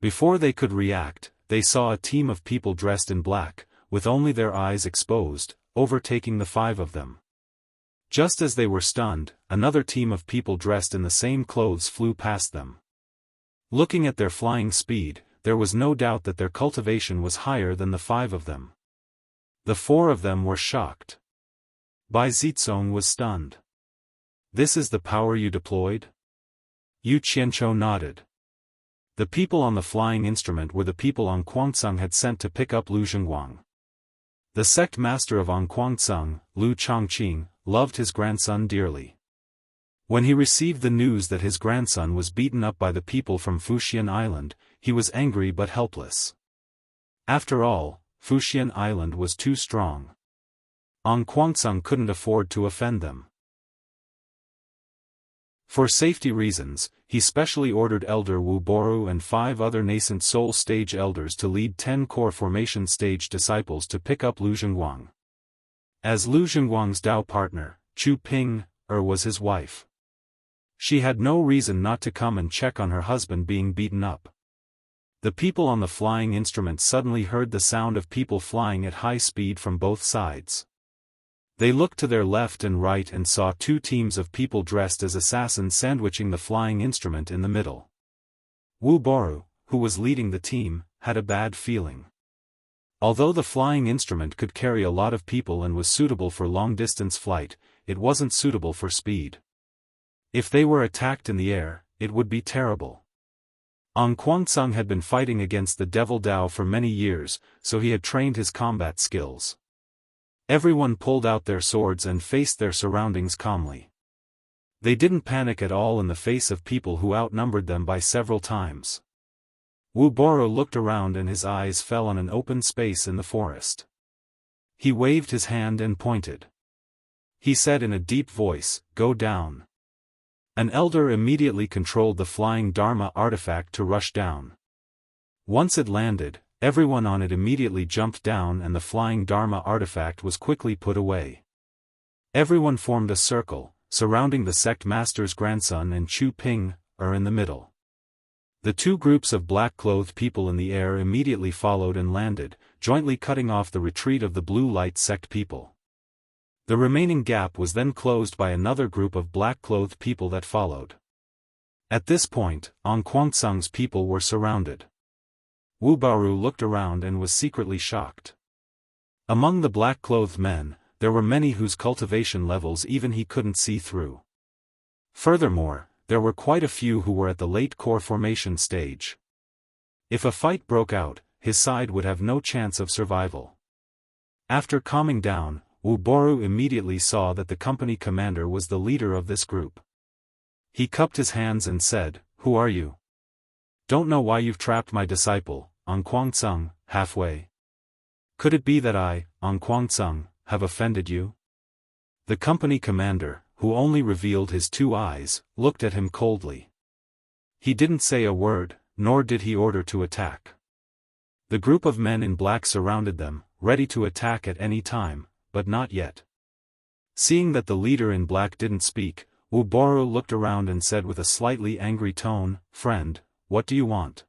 Before they could react, they saw a team of people dressed in black, with only their eyes exposed, overtaking the 5 of them. Just as they were stunned, another team of people dressed in the same clothes flew past them. Looking at their flying speed, there was no doubt that their cultivation was higher than the 5 of them. The 4 of them were shocked. Bai Zizong was stunned. "This is the power you deployed?" Yu Qianqiu nodded. The people on the flying instrument were the people An Kuangtsung had sent to pick up Lu Zhengguang. The sect master of An Kuangtsung, Lu Chongqing, loved his grandson dearly. When he received the news that his grandson was beaten up by the people from Fuxian Island, he was angry but helpless. After all, Fuxian Island was too strong. An Kuangtsung couldn't afford to offend them. For safety reasons, he specially ordered Elder Wu Boru and 5 other nascent soul stage elders to lead 10 core formation stage disciples to pick up Lu Zhengguang. As Lu Zhengguang's Dao partner, Chu Ping was his wife. She had no reason not to come and check on her husband being beaten up. The people on the flying instrument suddenly heard the sound of people flying at high speed from both sides. They looked to their left and right and saw 2 teams of people dressed as assassins sandwiching the flying instrument in the middle. Wu Boru, who was leading the team, had a bad feeling. Although the flying instrument could carry a lot of people and was suitable for long-distance flight, it wasn't suitable for speed. If they were attacked in the air, it would be terrible. An Kuangtsung had been fighting against the Devil Dao for many years, so he had trained his combat skills. Everyone pulled out their swords and faced their surroundings calmly. They didn't panic at all in the face of people who outnumbered them by several times. Wu Boru looked around and his eyes fell on an open space in the forest. He waved his hand and pointed. He said in a deep voice, "Go down." An elder immediately controlled the flying Dharma artifact to rush down. Once it landed, everyone on it immediately jumped down and the flying Dharma artifact was quickly put away. Everyone formed a circle, surrounding the sect master's grandson and Chu Ping in the middle. The 2 groups of black-clothed people in the air immediately followed and landed, jointly cutting off the retreat of the blue light sect people. The remaining gap was then closed by another group of black-clothed people that followed. At this point, An Kuangtsung's people were surrounded. Wu Boru looked around and was secretly shocked. Among the black-clothed men, there were many whose cultivation levels even he couldn't see through. Furthermore, there were quite a few who were at the late core formation stage. If a fight broke out, his side would have no chance of survival. After calming down, Wu Boru immediately saw that the company commander was the leader of this group. He cupped his hands and said, "Who are you? Don't know why you've trapped my disciple, An Kuangtsung, halfway. Could it be that I, An Kuangtsung, have offended you?" The company commander, who only revealed his 2 eyes, looked at him coldly. He didn't say a word, nor did he order to attack. The group of men in black surrounded them, ready to attack at any time, but not yet. Seeing that the leader in black didn't speak, Wu Boru looked around and said with a slightly angry tone, "Friend, what do you want?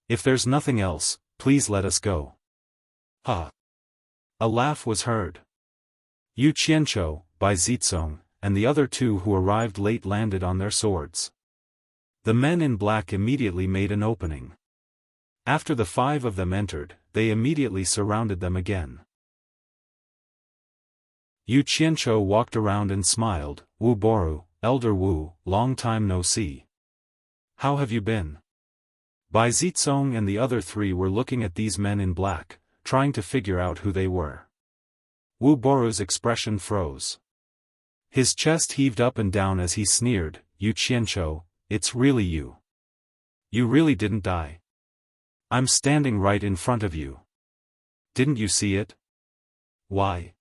If there's nothing else, please let us go." Ha! A laugh was heard. Yu Qianqiu, Bai Zitsong, and the other two who arrived late landed on their swords. The men in black immediately made an opening. After the 5 of them entered, they immediately surrounded them again. Yu Qianqiu walked around and smiled. "Wu Boru, Elder Wu, long time no see. How have you been?" Bai Zitsong and the other 3 were looking at these men in black, trying to figure out who they were. Wu Boru's expression froze. His chest heaved up and down as he sneered, "Yu Qianqiu, it's really you. You really didn't die. I'm standing right in front of you. Didn't you see it? Why?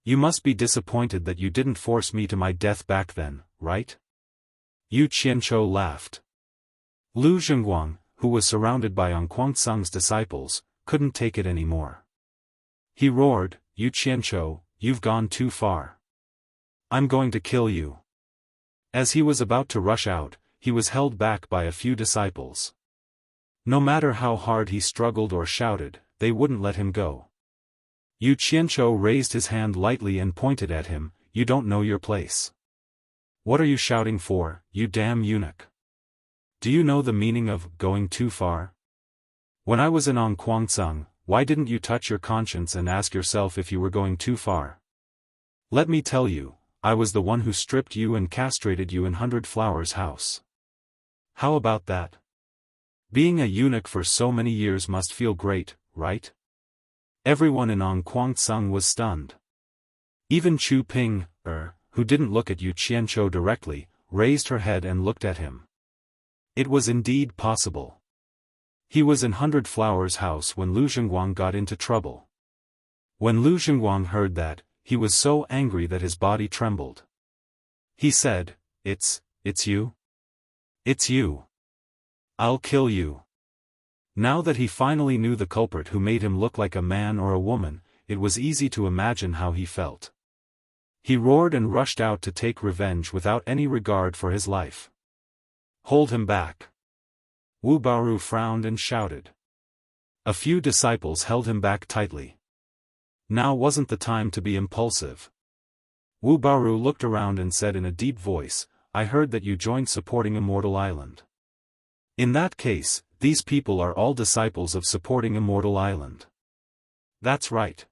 You must be disappointed that you didn't force me to my death back then, right?" Yu Qianqiu laughed. Lu Zhengguang, who was surrounded by An Kuang-tsung's disciples, couldn't take it anymore. He roared, "Yu Qianqiu, you've gone too far. I'm going to kill you." As he was about to rush out, he was held back by a few disciples. No matter how hard he struggled or shouted, they wouldn't let him go. Yu Qianqiu raised his hand lightly and pointed at him, "You don't know your place. What are you shouting for, you damn eunuch? Do you know the meaning of going too far? When I was in An Kuang-tsung, why didn't you touch your conscience and ask yourself if you were going too far? Let me tell you, I was the one who stripped you and castrated you in 100 Flowers House. How about that? Being a eunuch for so many years must feel great, right?" Everyone in An Kuang-tsung was stunned. Even Chu Ping, who didn't look at Yu Qianqiu directly, raised her head and looked at him. It was indeed possible. He was in 100 Flowers House when Lu Zhengguang got into trouble. When Lu Zhengguang heard that, he was so angry that his body trembled. He said, It's you? It's you. I'll kill you." Now that he finally knew the culprit who made him look like a man or a woman, it was easy to imagine how he felt. He roared and rushed out to take revenge without any regard for his life. "Hold him back." Wu Baoru frowned and shouted. A few disciples held him back tightly. Now wasn't the time to be impulsive. Wu Baoru looked around and said in a deep voice, "I heard that you joined supporting Immortal Island. In that case, these people are all disciples of supporting Immortal Island." "That's right.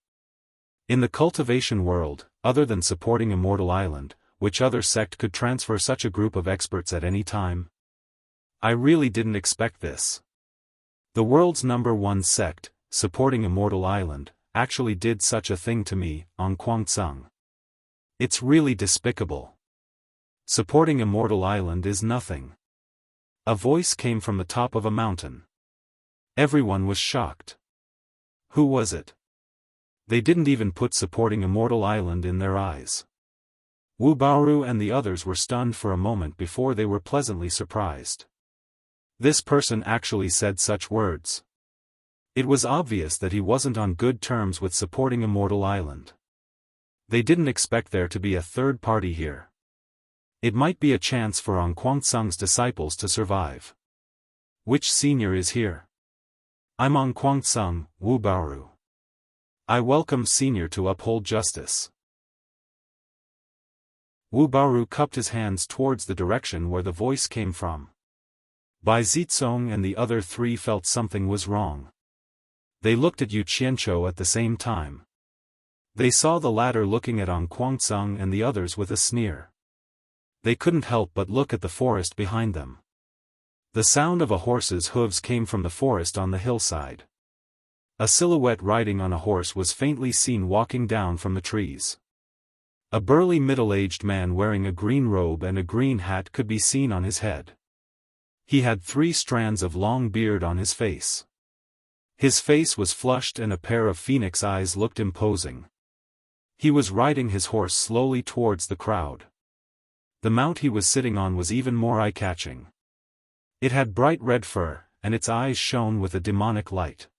In the cultivation world, other than supporting Immortal Island, which other sect could transfer such a group of experts at any time? I really didn't expect this. The world's #1 sect, supporting Immortal Island, actually did such a thing to me, An Kuang-tsung. It's really despicable. Supporting Immortal Island is nothing." A voice came from the top of a mountain. Everyone was shocked. Who was it? They didn't even put supporting Immortal Island in their eyes. Wu Baoru and the others were stunned for a moment before they were pleasantly surprised. This person actually said such words. It was obvious that he wasn't on good terms with supporting Immortal Island. They didn't expect there to be a third party here. It might be a chance for An Kuang-tsung's disciples to survive. "Which senior is here?" "I'm An Kuang-tsung, Wu Baoru. I welcome senior to uphold justice." Wu Baoru cupped his hands towards the direction where the voice came from. Bai Zitsong and the other 3 felt something was wrong. They looked at Yu Qianqiu at the same time. They saw the latter looking at An Kuang-tsung and the others with a sneer. They couldn't help but look at the forest behind them. The sound of a horse's hooves came from the forest on the hillside. A silhouette riding on a horse was faintly seen walking down from the trees. A burly middle-aged man wearing a green robe and a green hat could be seen on his head. He had 3 strands of long beard on his face. His face was flushed and a pair of phoenix eyes looked imposing. He was riding his horse slowly towards the crowd. The mount he was sitting on was even more eye-catching. It had bright red fur, and its eyes shone with a demonic light.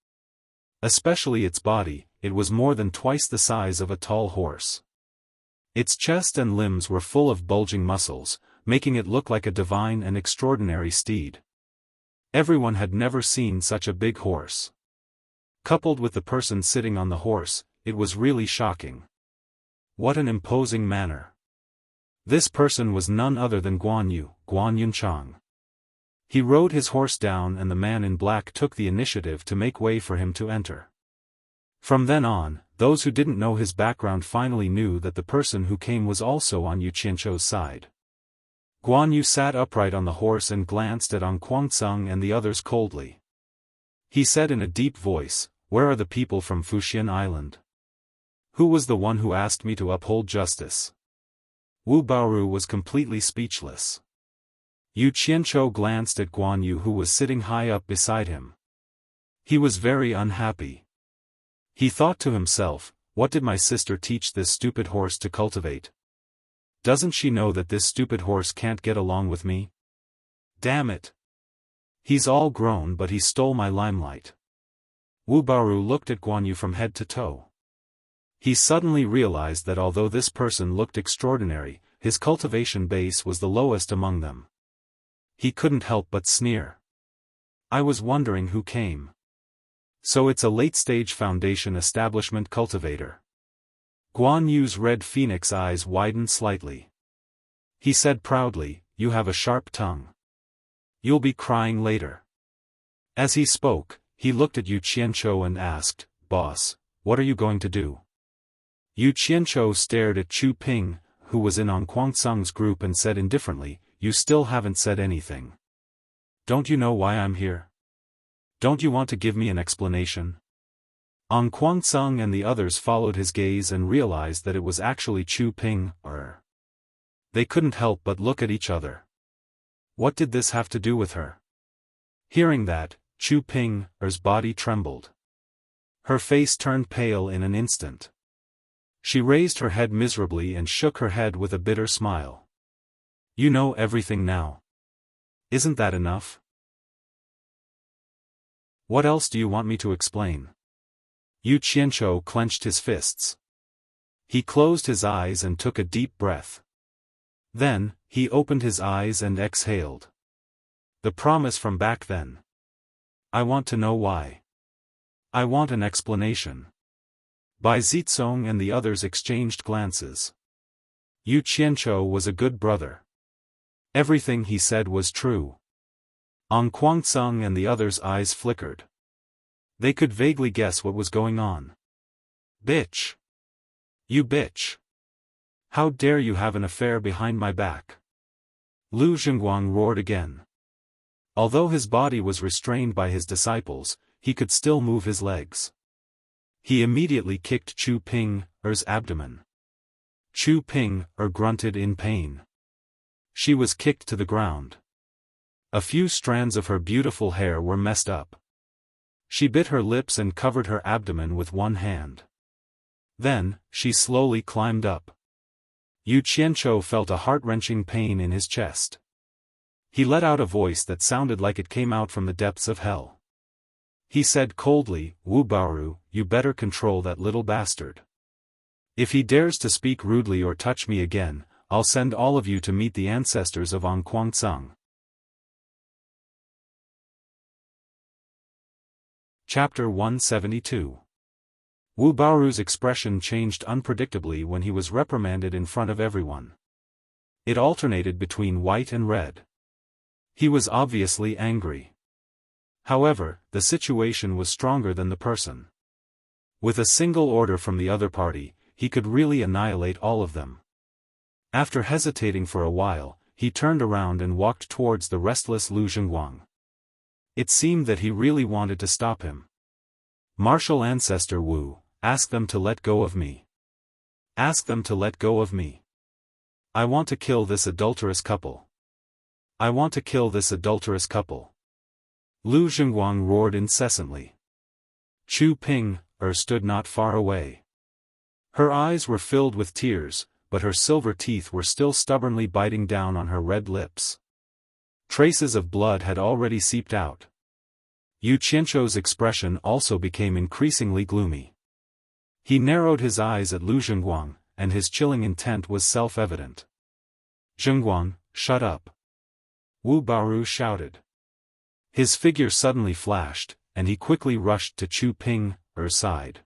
Especially its body, it was more than twice the size of a tall horse. Its chest and limbs were full of bulging muscles, making it look like a divine and extraordinary steed. Everyone had never seen such a big horse. Coupled with the person sitting on the horse, it was really shocking. What an imposing manner. This person was none other than Guan Yunchang. He rode his horse down and the man in black took the initiative to make way for him to enter. From then on, those who didn't know his background finally knew that the person who came was also on Yu Qianzhou's side. Guan Yu sat upright on the horse and glanced at An Kuang-tsung and the others coldly. He said in a deep voice, "Where are the people from Fuxian Island? Who was the one who asked me to uphold justice?" Wu Baoru was completely speechless. Yu Qianzhou glanced at Guan Yu who was sitting high up beside him. He was very unhappy. He thought to himself, what did my sister teach this stupid horse to cultivate? Doesn't she know that this stupid horse can't get along with me? Damn it! He's all grown but he stole my limelight. Wu Baoru looked at Guan Yu from head to toe. He suddenly realized that although this person looked extraordinary, his cultivation base was the lowest among them. He couldn't help but sneer. I was wondering who came. So it's a late-stage foundation establishment cultivator. Guan Yu's red phoenix eyes widened slightly. He said proudly, "You have a sharp tongue. You'll be crying later." As he spoke, he looked at Yu Qianzhou and asked, "Boss, what are you going to do?" Yu Qianzhou stared at Chu Ping, who was in An Kuang-tsung's group and said indifferently, "You still haven't said anything. Don't you know why I'm here? Don't you want to give me an explanation?" An Kuang-tsung and the others followed his gaze and realized that it was actually Chu Ping. They couldn't help but look at each other. What did this have to do with her? Hearing that, Chu Ping's body trembled. Her face turned pale in an instant. She raised her head miserably and shook her head with a bitter smile. "You know everything now. Isn't that enough? What else do you want me to explain?" Yu Qianzhou clenched his fists. He closed his eyes and took a deep breath. Then, he opened his eyes and exhaled. The promise from back then. I want to know why. I want an explanation. Bai Zitsong and the others exchanged glances. Yu Qianzhou was a good brother. Everything he said was true. An Kuang-tsung and the others' eyes flickered. They could vaguely guess what was going on. "Bitch! You bitch! How dare you have an affair behind my back?" Lu Zhengguang roared again. Although his body was restrained by his disciples, he could still move his legs. He immediately kicked Chu Ping's abdomen. Chu Ping grunted in pain. She was kicked to the ground. A few strands of her beautiful hair were messed up. She bit her lips and covered her abdomen with one hand. Then, she slowly climbed up. Yu Qianzhou felt a heart-wrenching pain in his chest. He let out a voice that sounded like it came out from the depths of hell. He said coldly, "Wu Baoru, you better control that little bastard. If he dares to speak rudely or touch me again, I'll send all of you to meet the ancestors of An Kuang-tsung." Chapter 172. Wu Baoru's expression changed unpredictably when he was reprimanded in front of everyone. It alternated between white and red. He was obviously angry. However, the situation was stronger than the person. With a single order from the other party, he could really annihilate all of them. After hesitating for a while, he turned around and walked towards the restless Lu Zhengguang. It seemed that he really wanted to stop him. "Martial ancestor Wu, ask them to let go of me. Ask them to let go of me. I want to kill this adulterous couple. I want to kill this adulterous couple." Lu Zhengguang roared incessantly. Chu Ping stood not far away. Her eyes were filled with tears, but her silver teeth were still stubbornly biting down on her red lips. Traces of blood had already seeped out. Yu Qianzhou's expression also became increasingly gloomy. He narrowed his eyes at Lu Zhengguang, and his chilling intent was self-evident. "Zhengguang, shut up!" Wu Baoru shouted. His figure suddenly flashed, and he quickly rushed to Chu Ping's side.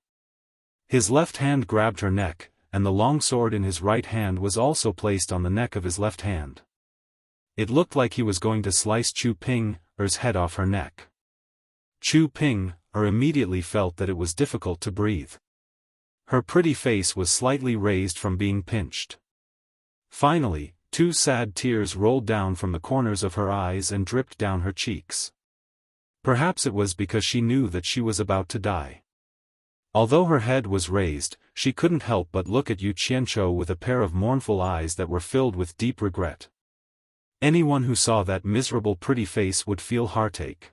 His left hand grabbed her neck, and the long sword in his right hand was also placed on the neck of his left hand. It looked like he was going to slice Chu Ping's head off her neck. Chu Ping immediately felt that it was difficult to breathe. Her pretty face was slightly raised from being pinched. Finally, 2 sad tears rolled down from the corners of her eyes and dripped down her cheeks. Perhaps it was because she knew that she was about to die. Although her head was raised, she couldn't help but look at Yu Qianzhou with a pair of mournful eyes that were filled with deep regret. Anyone who saw that miserable pretty face would feel heartache.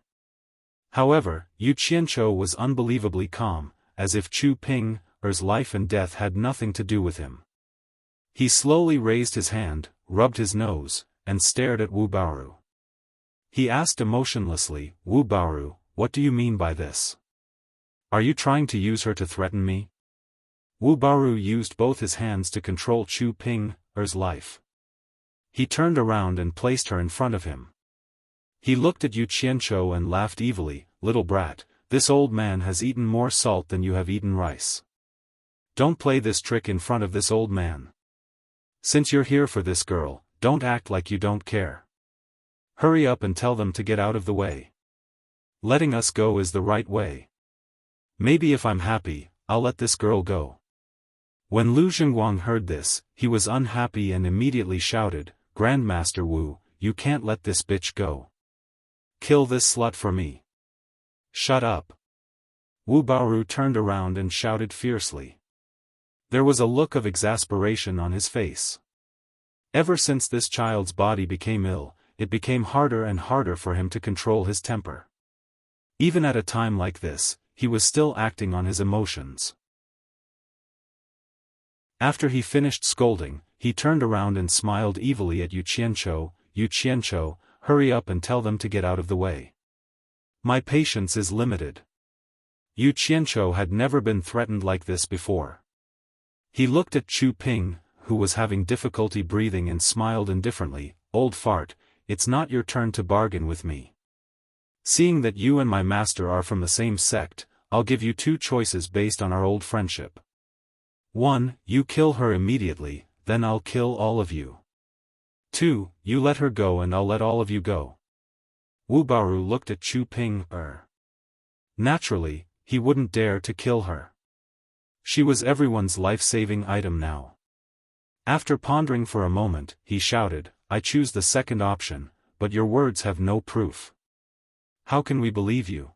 However, Yu Qianzhou was unbelievably calm, as if Chu Ping's life and death had nothing to do with him. He slowly raised his hand, rubbed his nose, and stared at Wu Baoru. He asked emotionlessly, "Wu Baoru, what do you mean by this? Are you trying to use her to threaten me?" Wu Baoru used both his hands to control Chu Ping's life. He turned around and placed her in front of him. He looked at Yu Qianzhou and laughed evilly, "Little brat, this old man has eaten more salt than you have eaten rice. Don't play this trick in front of this old man. Since you're here for this girl, don't act like you don't care. Hurry up and tell them to get out of the way. Letting us go is the right way. Maybe if I'm happy, I'll let this girl go." When Lu Zhengguang heard this, he was unhappy and immediately shouted, "Grandmaster Wu, you can't let this bitch go. Kill this slut for me." "Shut up." Wu Baoru turned around and shouted fiercely. There was a look of exasperation on his face. Ever since this child's body became ill, it became harder and harder for him to control his temper. Even at a time like this, he was still acting on his emotions. After he finished scolding, he turned around and smiled evilly at Yu Qianzhou. "Yu Qianzhou, hurry up and tell them to get out of the way. My patience is limited." Yu Qianzhou had never been threatened like this before. He looked at Chu Ping, who was having difficulty breathing, and smiled indifferently, "Old fart, it's not your turn to bargain with me. Seeing that you and my master are from the same sect, I'll give you 2 choices based on our old friendship. 1, you kill her immediately, then I'll kill all of you. 2, you let her go and I'll let all of you go." Wu Baoru looked at Chu Ping. Naturally, he wouldn't dare to kill her. She was everyone's life-saving item now. After pondering for a moment, he shouted, "I choose the second option, but your words have no proof. How can we believe you?"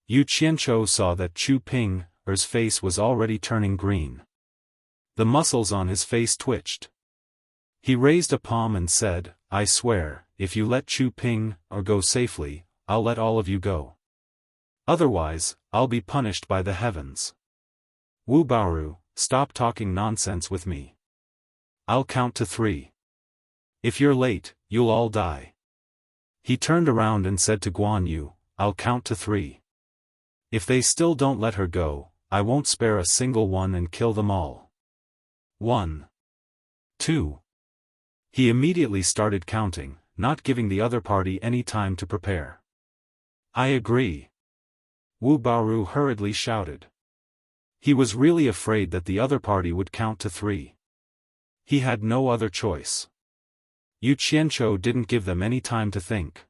Yu Qianzhou saw that Chu Ping's face was already turning green. The muscles on his face twitched. He raised a palm and said, "I swear, if you let Chu Ping go safely, I'll let all of you go. Otherwise, I'll be punished by the heavens. Wu Baoru, stop talking nonsense with me. I'll count to 3. If you're late, you'll all die." He turned around and said to Guan Yu, "I'll count to 3. If they still don't let her go, I won't spare a single one and kill them all. 1. 2. He immediately started counting, not giving the other party any time to prepare. "I agree." Wu Baoru hurriedly shouted. He was really afraid that the other party would count to 3. He had no other choice. Yu Qianzhou didn't give them any time to think.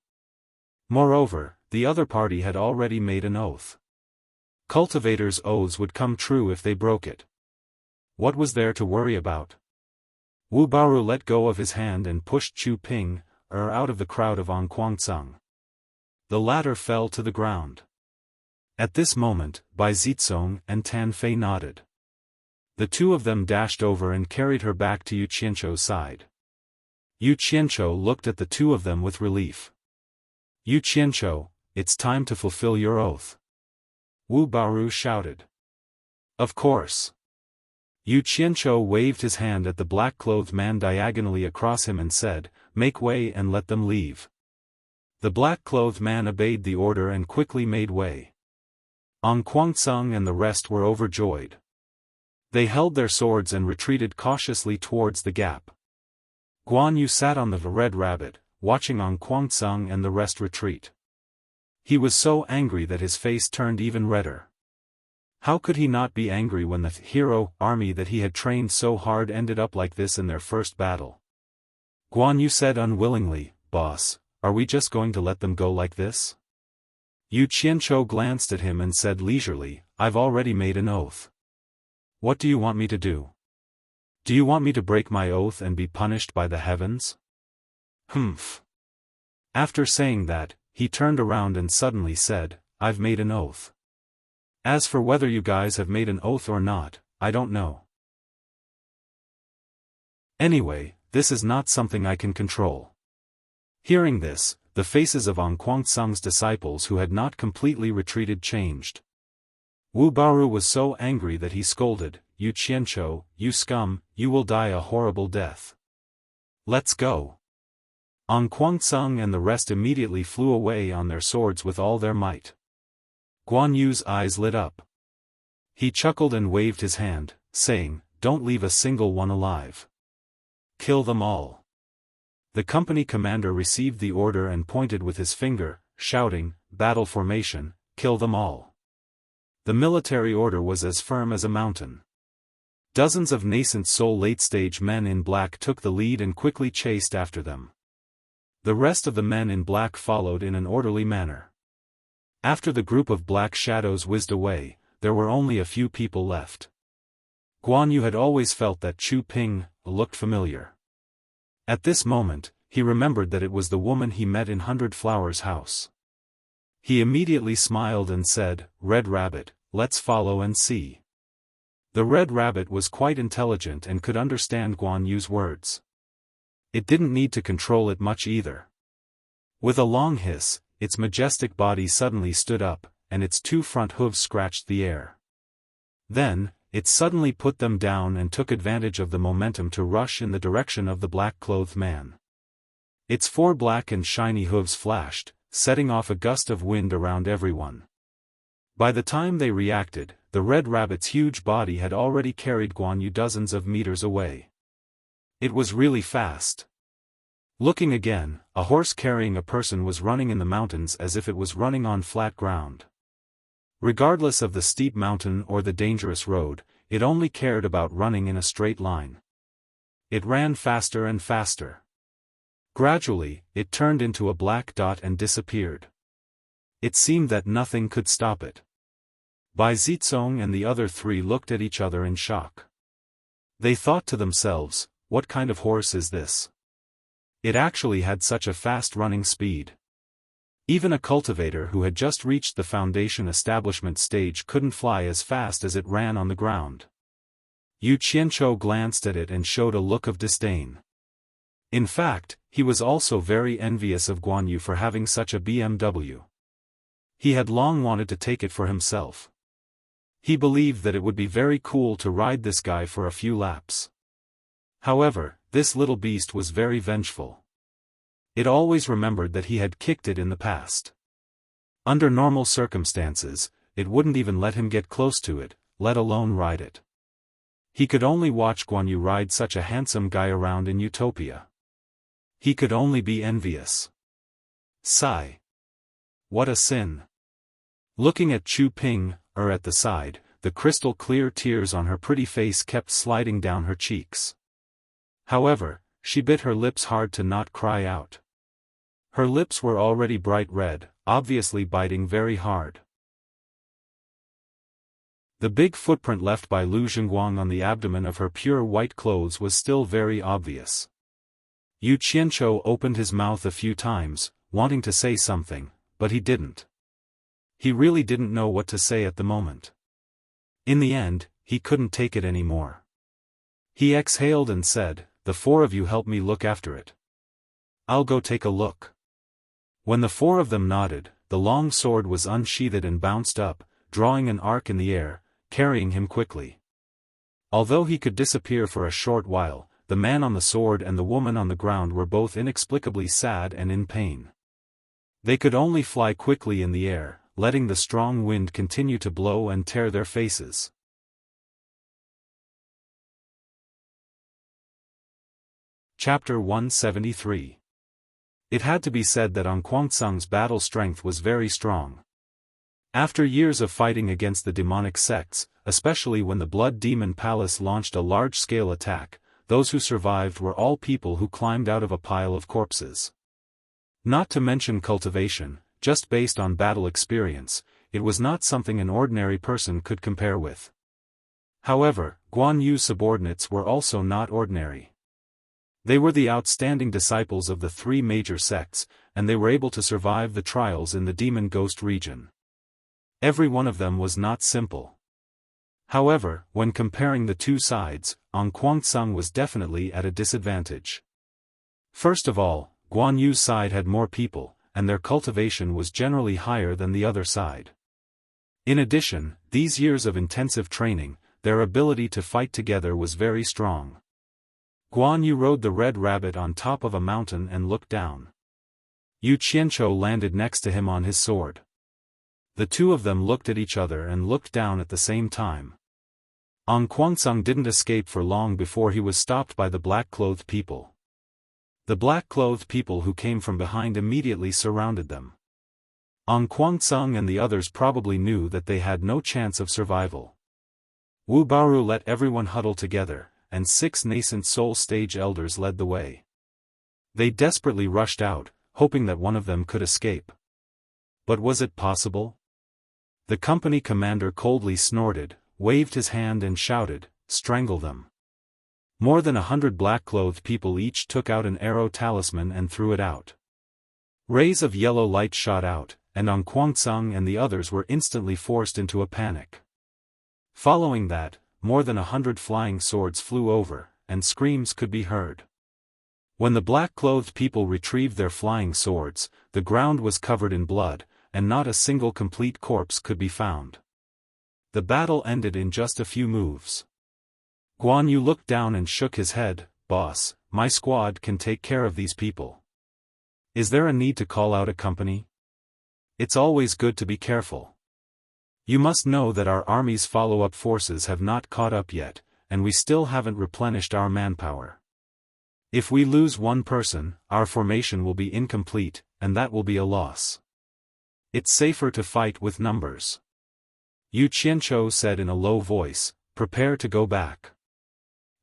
Moreover, the other party had already made an oath. Cultivators' oaths would come true if they broke it. What was there to worry about? Wu Baoru let go of his hand and pushed Chu Ping out of the crowd of On Kuangceng. The latter fell to the ground. At this moment, Bai Zitsong and Tan Fei nodded. The 2 of them dashed over and carried her back to Yu Qianzhou's side. Yu Qianzhou looked at the 2 of them with relief. "Yu Qianzhou, it's time to fulfill your oath." Wu Baoru shouted. "Of course." Yu Qianzhou waved his hand at the black-clothed man diagonally across him and said, "Make way and let them leave." The black-clothed man obeyed the order and quickly made way. Ong Guangceng and the rest were overjoyed. They held their swords and retreated cautiously towards the gap. Guan Yu sat on the red rabbit, watching Ong Guangceng and the rest retreat. He was so angry that his face turned even redder. How could he not be angry when the hero army that he had trained so hard ended up like this in their first battle? Guan Yu said unwillingly, "Boss, are we just going to let them go like this?" Yu Qianzhou glanced at him and said leisurely, "I've already made an oath. What do you want me to do? Do you want me to break my oath and be punished by the heavens?" Humph. After saying that, he turned around and suddenly said, "I've made an oath. As for whether you guys have made an oath or not, I don't know. Anyway, this is not something I can control." Hearing this, the faces of Ong Guangceng's disciples who had not completely retreated changed. Wu Baoru was so angry that he scolded, "Yu Qianzhou, you scum, you will die a horrible death. Let's go." Ong Guangceng and the rest immediately flew away on their swords with all their might. Guan Yu's eyes lit up. He chuckled and waved his hand, saying, "Don't leave a single one alive. Kill them all." The company commander received the order and pointed with his finger, shouting, "Battle formation, kill them all." The military order was as firm as a mountain. Dozens of nascent soul late-stage men in black took the lead and quickly chased after them. The rest of the men in black followed in an orderly manner. After the group of black shadows whizzed away, there were only a few people left. Guan Yu had always felt that Chu Ping looked familiar. At this moment, he remembered that it was the woman he met in 100 Flowers' house. He immediately smiled and said, "Red Rabbit, let's follow and see." The Red Rabbit was quite intelligent and could understand Guan Yu's words. It didn't need to control it much either. With a long hiss, its majestic body suddenly stood up, and its two front hooves scratched the air. Then, it suddenly put them down and took advantage of the momentum to rush in the direction of the black-clothed man. Its four black and shiny hooves flashed, setting off a gust of wind around everyone. By the time they reacted, the Red Rabbit's huge body had already carried Guan Yu dozens of meters away. It was really fast. Looking again, a horse carrying a person was running in the mountains as if it was running on flat ground. Regardless of the steep mountain or the dangerous road, it only cared about running in a straight line. It ran faster and faster. Gradually, it turned into a black dot and disappeared. It seemed that nothing could stop it. Bai Zizong and the other three looked at each other in shock. They thought to themselves, "What kind of horse is this? It actually had such a fast running speed." Even a cultivator who had just reached the foundation establishment stage couldn't fly as fast as it ran on the ground. Yu Qianzhou glanced at it and showed a look of disdain. In fact, he was also very envious of Guan Yu for having such a BMW. He had long wanted to take it for himself. He believed that it would be very cool to ride this guy for a few laps. However, this little beast was very vengeful. It always remembered that he had kicked it in the past. Under normal circumstances, it wouldn't even let him get close to it, let alone ride it. He could only watch Guan Yu ride such a handsome guy around in Utopia. He could only be envious. Sigh. What a sin. Looking at Chu Ping, at the side, the crystal-clear tears on her pretty face kept sliding down her cheeks. However, she bit her lips hard to not cry out. Her lips were already bright red, obviously biting very hard. The big footprint left by Lu Zhengguang on the abdomen of her pure white clothes was still very obvious. Yu Qianzhou opened his mouth a few times, wanting to say something, but he didn't. He really didn't know what to say at the moment. In the end, he couldn't take it anymore. He exhaled and said, "The four of you help me look after it. I'll go take a look." When the four of them nodded, the long sword was unsheathed and bounced up, drawing an arc in the air, carrying him quickly. Although he could disappear for a short while, the man on the sword and the woman on the ground were both inexplicably sad and in pain. They could only fly quickly in the air, letting the strong wind continue to blow and tear their faces. Chapter 173. It had to be said that Anquangsang's battle strength was very strong. After years of fighting against the demonic sects, especially when the Blood Demon Palace launched a large-scale attack, those who survived were all people who climbed out of a pile of corpses. Not to mention cultivation, just based on battle experience, it was not something an ordinary person could compare with. However, Guan Yu's subordinates were also not ordinary. They were the outstanding disciples of the three major sects, and they were able to survive the trials in the Demon Ghost region. Every one of them was not simple. However, when comparing the two sides, Anquangsang was definitely at a disadvantage. First of all, Guan Yu's side had more people, and their cultivation was generally higher than the other side. In addition, these years of intensive training, their ability to fight together was very strong. Guan Yu rode the red rabbit on top of a mountain and looked down. Yu Qianqiu landed next to him on his sword. The two of them looked at each other and looked down at the same time. Anquangsang didn't escape for long before he was stopped by the black-clothed people. The black-clothed people who came from behind immediately surrounded them. Anquangsang and the others probably knew that they had no chance of survival. Wu Baoru let everyone huddle together, and 6 nascent soul stage elders led the way. They desperately rushed out, hoping that one of them could escape. But was it possible? The company commander coldly snorted, waved his hand and shouted, "Strangle them." More than 100 black-clothed people each took out an arrow talisman and threw it out. Rays of yellow light shot out, and Anquangsang and the others were instantly forced into a panic. Following that, more than 100 flying swords flew over, and screams could be heard. When the black-clothed people retrieved their flying swords, the ground was covered in blood, and not a single complete corpse could be found. The battle ended in just a few moves. Guan Yu looked down and shook his head. "Boss, my squad can take care of these people. Is there a need to call out a company? It's always good to be careful. You must know that our army's follow-up forces have not caught up yet, and we still haven't replenished our manpower. If we lose one person, our formation will be incomplete, and that will be a loss. It's safer to fight with numbers." Yu Qianqiu said in a low voice, "Prepare to go back."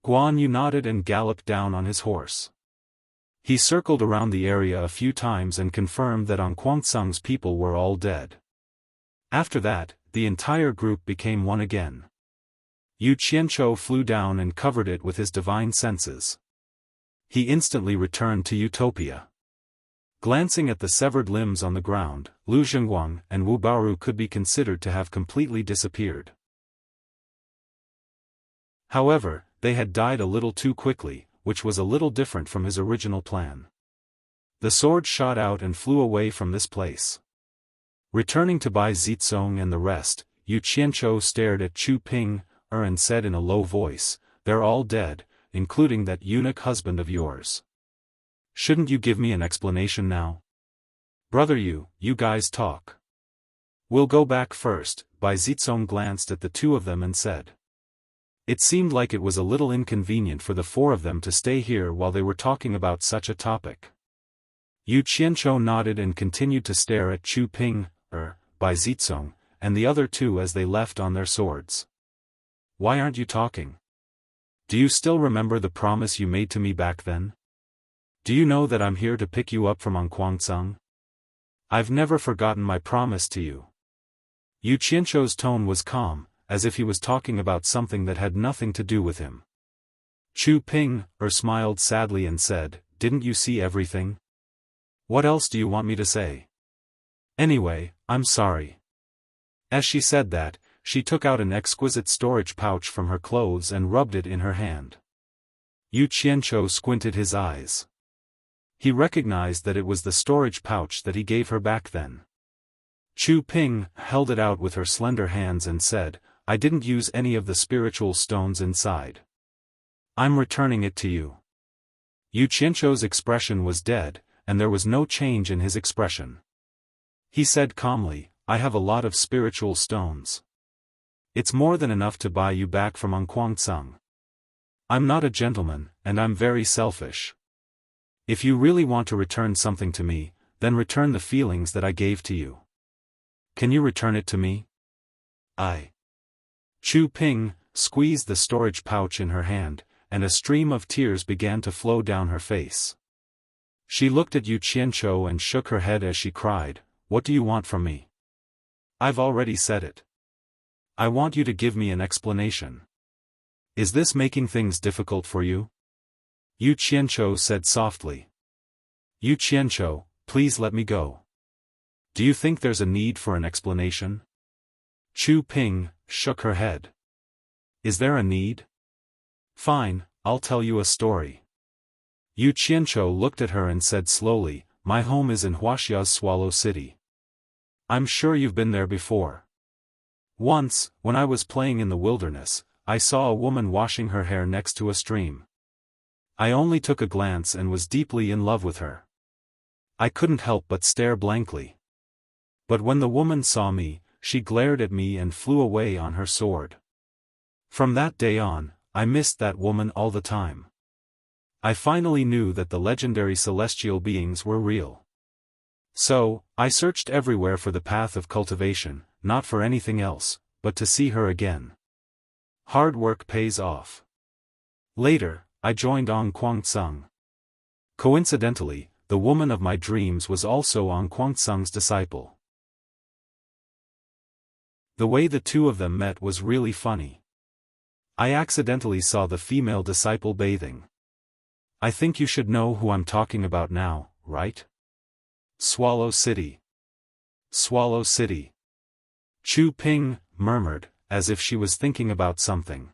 Guan Yu nodded and galloped down on his horse. He circled around the area a few times and confirmed that Anquangsang's people were all dead. After that, the entire group became one again. Yu Qianqiu flew down and covered it with his divine senses. He instantly returned to Utopia. Glancing at the severed limbs on the ground, Lu Zhengguang and Wu Baoru could be considered to have completely disappeared. However, they had died a little too quickly, which was a little different from his original plan. The sword shot out and flew away from this place. Returning to Bai Zitsong and the rest, Yu Qianqiu stared at Chu Ping and said in a low voice, "They're all dead, including that eunuch husband of yours. Shouldn't you give me an explanation now? Brother you guys talk. We'll go back first." Bai Zitsong glanced at the two of them and said. It seemed like it was a little inconvenient for the four of them to stay here while they were talking about such a topic. Yu Qianqiu nodded and continued to stare at Chu Ping, Bai Zitsong, and the other two as they left on their swords. "Why aren't you talking? Do you still remember the promise you made to me back then? Do you know that I'm here to pick you up from Anquangsang? I've never forgotten my promise to you." Yu Qianqiu's tone was calm, as if he was talking about something that had nothing to do with him. Chu Ping smiled sadly and said, "Didn't you see everything? What else do you want me to say? Anyway, I'm sorry." As she said that, she took out an exquisite storage pouch from her clothes and rubbed it in her hand. Yu Qianqiu squinted his eyes. He recognized that it was the storage pouch that he gave her back then. Chu Ping held it out with her slender hands and said, "I didn't use any of the spiritual stones inside. I'm returning it to you." Yu Qianqiu's expression was dead, and there was no change in his expression. He said calmly, I have a lot of spiritual stones. It's more than enough to buy you back from Anquang. I'm not a gentleman, and I'm very selfish. If you really want to return something to me, then return the feelings that I gave to you. Can you return it to me? Chu Ping squeezed the storage pouch in her hand, and a stream of tears began to flow down her face. She looked at Yu Qianzhou and shook her head as she cried, What do you want from me? I've already said it. I want you to give me an explanation. Is this making things difficult for you? Yu Qianzhou said softly. Yu Qianzhou, please let me go. Do you think there's a need for an explanation? Chu Ping shook her head. Is there a need? Fine, I'll tell you a story. Yu Qianzhou looked at her and said slowly, My home is in Wuxia's Swallow City. I'm sure you've been there before. Once, when I was playing in the wilderness, I saw a woman washing her hair next to a stream. I only took a glance and was deeply in love with her. I couldn't help but stare blankly. But when the woman saw me, she glared at me and flew away on her sword. From that day on, I missed that woman all the time. I finally knew that the legendary celestial beings were real. So, I searched everywhere for the path of cultivation, not for anything else, but to see her again. Hard work pays off. Later, I joined Anquang. Coincidentally, the woman of my dreams was also Anquang's disciple. The way the two of them met was really funny. I accidentally saw the female disciple bathing. I think you should know who I'm talking about now, right? Swallow City. Swallow City. Chu Ping murmured, as if she was thinking about something.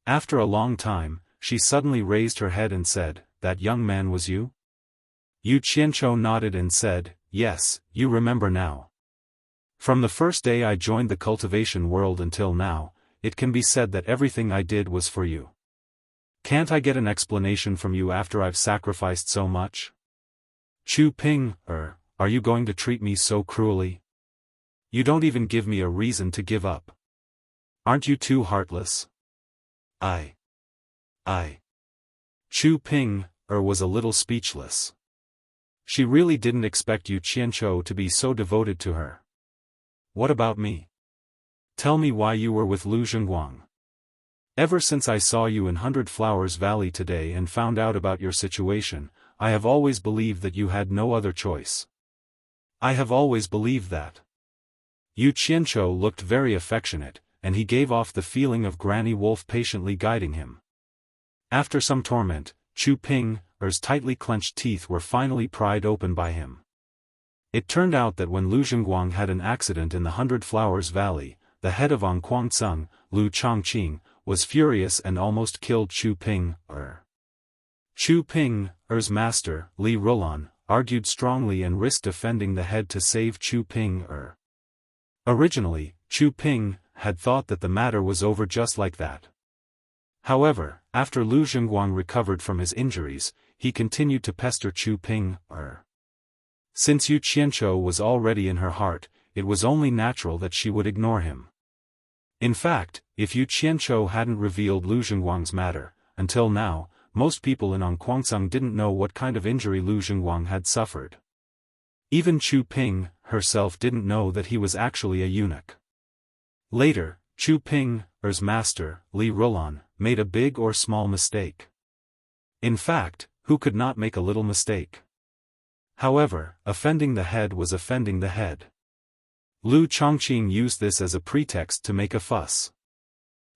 After a long time, she suddenly raised her head and said, That young man was you? Yu Qianzhou nodded and said, Yes, you remember now. From the first day I joined the cultivation world until now, it can be said that everything I did was for you. Can't I get an explanation from you after I've sacrificed so much? Chu Ping, are you going to treat me so cruelly? You don't even give me a reason to give up. Aren't you too heartless? Chu Ping, was a little speechless. She really didn't expect Yu Qianzhou to be so devoted to her. What about me? Tell me why you were with Lu Zhengguang. Ever since I saw you in 100 Flowers Valley today and found out about your situation, I have always believed that you had no other choice. I have always believed that. Yu Qianzhou looked very affectionate, and he gave off the feeling of Granny Wolf patiently guiding him. After some torment, Chu Ping's tightly clenched teeth were finally pried open by him. It turned out that when Lu Zhengguang had an accident in the 100 Flowers Valley, the head of Anquang, Lu Chongqing, was furious and almost killed Chu Ping. Chu Ping's master, Li Rulan, argued strongly and risked defending the head to save Chu Ping. Originally, Chu Ping had thought that the matter was over just like that. However, after Lu Zhengguang recovered from his injuries, he continued to pester Chu Ping. Since Yu Qianzhou was already in her heart, it was only natural that she would ignore him. In fact, if Yu Qianzhou hadn't revealed Lu Zhengguang's matter, until now, most people in Anquang didn't know what kind of injury Lu Zhengguang had suffered. Even Chu Ping herself didn't know that he was actually a eunuch. Later, Chu Ping's master, Li Rulan, made a big or small mistake. In fact, who could not make a little mistake? However, offending the head was offending the head. Lu Chongqing used this as a pretext to make a fuss.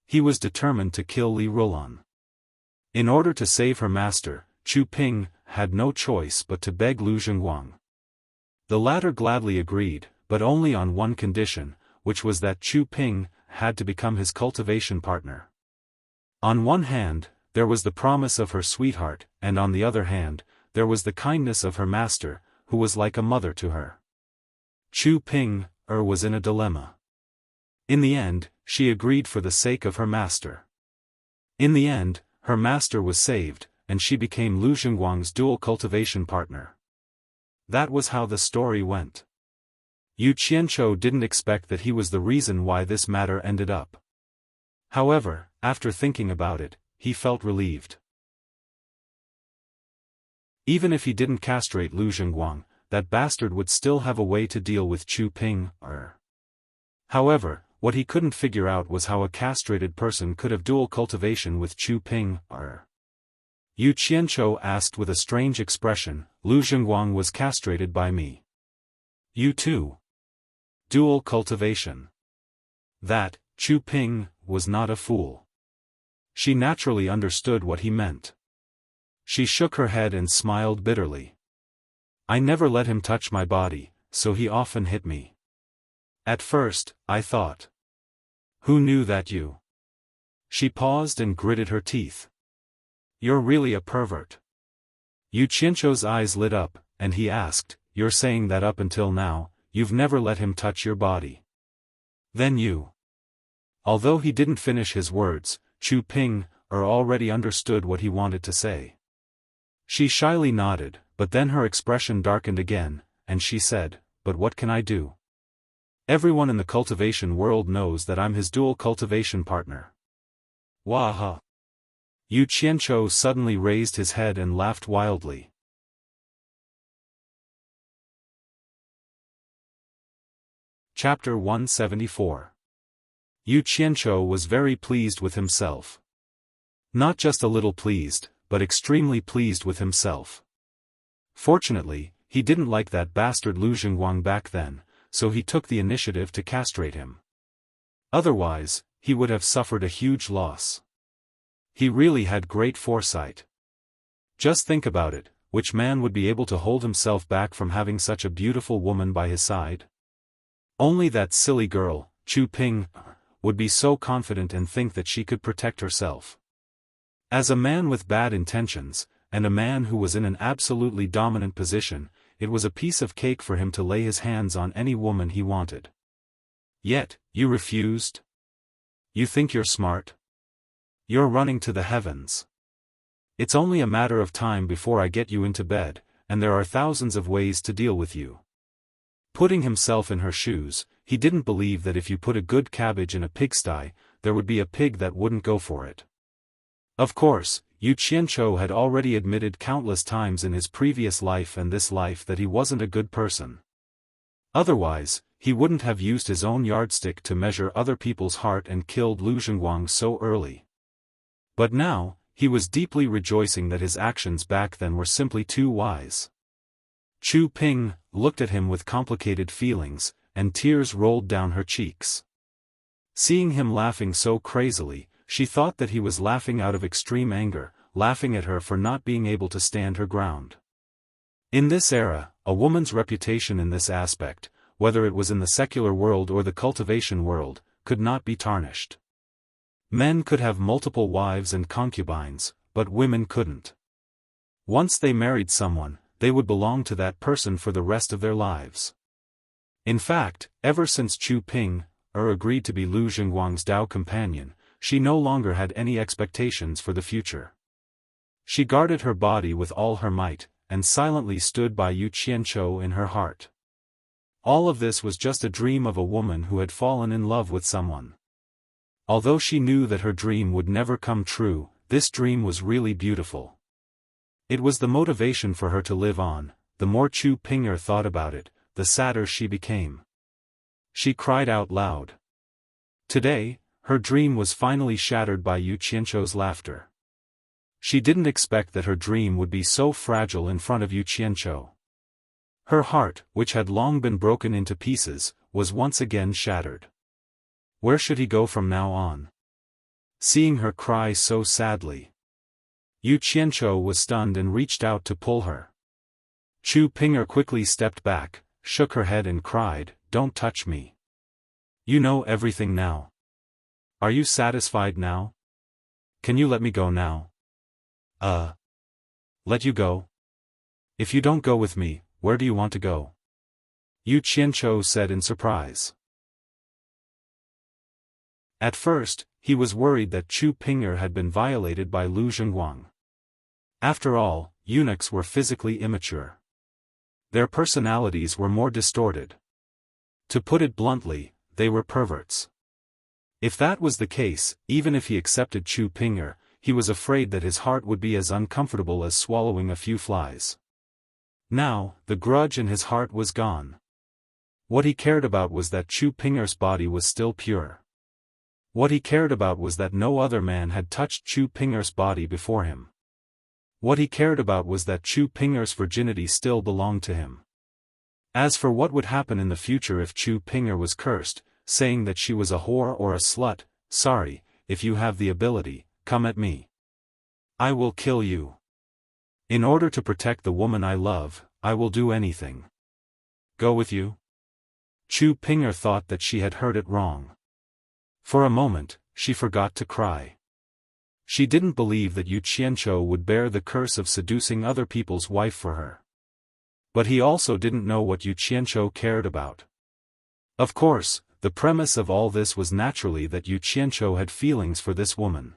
He was determined to kill Li Rulan. In order to save her master, Chu Ping had no choice but to beg Lu Zhengguang. The latter gladly agreed, but only on one condition, which was that Chu Ping had to become his cultivation partner. On one hand, there was the promise of her sweetheart, and on the other hand, there was the kindness of her master, who was like a mother to her. Chu Ping was in a dilemma. In the end, she agreed for the sake of her master. In the end, her master was saved, and she became Lu Zhengguang's dual cultivation partner. That was how the story went. Yu Qianzhou didn't expect that he was the reason why this matter ended up. However, after thinking about it, he felt relieved. Even if he didn't castrate Lu Zhengguang, that bastard would still have a way to deal with Chu Ping. However, what he couldn't figure out was how a castrated person could have dual cultivation with Chu Ping. Yu Qianzhou asked with a strange expression, Lu Zhengguang was castrated by me. You too. Dual cultivation. That, Chu Ping, was not a fool. She naturally understood what he meant. She shook her head and smiled bitterly. I never let him touch my body, so he often hit me. At first, I thought. Who knew that you? She paused and gritted her teeth. You're really a pervert. Yu Qianzhou's eyes lit up, and he asked, You're saying that up until now, you've never let him touch your body. Then you. Although he didn't finish his words, Chu Ping already understood what he wanted to say. She shyly nodded, but then her expression darkened again, and she said, But what can I do? Everyone in the cultivation world knows that I'm his dual cultivation partner. Waha! Yu Qianzhou suddenly raised his head and laughed wildly. Chapter 174. Yu Qianzhou was very pleased with himself. Not just a little pleased, but extremely pleased with himself. Fortunately, he didn't like that bastard Lu Zhengguang back then, so he took the initiative to castrate him. Otherwise, he would have suffered a huge loss. He really had great foresight. Just think about it, which man would be able to hold himself back from having such a beautiful woman by his side? Only that silly girl, Chu Ping, would be so confident and think that she could protect herself. As a man with bad intentions, and a man who was in an absolutely dominant position, it was a piece of cake for him to lay his hands on any woman he wanted. Yet, you refused? You think you're smart? You're running to the heavens. It's only a matter of time before I get you into bed, and there are thousands of ways to deal with you. Putting himself in her shoes, he didn't believe that if you put a good cabbage in a pigsty, there would be a pig that wouldn't go for it. Of course, Yu Qianzhou had already admitted countless times in his previous life and this life that he wasn't a good person. Otherwise, he wouldn't have used his own yardstick to measure other people's heart and killed Lu Zhengguang so early. But now, he was deeply rejoicing that his actions back then were simply too wise. Chu Ping looked at him with complicated feelings, and tears rolled down her cheeks. Seeing him laughing so crazily, she thought that he was laughing out of extreme anger, laughing at her for not being able to stand her ground. In this era, a woman's reputation in this aspect, whether it was in the secular world or the cultivation world, could not be tarnished. Men could have multiple wives and concubines, but women couldn't. Once they married someone, they would belong to that person for the rest of their lives. In fact, ever since Chu Ping agreed to be Lu Zhengguang's Dao companion, she no longer had any expectations for the future. She guarded her body with all her might, and silently stood by Yu Qianzhou in her heart. All of this was just a dream of a woman who had fallen in love with someone. Although she knew that her dream would never come true, this dream was really beautiful. It was the motivation for her to live on. The more Chu Ping thought about it, the sadder she became. She cried out loud. Today, her dream was finally shattered by Yu Qianzhou's laughter. She didn't expect that her dream would be so fragile in front of Yu Qianzhou. Her heart, which had long been broken into pieces, was once again shattered. Where should he go from now on? Seeing her cry so sadly, Yu Qianzhou was stunned and reached out to pull her. Chu Ping quickly stepped back, shook her head and cried, Don't touch me. You know everything now. Are you satisfied now? Can you let me go now? Let you go? If you don't go with me, where do you want to go? Yu Qianzhou said in surprise. At first, he was worried that Chu Ping had been violated by Lu Zhengguang. After all, eunuchs were physically immature. Their personalities were more distorted. To put it bluntly, they were perverts. If that was the case, even if he accepted Chu Ping'er, he was afraid that his heart would be as uncomfortable as swallowing a few flies. Now, the grudge in his heart was gone. What he cared about was that Chu Ping'er's body was still pure. What he cared about was that no other man had touched Chu Ping'er's body before him. What he cared about was that Chu Ping'er's virginity still belonged to him. As for what would happen in the future if Chu Ping'er was cursed, saying that she was a whore or a slut, sorry, if you have the ability, come at me. I will kill you. In order to protect the woman I love, I will do anything. Go with you? Chu Ping'er thought that she had heard it wrong. For a moment, she forgot to cry. She didn't believe that Yu Qianzhou would bear the curse of seducing other people's wife for her. But he also didn't know what Yu Qianzhou cared about. Of course, the premise of all this was naturally that Yu Qianzhou had feelings for this woman.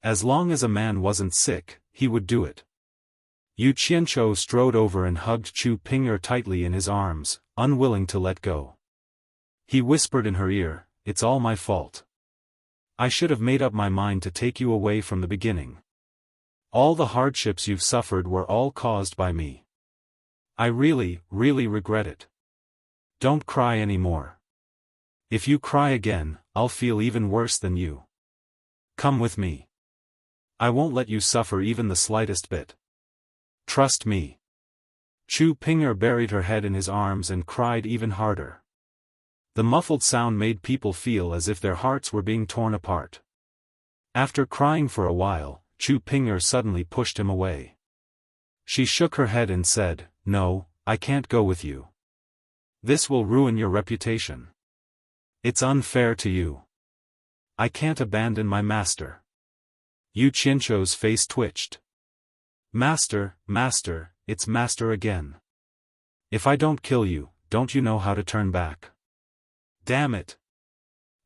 As long as a man wasn't sick, he would do it. Yu Qianzhou strode over and hugged Chu Ping'er tightly in his arms, unwilling to let go. He whispered in her ear, "It's all my fault. I should have made up my mind to take you away from the beginning. All the hardships you've suffered were all caused by me. I really, really regret it. Don't cry anymore. If you cry again, I'll feel even worse than you. Come with me. I won't let you suffer even the slightest bit. Trust me." Chu Ping'er buried her head in his arms and cried even harder. The muffled sound made people feel as if their hearts were being torn apart. After crying for a while, Chu Ping'er suddenly pushed him away. She shook her head and said, "No, I can't go with you. This will ruin your reputation. It's unfair to you. I can't abandon my master." Yu Qianzhou's face twitched. Master, master, it's master again. If I don't kill you, don't you know how to turn back? Damn it.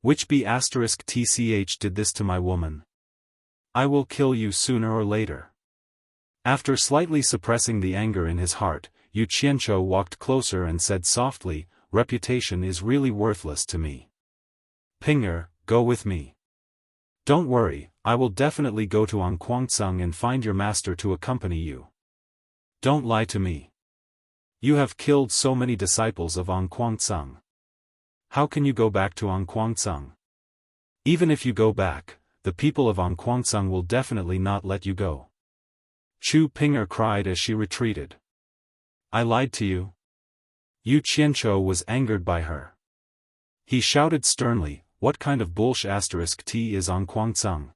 Which B**tch did this to my woman? I will kill you sooner or later. After slightly suppressing the anger in his heart, Yu Qianzhou walked closer and said softly, "Reputation is really worthless to me. Ping'er, go with me. Don't worry, I will definitely go to Anquangsung and find your master to accompany you. Don't lie to me. You have killed so many disciples of Anquangsung. How can you go back to Anquangsung? Even if you go back, the people of Anquangsung will definitely not let you go." Chu Ping'er cried as she retreated. "I lied to you?" Yu Qianzhou was angered by her. He shouted sternly, "What kind of bullshit*t is Anquangsung?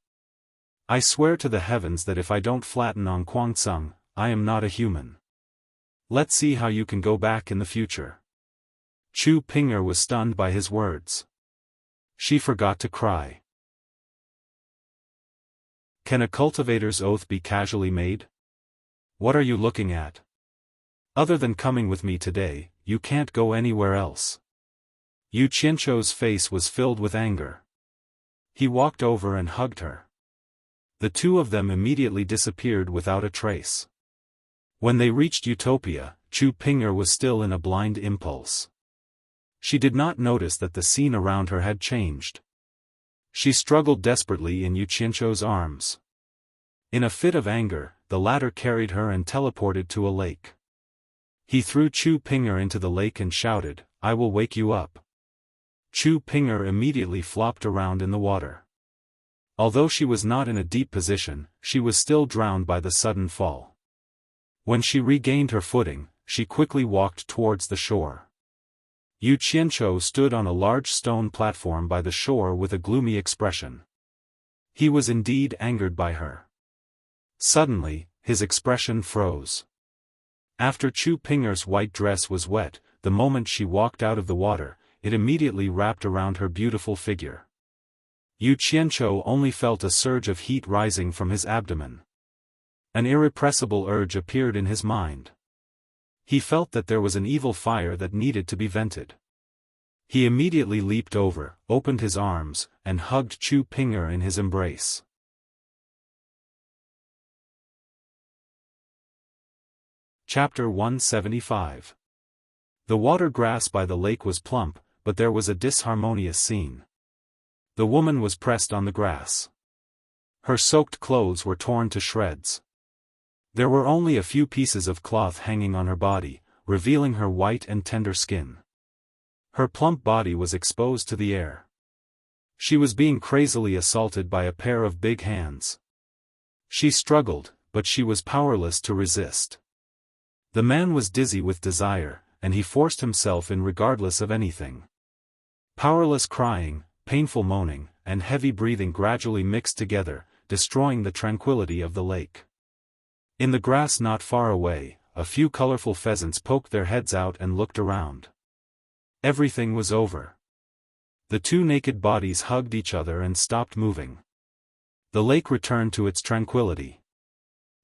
I swear to the heavens that if I don't flatten Anquangsung, I am not a human. Let's see how you can go back in the future." Chu Ping'er was stunned by his words. She forgot to cry. Can a cultivator's oath be casually made? What are you looking at? Other than coming with me today, you can't go anywhere else. Yu Qianzhou's face was filled with anger. He walked over and hugged her. The two of them immediately disappeared without a trace. When they reached Utopia, Chu Ping'er was still in a blind impulse. She did not notice that the scene around her had changed. She struggled desperately in Yu Qianzhou's arms. In a fit of anger, the latter carried her and teleported to a lake. He threw Chu Ping'er into the lake and shouted, "I will wake you up." Chu Ping'er immediately flopped around in the water. Although she was not in a deep position, she was still drowned by the sudden fall. When she regained her footing, she quickly walked towards the shore. Yu Qianzhou stood on a large stone platform by the shore with a gloomy expression. He was indeed angered by her. Suddenly, his expression froze. After Chu Ping'er's white dress was wet, the moment she walked out of the water, it immediately wrapped around her beautiful figure. Yu Qianzhou only felt a surge of heat rising from his abdomen. An irrepressible urge appeared in his mind. He felt that there was an evil fire that needed to be vented. He immediately leaped over, opened his arms, and hugged Chu Ping'er in his embrace. Chapter 175. The water grass by the lake was plump, but there was a disharmonious scene. The woman was pressed on the grass. Her soaked clothes were torn to shreds. There were only a few pieces of cloth hanging on her body, revealing her white and tender skin. Her plump body was exposed to the air. She was being crazily assaulted by a pair of big hands. She struggled, but she was powerless to resist. The man was dizzy with desire, and he forced himself in regardless of anything. Powerless crying, painful moaning, and heavy breathing gradually mixed together, destroying the tranquility of the lake. In the grass not far away, a few colorful pheasants poked their heads out and looked around. Everything was over. The two naked bodies hugged each other and stopped moving. The lake returned to its tranquility.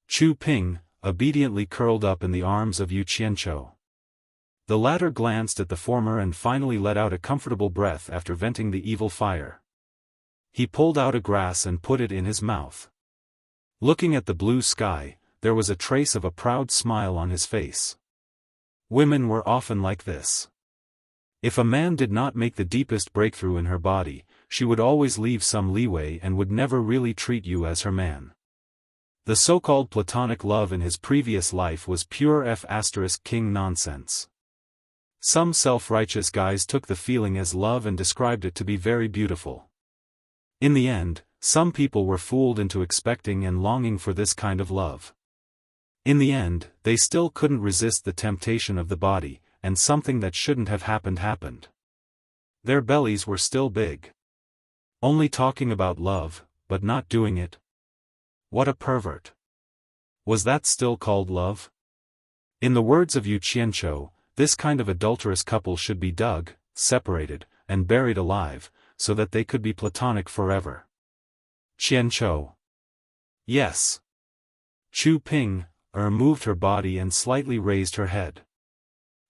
Chu Ping obediently curled up in the arms of Yu Qianqiu. The latter glanced at the former and finally let out a comfortable breath after venting the evil fire. He pulled out a grass and put it in his mouth. Looking at the blue sky, there was a trace of a proud smile on his face. Women were often like this. If a man did not make the deepest breakthrough in her body, she would always leave some leeway and would never really treat you as her man. The so-called platonic love in his previous life was pure F***king nonsense. Some self-righteous guys took the feeling as love and described it to be very beautiful. In the end, some people were fooled into expecting and longing for this kind of love. In the end, they still couldn't resist the temptation of the body, and something that shouldn't have happened happened. Their bellies were still big. Only talking about love, but not doing it. What a pervert. Was that still called love? In the words of Yu Qianqiu, this kind of adulterous couple should be dug, separated, and buried alive, so that they could be platonic forever. Qianqiu. Yes. Chu Ping moved her body and slightly raised her head.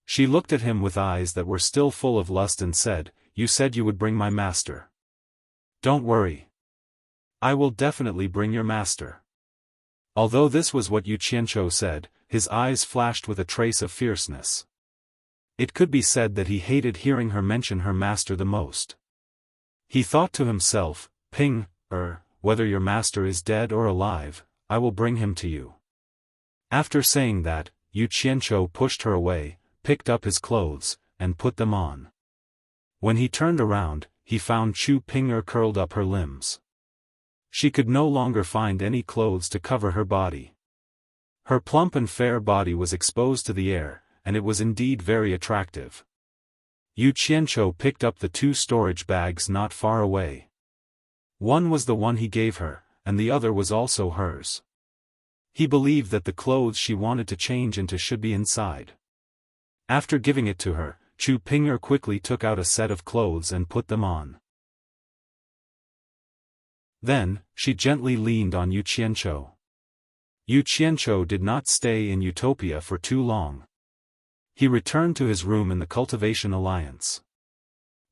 She looked at him with eyes that were still full of lust and said, "You said you would bring my master. Don't worry. I will definitely bring your master." Although this was what Yu Qianqiu said, his eyes flashed with a trace of fierceness. It could be said that he hated hearing her mention her master the most. He thought to himself, "Ping, whether your master is dead or alive, I will bring him to you." After saying that, Yu Qianqiu pushed her away, picked up his clothes, and put them on. When he turned around, he found Chu Ping curled up her limbs. She could no longer find any clothes to cover her body. Her plump and fair body was exposed to the air, and it was indeed very attractive. Yu Qianqiu picked up the two storage bags not far away. One was the one he gave her, and the other was also hers. He believed that the clothes she wanted to change into should be inside. After giving it to her, Chu Ping quickly took out a set of clothes and put them on. Then, she gently leaned on Yu Qianqiu. Yu Qianqiu did not stay in Utopia for too long. He returned to his room in the Cultivation Alliance.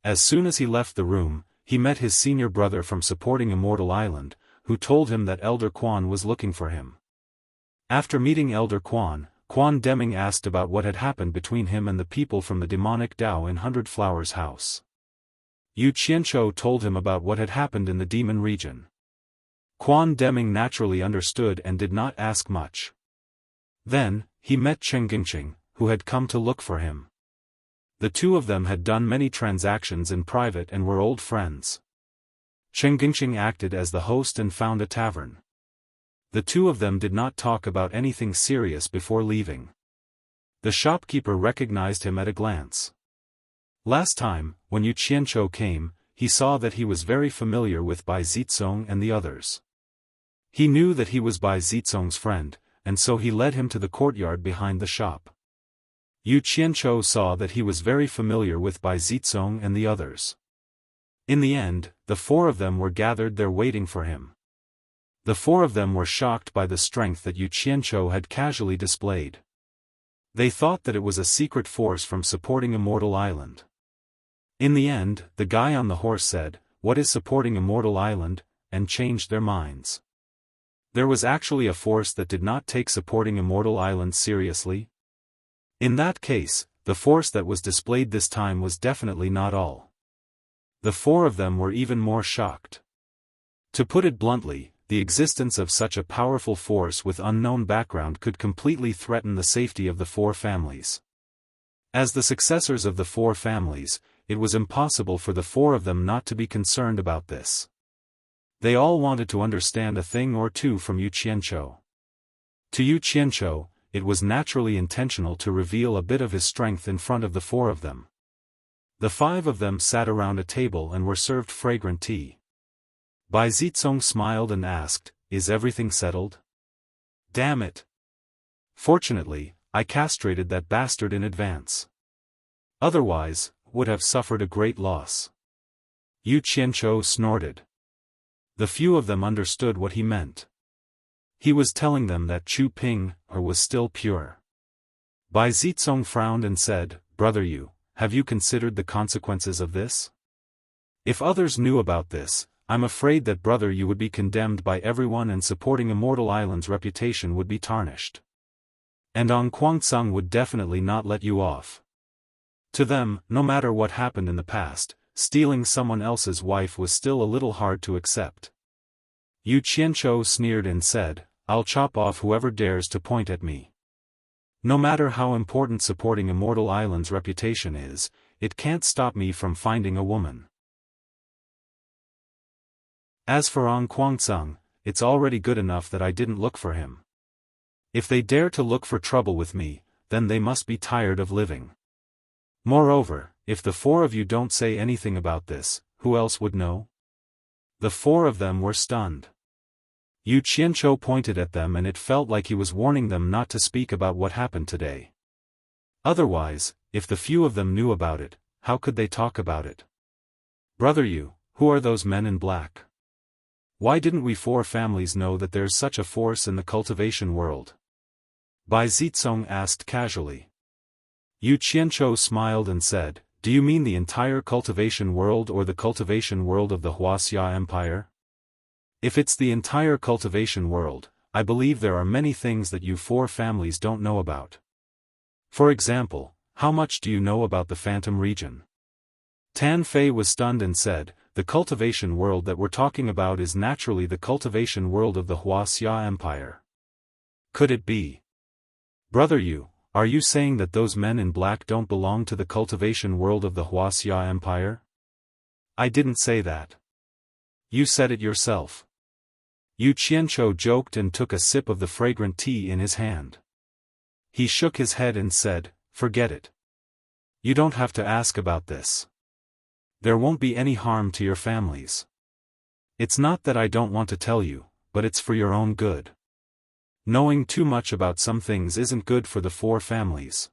As soon as he left the room, he met his senior brother from Supporting Immortal Island, who told him that Elder Quan was looking for him. After meeting Elder Quan, Quan Deming asked about what had happened between him and the people from the demonic Dao in 100 Flowers House. Yu Qianqiu told him about what had happened in the demon region. Quan Deming naturally understood and did not ask much. Then, he met Chen Gingqing, who had come to look for him. The two of them had done many transactions in private and were old friends. Chen Gingqing acted as the host and found a tavern. The two of them did not talk about anything serious before leaving. The shopkeeper recognized him at a glance. Last time, when Yu Qianqiu came, he saw that he was very familiar with Bai Zizong and the others. He knew that he was Bai Zizong's friend, and so he led him to the courtyard behind the shop. Yu Qianqiu saw that he was very familiar with Bai Zizong and the others. In the end, the four of them were gathered there waiting for him. The four of them were shocked by the strength that Yu Qianqiu had casually displayed. They thought that it was a secret force from Supporting Immortal Island. In the end, the guy on the horse said, "What is Supporting Immortal Island?" and changed their minds. There was actually a force that did not take Supporting Immortal Island seriously. In that case, the force that was displayed this time was definitely not all. The four of them were even more shocked. To put it bluntly, the existence of such a powerful force with unknown background could completely threaten the safety of the four families. As the successors of the four families, it was impossible for the four of them not to be concerned about this. They all wanted to understand a thing or two from Yu Qianzhou. To Yu Qianzhou, it was naturally intentional to reveal a bit of his strength in front of the four of them. The five of them sat around a table and were served fragrant tea. Bai Zicong smiled and asked, "Is everything settled?" "Damn it! Fortunately, I castrated that bastard in advance. Otherwise, would have suffered a great loss." Yu Qianzhou snorted. The few of them understood what he meant. He was telling them that Chu Ping was still pure. Bai Zicong frowned and said, "Brother Yu, have you considered the consequences of this? If others knew about this, I'm afraid that Brother Yu would be condemned by everyone and supporting Immortal Island's reputation would be tarnished. And An Kuang-tsung would definitely not let you off. To them, no matter what happened in the past, stealing someone else's wife was still a little hard to accept." Yu Qianzhou sneered and said, "I'll chop off whoever dares to point at me. No matter how important supporting Immortal Island's reputation is, it can't stop me from finding a woman. As for An Kuang-tsung, it's already good enough that I didn't look for him. If they dare to look for trouble with me, then they must be tired of living. Moreover, if the four of you don't say anything about this, who else would know?" The four of them were stunned. Yu Qianzhou pointed at them and it felt like he was warning them not to speak about what happened today. Otherwise, if the few of them knew about it, how could they talk about it? "Brother Yu, who are those men in black? Why didn't we four families know that there's such a force in the cultivation world?" Bai Zicong asked casually. Yu Qianzhou smiled and said, "Do you mean the entire cultivation world or the cultivation world of the Wuxia Empire? If it's the entire cultivation world, I believe there are many things that you four families don't know about. For example, how much do you know about the Phantom region?" Tan Fei was stunned and said, "The cultivation world that we're talking about is naturally the cultivation world of the Wuxia Empire. Could it be? Brother Yu, are you saying that those men in black don't belong to the cultivation world of the Wuxia Empire?" "I didn't say that. You said it yourself." Yu Qianzhou joked and took a sip of the fragrant tea in his hand. He shook his head and said, "Forget it. You don't have to ask about this. There won't be any harm to your families. It's not that I don't want to tell you, but it's for your own good. Knowing too much about some things isn't good for the four families."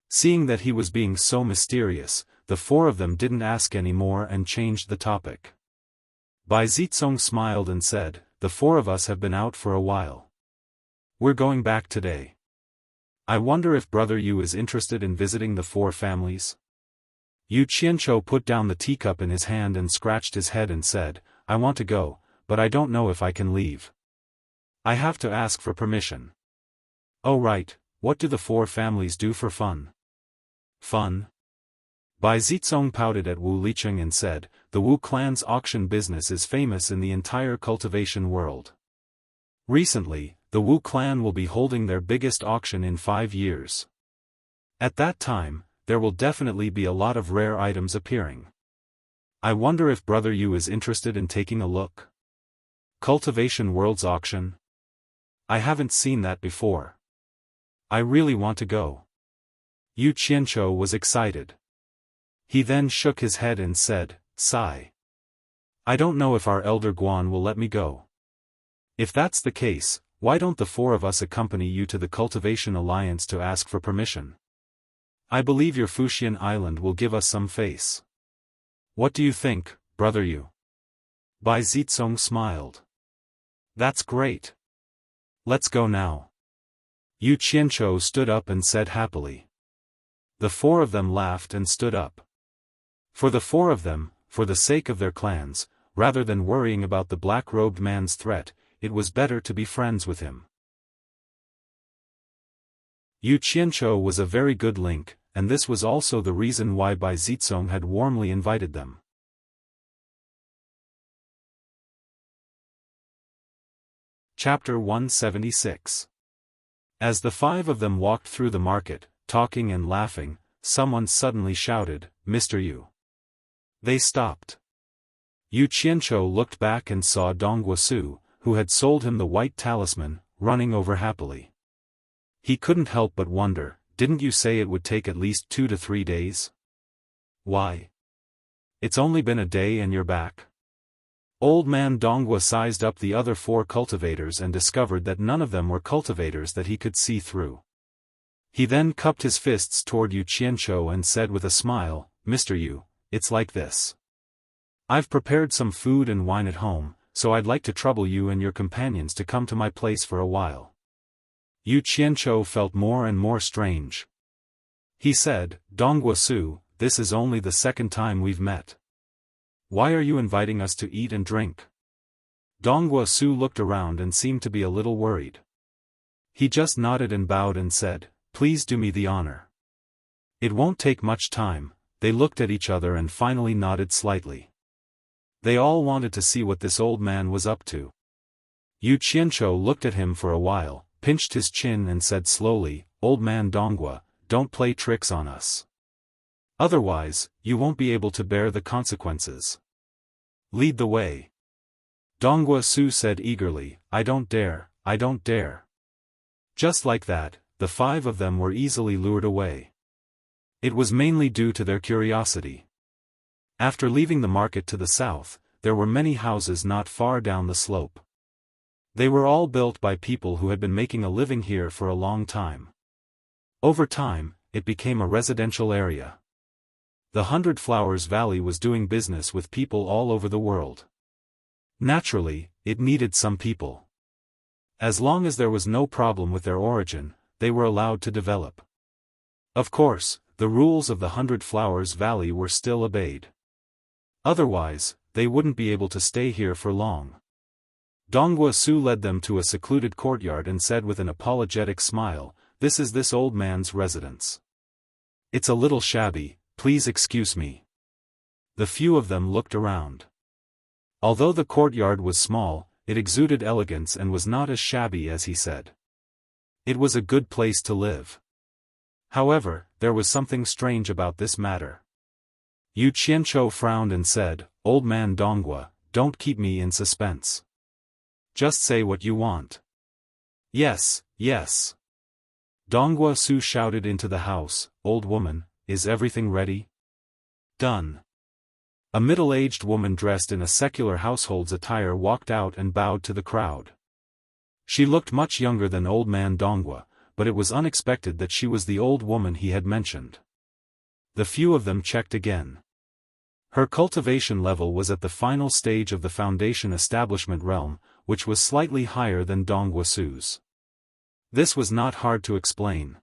Seeing that he was being so mysterious, the four of them didn't ask any more and changed the topic. Bai Zicong smiled and said, "The four of us have been out for a while. We're going back today. I wonder if Brother Yu is interested in visiting the four families?" Yu Qianzhou put down the teacup in his hand and scratched his head and said, "I want to go, but I don't know if I can leave. I have to ask for permission." "Oh right, what do the four families do for fun?" "Fun?" Bai Zicong pouted at Wu Licheng and said, "The Wu clan's auction business is famous in the entire cultivation world. Recently, the Wu clan will be holding their biggest auction in 5 years. At that time, there will definitely be a lot of rare items appearing. I wonder if Brother Yu is interested in taking a look. Cultivation World's auction? I haven't seen that before. I really want to go." Yu Qianzhou was excited. He then shook his head and said, "Sigh. I don't know if our elder Guan will let me go. If that's the case, why don't the four of us accompany you to the Cultivation Alliance to ask for permission? I believe your Fuxian Island will give us some face. What do you think, Brother Yu?" Bai Zicong smiled. "That's great. Let's go now." Yu Qianzhou stood up and said happily. The four of them laughed and stood up. For the four of them, for the sake of their clans, rather than worrying about the black-robed man's threat, it was better to be friends with him. Yu Qianzhou was a very good link, and this was also the reason why Bai Zizong had warmly invited them. Chapter 176. As the 5 of them walked through the market, talking and laughing, someone suddenly shouted, "Mr. Yu." They stopped. Yu Qianqiu looked back and saw Dong Guosu, who had sold him the white talisman, running over happily. He couldn't help but wonder, didn't you say it would take at least 2 to 3 days? Why? It's only been a day and you're back. Old man Donghua sized up the other 4 cultivators and discovered that none of them were cultivators that he could see through. He then cupped his fists toward Yu Qianqiu and said with a smile, "Mr. Yu, it's like this. I've prepared some food and wine at home, so I'd like to trouble you and your companions to come to my place for a while." Yu Qianqiu felt more and more strange. He said, "Dong Guosu, this is only the 2nd time we've met. Why are you inviting us to eat and drink?" Dong Guosu looked around and seemed to be a little worried. He just nodded and bowed and said, "Please do me the honor." "It won't take much time." They looked at each other and finally nodded slightly. They all wanted to see what this old man was up to. Yu Qianqiu looked at him for a while, pinched his chin and said slowly, "Old man Donghua, don't play tricks on us. Otherwise, you won't be able to bear the consequences. Lead the way." Dong Guosu said eagerly, "I don't dare, I don't dare." Just like that, the 5 of them were easily lured away. It was mainly due to their curiosity. After leaving the market to the south, there were many houses not far down the slope. They were all built by people who had been making a living here for a long time. Over time, it became a residential area. The 100 Flowers Valley was doing business with people all over the world. Naturally, it needed some people. As long as there was no problem with their origin, they were allowed to develop. Of course, the rules of the 100 Flowers Valley were still obeyed. Otherwise, they wouldn't be able to stay here for long. Dong Guosu led them to a secluded courtyard and said with an apologetic smile, "This is this old man's residence. It's a little shabby, please excuse me." The few of them looked around. Although the courtyard was small, it exuded elegance and was not as shabby as he said. It was a good place to live. However, there was something strange about this matter. Yu Qianqiu frowned and said, "Old man Donghua, don't keep me in suspense. Just say what you want." "Yes, yes." Dong Guosu shouted into the house, "Old woman, is everything ready?" "Done." A middle-aged woman dressed in a secular household's attire walked out and bowed to the crowd. She looked much younger than old man Donghua, but it was unexpected that she was the old woman he had mentioned. The few of them checked again. Her cultivation level was at the final stage of the foundation establishment realm, which was slightly higher than Dong Guosu's. This was not hard to explain.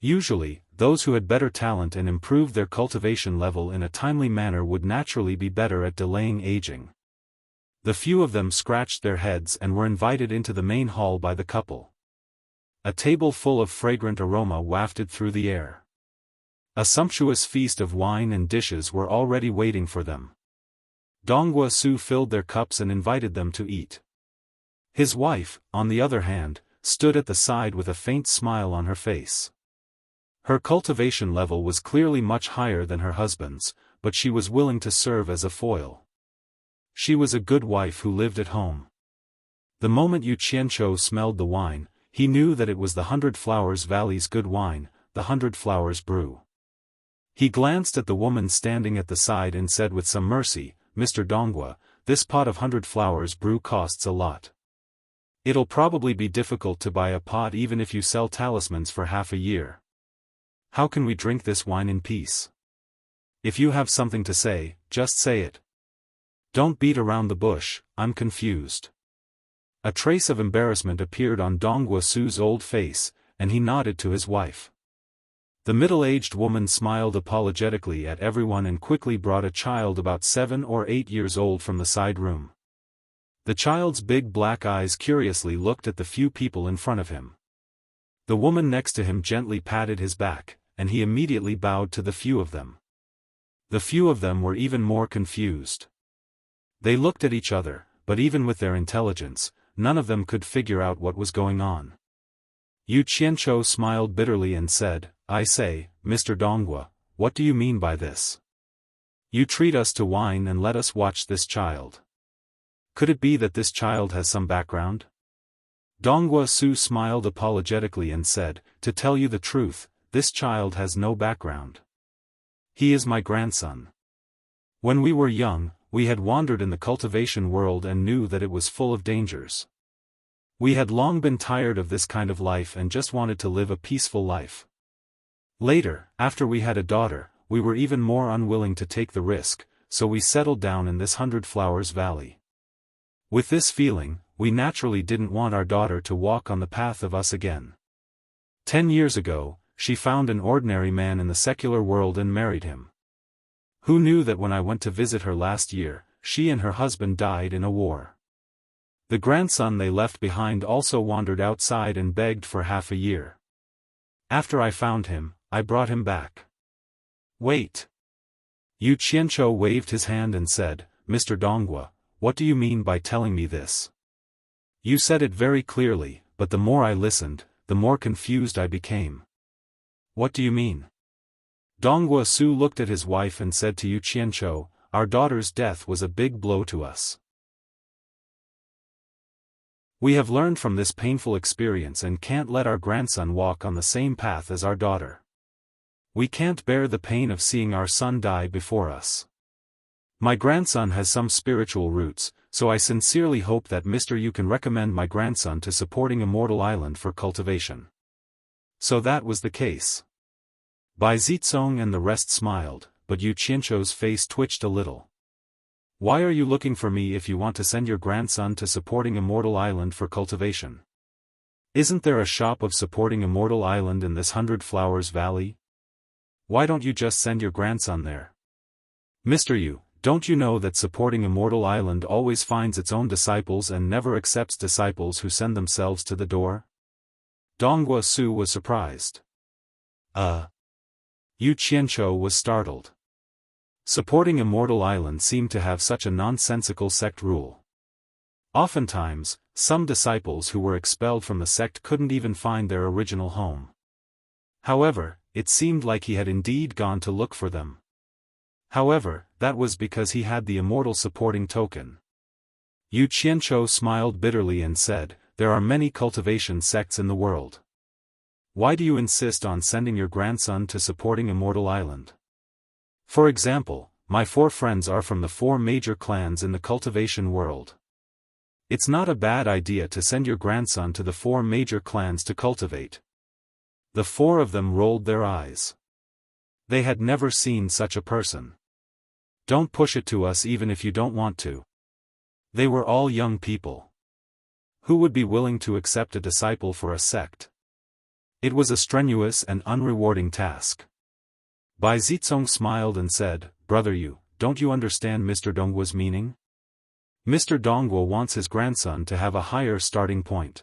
Usually, those who had better talent and improved their cultivation level in a timely manner would naturally be better at delaying aging. The few of them scratched their heads and were invited into the main hall by the couple. A table full of fragrant aroma wafted through the air. A sumptuous feast of wine and dishes were already waiting for them. Dong Guosu filled their cups and invited them to eat. His wife, on the other hand, stood at the side with a faint smile on her face. Her cultivation level was clearly much higher than her husband's, but she was willing to serve as a foil. She was a good wife who lived at home. The moment Yu Qianqiu smelled the wine, he knew that it was the 100 Flowers Valley's good wine, the 100 Flowers brew. He glanced at the woman standing at the side and said with some mercy, "Mr. Donghua, this pot of 100 Flowers brew costs a lot. It'll probably be difficult to buy a pot even if you sell talismans for half a year. How can we drink this wine in peace? If you have something to say, just say it. Don't beat around the bush, I'm confused." A trace of embarrassment appeared on Dong Guosu's old face, and he nodded to his wife. The middle-aged woman smiled apologetically at everyone and quickly brought a child about 7 or 8 years old from the side room. The child's big black eyes curiously looked at the few people in front of him. The woman next to him gently patted his back, and he immediately bowed to the few of them. The few of them were even more confused. They looked at each other, but even with their intelligence, none of them could figure out what was going on. Yu Qianzhou smiled bitterly and said, "I say, Mr. Donghua, what do you mean by this? You treat us to wine and let us watch this child. Could it be that this child has some background?" Donghua Su smiled apologetically and said, "To tell you the truth, this child has no background. He is my grandson. When we were young, we had wandered in the cultivation world and knew that it was full of dangers. We had long been tired of this kind of life and just wanted to live a peaceful life. Later, after we had a daughter, we were even more unwilling to take the risk, so we settled down in this 100 Flowers Valley. With this feeling, we naturally didn't want our daughter to walk on the path of us again. 10 years ago, she found an ordinary man in the secular world and married him. Who knew that when I went to visit her last year, she and her husband died in a war. The grandson they left behind also wandered outside and begged for half a year. After I found him, I brought him back." "Wait." Yu Qianzhou waved his hand and said, "Mr. Donghua, what do you mean by telling me this? You said it very clearly, but the more I listened, the more confused I became. What do you mean?" Donghua Su looked at his wife and said to Yu Qianzhou, "Our daughter's death was a big blow to us. We have learned from this painful experience and can't let our grandson walk on the same path as our daughter. We can't bear the pain of seeing our son die before us. My grandson has some spiritual roots, so I sincerely hope that Mr. Yu can recommend my grandson to supporting Immortal Island for cultivation." So that was the case. Bai Zizong and the rest smiled, but Yu Qianzhou's face twitched a little. "Why are you looking for me if you want to send your grandson to supporting Immortal Island for cultivation? Isn't there a shop of supporting Immortal Island in this 100 Flowers Valley? Why don't you just send your grandson there? Mr. Yu, don't you know that supporting Immortal Island always finds its own disciples and never accepts disciples who send themselves to the door?" Donghua Su was surprised. Yu Qianzhou was startled. Supporting Immortal Island seemed to have such a nonsensical sect rule. Oftentimes, some disciples who were expelled from the sect couldn't even find their original home. However, it seemed like he had indeed gone to look for them. However, that was because he had the immortal supporting token. Yu Qianzhou smiled bitterly and said, "There are many cultivation sects in the world. Why do you insist on sending your grandson to supporting Immortal Island? For example, my 4 friends are from the 4 major clans in the cultivation world. It's not a bad idea to send your grandson to the 4 major clans to cultivate." The 4 of them rolled their eyes. They had never seen such a person. "Don't push it to us even if you don't want to." They were all young people. Who would be willing to accept a disciple for a sect? It was a strenuous and unrewarding task. Bai Zizong smiled and said, "Brother Yu, don't you understand Mr. Donghua's meaning? Mr. Donghua wants his grandson to have a higher starting point.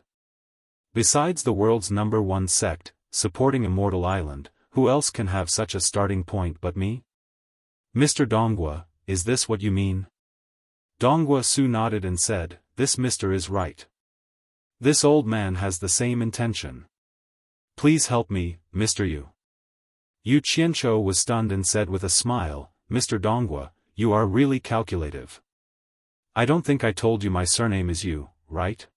Besides the world's #1 sect, supporting Immortal Island, who else can have such a starting point but me? Mr. Donghua, is this what you mean?" Donghua Su nodded and said, "This Mr. is right. This old man has the same intention. Please help me, Mr. Yu." Yu Qianzhou was stunned and said with a smile, "Mr. Donghua, you are really calculative. I don't think I told you my surname is Yu, right?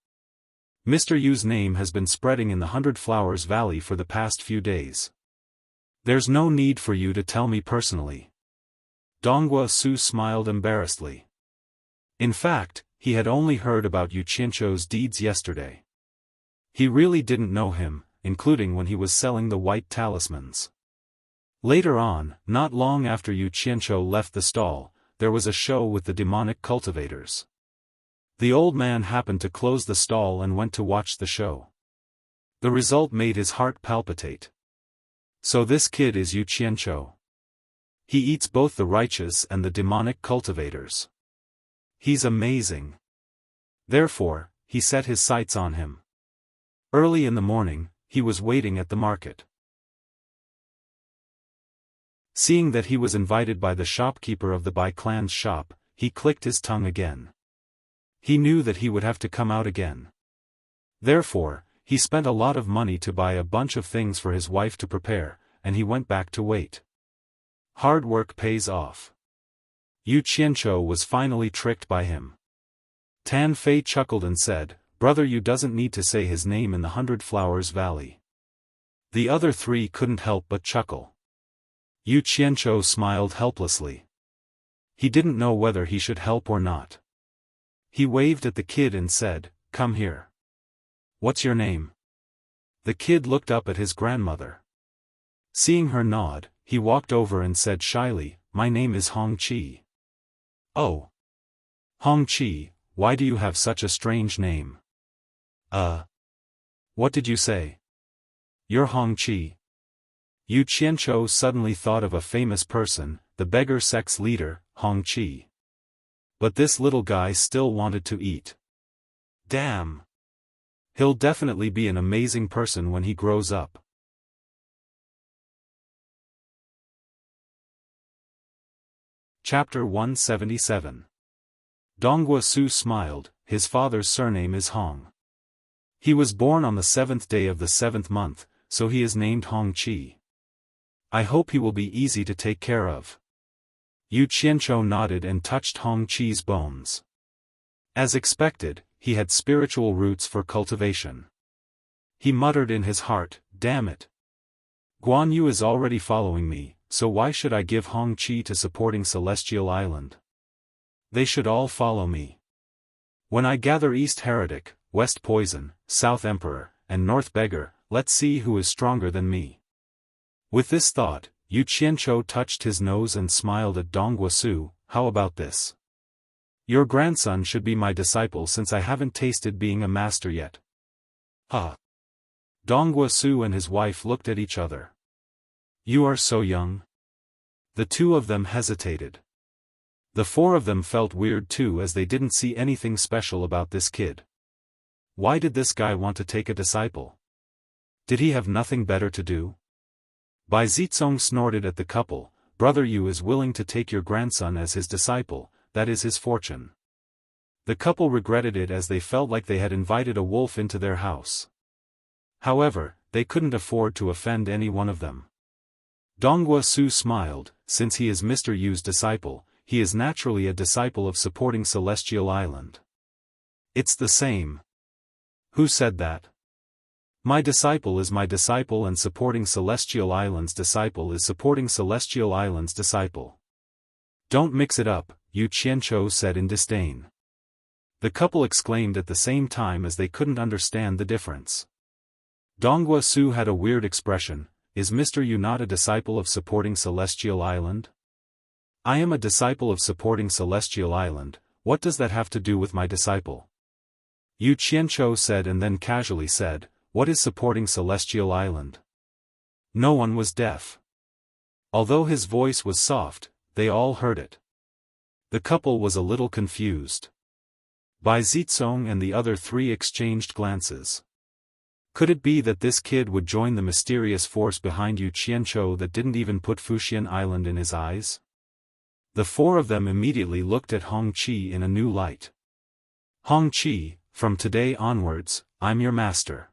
Mr. Yu's name has been spreading in the 100 Flowers Valley for the past few days. There's no need for you to tell me personally." Donghua Su smiled embarrassedly. In fact, he had only heard about Yu Qianzhou's deeds yesterday. He really didn't know him, including when he was selling the white talismans. Later on, not long after Yu Qianzhou left the stall, there was a show with the demonic cultivators. The old man happened to close the stall and went to watch the show. The result made his heart palpitate. So this kid is Yu Qianzhou. He eats both the righteous and the demonic cultivators. He's amazing. Therefore, he set his sights on him. Early in the morning, he was waiting at the market. Seeing that he was invited by the shopkeeper of the Bai clan's shop, he clicked his tongue again. He knew that he would have to come out again. Therefore, he spent a lot of money to buy a bunch of things for his wife to prepare, and he went back to wait. Hard work pays off. Yu Qianzhou was finally tricked by him. Tan Fei chuckled and said, "Brother, you doesn't need to say his name in the 100 Flowers Valley." The other three couldn't help but chuckle. Yu Qianzhou smiled helplessly. He didn't know whether he should help or not. He waved at the kid and said, "Come here. What's your name?" The kid looked up at his grandmother. Seeing her nod, he walked over and said shyly, "My name is Hong Qi." "Oh. Hong Qi, why do you have such a strange name?" What did you say?" "You're Hong Qi." Yu Qianzhou suddenly thought of a famous person, the beggar sect's leader, Hong Qi. But this little guy still wanted to eat. Damn! He'll definitely be an amazing person when he grows up. Chapter 177. Donghua Su smiled. His father's surname is Hong. He was born on the 7th day of the 7th month, so he is named Hong Qi. I hope he will be easy to take care of. Yu Qianzhou nodded and touched Hong Qi's bones. As expected, he had spiritual roots for cultivation. He muttered in his heart, "Damn it. Guan Yu is already following me, so why should I give Hong Qi to supporting Celestial Island? They should all follow me. When I gather East Heretic, West Poison, South Emperor, and North Beggar, let's see who is stronger than me." With this thought, Yu Qianzhou touched his nose and smiled at Donghua Su. "How about this? Your grandson should be my disciple since I haven't tasted being a master yet." Donghua Su and his wife looked at each other. "You are so young." The two of them hesitated. The four of them felt weird too as they didn't see anything special about this kid. Why did this guy want to take a disciple? Did he have nothing better to do? Bai Zizong snorted at the couple. "Brother Yu is willing to take your grandson as his disciple, that is his fortune." The couple regretted it as they felt like they had invited a wolf into their house. However, they couldn't afford to offend any one of them. Donghua Su smiled. "Since he is Mr. Yu's disciple, he is naturally a disciple of supporting Celestial Island." "It's the same." "Who said that?" "My disciple is my disciple and supporting Celestial Island's disciple is supporting Celestial Island's disciple. Don't mix it up," Yu Qianzhou said in disdain. The couple exclaimed at the same time as they couldn't understand the difference. Donghua Su had a weird expression. "Is Mr. Yu not a disciple of supporting Celestial Island?" "I am a disciple of supporting Celestial Island. What does that have to do with my disciple?" Yu Qianzhou said and then casually said, "What is supporting Celestial Island?" No one was deaf. Although his voice was soft, they all heard it. The couple was a little confused. Bai Zizong and the other three exchanged glances. Could it be that this kid would join the mysterious force behind Yu Qianzhou that didn't even put Fuxian Island in his eyes? The four of them immediately looked at Hong Qi in a new light. "Hong Qi, from today onwards, I'm your master.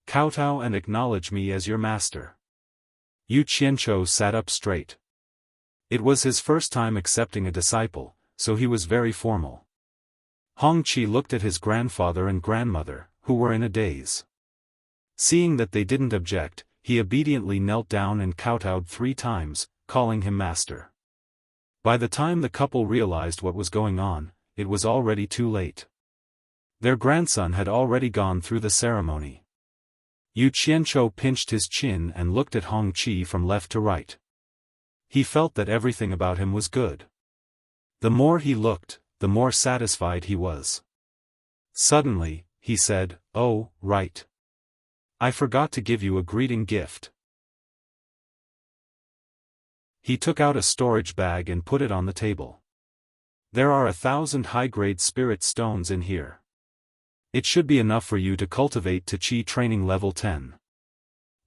Kowtow and acknowledge me as your master." Yu Qianzhou sat up straight. It was his first time accepting a disciple, so he was very formal. Hong Qi looked at his grandfather and grandmother, who were in a daze. Seeing that they didn't object, he obediently knelt down and kowtowed 3 times, calling him master. By the time the couple realized what was going on, it was already too late. Their grandson had already gone through the ceremony. Yu Qianzhou pinched his chin and looked at Hong Qi from left to right. He felt that everything about him was good. The more he looked, the more satisfied he was. Suddenly, he said, "Oh, right. I forgot to give you a greeting gift." He took out a storage bag and put it on the table. "There are 1,000 high-grade spirit stones in here. It should be enough for you to cultivate to Qi training level 10.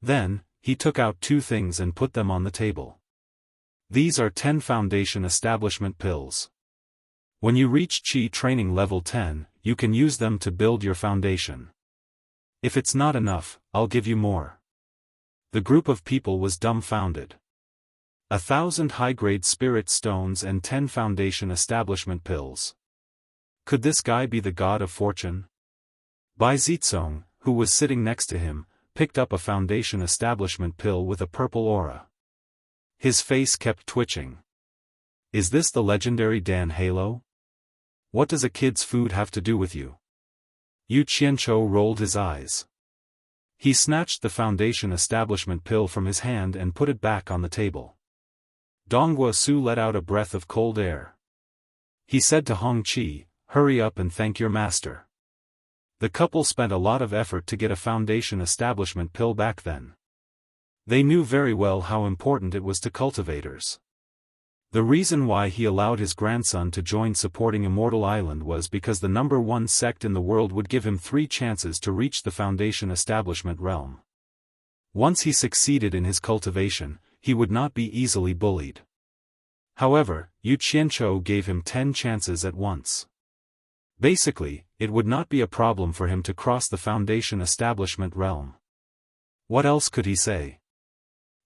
Then, he took out 2 things and put them on the table. These are 10 foundation establishment pills. When you reach Qi training level 10, you can use them to build your foundation. If it's not enough, I'll give you more. The group of people was dumbfounded. 1,000 high-grade spirit stones and 10 foundation establishment pills. Could this guy be the god of fortune? Bai Zitsong, who was sitting next to him, picked up a foundation establishment pill with a purple aura. His face kept twitching. Is this the legendary Dan Halo? What does a kid's food have to do with you? Yu Qianzhou rolled his eyes. He snatched the foundation establishment pill from his hand and put it back on the table. Donghua Su let out a breath of cold air. He said to Hong Qi, "Hurry up and thank your master." The couple spent a lot of effort to get a foundation establishment pill back then. They knew very well how important it was to cultivators. The reason why he allowed his grandson to join supporting Immortal Island was because the #1 sect in the world would give him 3 chances to reach the foundation establishment realm. Once he succeeded in his cultivation, he would not be easily bullied. However, Yu Qianzhou gave him 10 chances at once. Basically, it would not be a problem for him to cross the foundation establishment realm. What else could he say?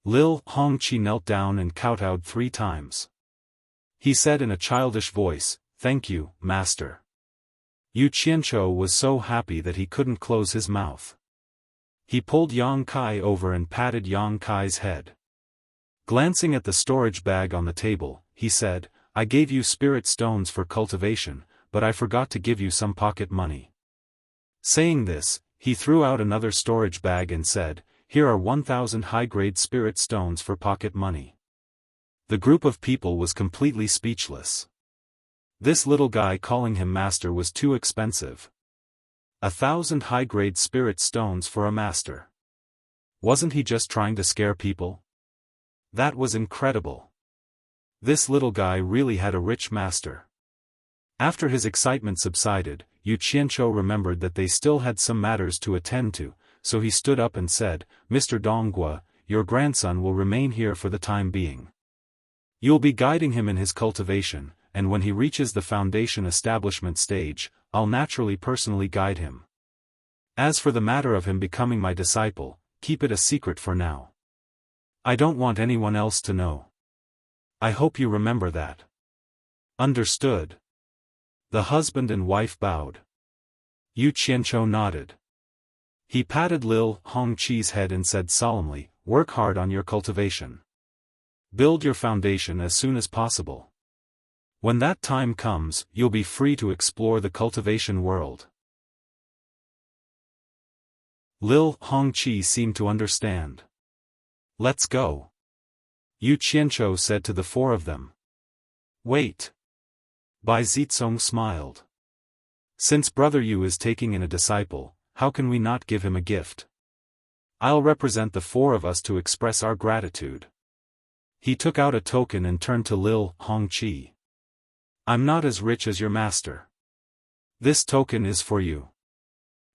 Lil Hongqi knelt down and kowtowed 3 times. He said in a childish voice, "Thank you, master." Yu Qianzhou was so happy that he couldn't close his mouth. He pulled Yang Kai over and patted Yang Kai's head. Glancing at the storage bag on the table, he said, "I gave you spirit stones for cultivation, but I forgot to give you some pocket money." Saying this, he threw out another storage bag and said, "Here are 1,000 high-grade spirit stones for pocket money." The group of people was completely speechless. This little guy calling him master was too expensive. 1,000 high-grade spirit stones for a master. Wasn't he just trying to scare people? That was incredible. This little guy really had a rich master. After his excitement subsided, Yu Qianzhou remembered that they still had some matters to attend to, so he stood up and said, "Mr. Donghua, your grandson will remain here for the time being. You'll be guiding him in his cultivation, and when he reaches the foundation establishment stage, I'll naturally personally guide him. As for the matter of him becoming my disciple, keep it a secret for now. I don't want anyone else to know. I hope you remember that." "Understood." The husband and wife bowed. Yu Qianzhou nodded. He patted Lil Hongqi's head and said solemnly, "Work hard on your cultivation. Build your foundation as soon as possible. When that time comes, you'll be free to explore the cultivation world." Lil Hongqi seemed to understand. "Let's go," Yu Qianzhou said to the 4 of them. "Wait." Bai Zitsong smiled. "Since Brother Yu is taking in a disciple, how can we not give him a gift? I'll represent the 4 of us to express our gratitude." He took out a token and turned to Lil Hongqi. "I'm not as rich as your master. This token is for you.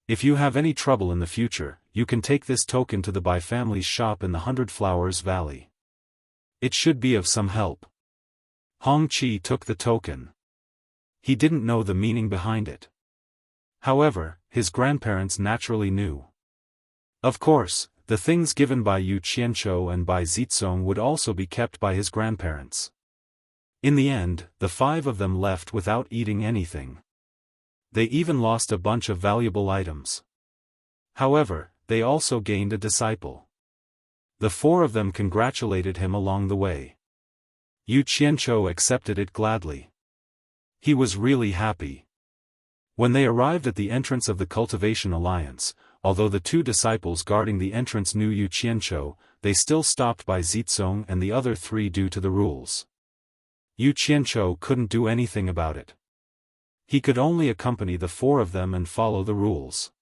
If you have any trouble in the future, you can take this token to the Bai family's shop in the 100 Flowers Valley. It should be of some help." Hongqi took the token. He didn't know the meaning behind it. However, his grandparents naturally knew. Of course, the things given by Yu Qianzhou and Bai Zitsong would also be kept by his grandparents. In the end, the 5 of them left without eating anything. They even lost a bunch of valuable items. However, they also gained a disciple. The 4 of them congratulated him along the way. Yu Qianzhou accepted it gladly. He was really happy. When they arrived at the entrance of the Cultivation Alliance, although the 2 disciples guarding the entrance knew Yu Qianzhou, they still stopped by Zitsong and the other 3 due to the rules. Yu Qianzhou couldn't do anything about it. He could only accompany the 4 of them and follow the rules.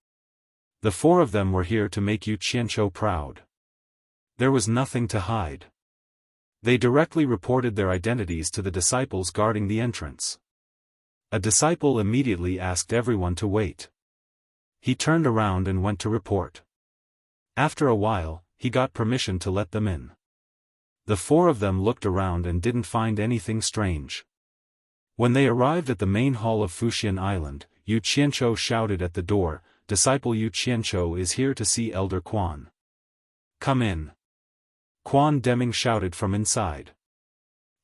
The 4 of them were here to make Yu Qianzhou proud. There was nothing to hide. They directly reported their identities to the disciples guarding the entrance. A disciple immediately asked everyone to wait. He turned around and went to report. After a while, he got permission to let them in. The four of them looked around and didn't find anything strange. When they arrived at the main hall of Fuxian Island, Yu Qianchou shouted at the door, "Disciple Yu Qianchou is here to see Elder Quan." "Come in." Quan Deming shouted from inside.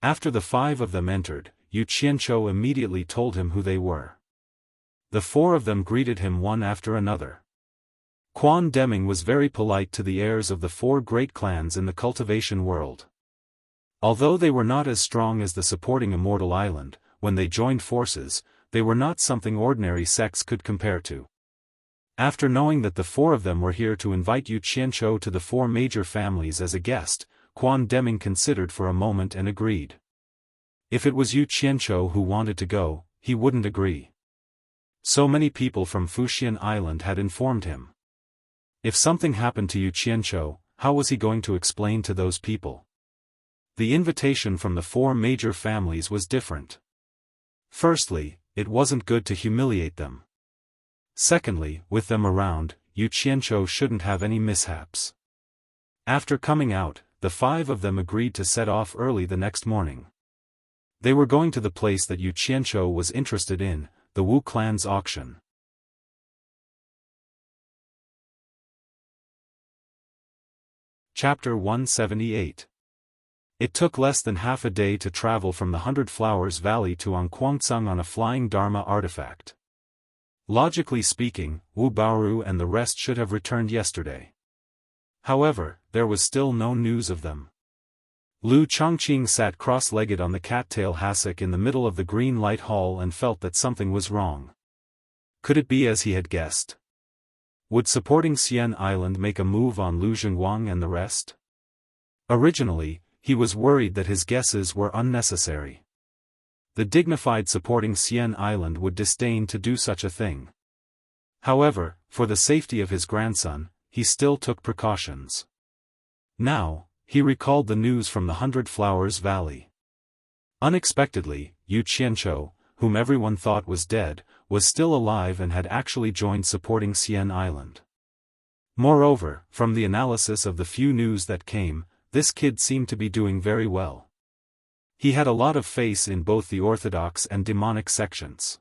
After the five of them entered, Yu Qianchou immediately told him who they were. The four of them greeted him one after another. Quan Deming was very polite to the heirs of the four great clans in the cultivation world. Although they were not as strong as the supporting Immortal Island, when they joined forces, they were not something ordinary sects could compare to. After knowing that the four of them were here to invite Yu Qianchou to the four major families as a guest, Quan Deming considered for a moment and agreed. If it was Yu Qianchou who wanted to go, he wouldn't agree. So many people from Fuxian Island had informed him. If something happened to Yu Qianchou, how was he going to explain to those people? The invitation from the four major families was different. Firstly, it wasn't good to humiliate them. Secondly, with them around, Yu Qianchou shouldn't have any mishaps. After coming out, the five of them agreed to set off early the next morning. They were going to the place that Yu Qianchou was interested in, the Wu clan's auction. Chapter 178. It took less than half a day to travel from the Hundred Flowers Valley to Anquangsung on a flying Dharma artifact. Logically speaking, Wu Baoru and the rest should have returned yesterday. However, there was still no news of them. Lu Chongqing sat cross-legged on the cattail hassock in the middle of the green light hall and felt that something was wrong. Could it be as he had guessed? Would supporting Xian Island make a move on Lu Zhengguang and the rest? Originally, he was worried that his guesses were unnecessary. The dignified supporting Xian Island would disdain to do such a thing. However, for the safety of his grandson, he still took precautions. Now, he recalled the news from the Hundred Flowers Valley. Unexpectedly, Yu Qianchou, whom everyone thought was dead, was still alive and had actually joined supporting Xian Island. Moreover, from the analysis of the few news that came, this kid seemed to be doing very well. He had a lot of faith in both the orthodox and demonic sections.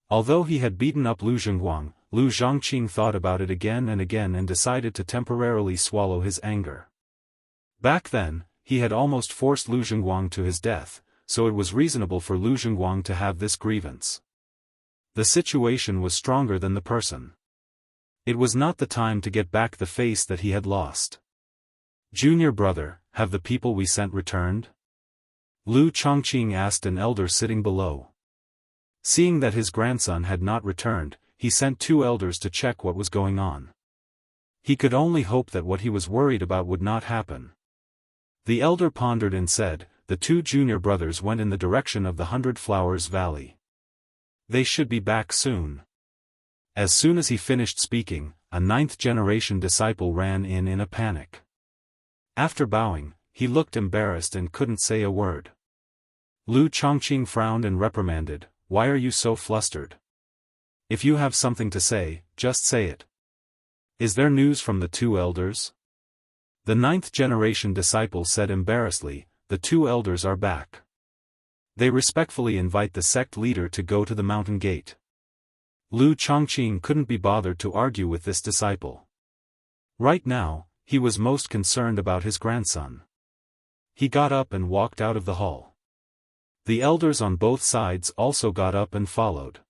Although he had beaten up Lu Zhengguang, Lu Zhongqing thought about it again and decided to temporarily swallow his anger. Back then, he had almost forced Lu Zhengguang to his death, so it was reasonable for Lu Zhengguang to have this grievance. The situation was stronger than the person. It was not the time to get back the face that he had lost. "Junior brother, have the people we sent returned?" Lu Chongqing asked an elder sitting below. Seeing that his grandson had not returned, he sent two elders to check what was going on. He could only hope that what he was worried about would not happen. The elder pondered and said, "The two junior brothers went in the direction of the Hundred Flowers Valley. They should be back soon." As soon as he finished speaking, a ninth-generation disciple ran in a panic. After bowing, he looked embarrassed and couldn't say a word. Lu Chongqing frowned and reprimanded, "Why are you so flustered? If you have something to say, just say it. Is there news from the two elders?" The ninth-generation disciple said embarrassedly, "The two elders are back. They respectfully invite the sect leader to go to the mountain gate." Lu Chongqing couldn't be bothered to argue with this disciple. Right now, he was most concerned about his grandson. He got up and walked out of the hall. The elders on both sides also got up and followed.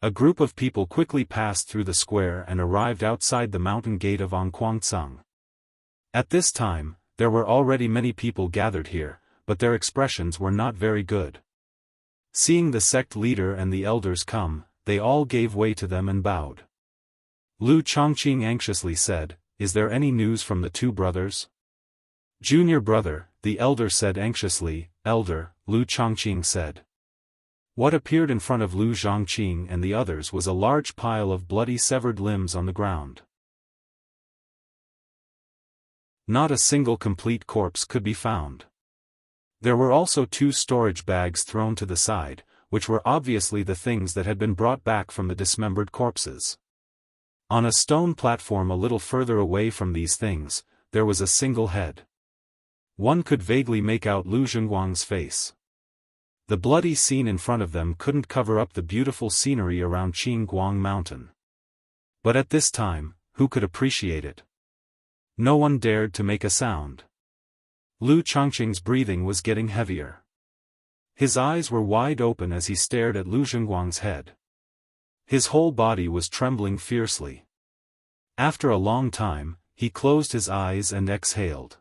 A group of people quickly passed through the square and arrived outside the mountain gate of Anquangsung. At this time, there were already many people gathered here, but their expressions were not very good. Seeing the sect leader and the elders come, they all gave way to them and bowed. Lu Chongqing anxiously said, "Is there any news from the two brothers?" "Junior brother," the elder said anxiously. "Elder," Lu Chongqing said. What appeared in front of Lu Zhongqing and the others was a large pile of bloody severed limbs on the ground. Not a single complete corpse could be found. There were also two storage bags thrown to the side, which were obviously the things that had been brought back from the dismembered corpses. On a stone platform a little further away from these things, there was a single head. One could vaguely make out Lu Zhenguang's face. The bloody scene in front of them couldn't cover up the beautiful scenery around Qingguang Mountain. But at this time, who could appreciate it? No one dared to make a sound. Lu Chongqing's breathing was getting heavier. His eyes were wide open as he stared at Lu Zhenguang's head. His whole body was trembling fiercely. After a long time, he closed his eyes and exhaled.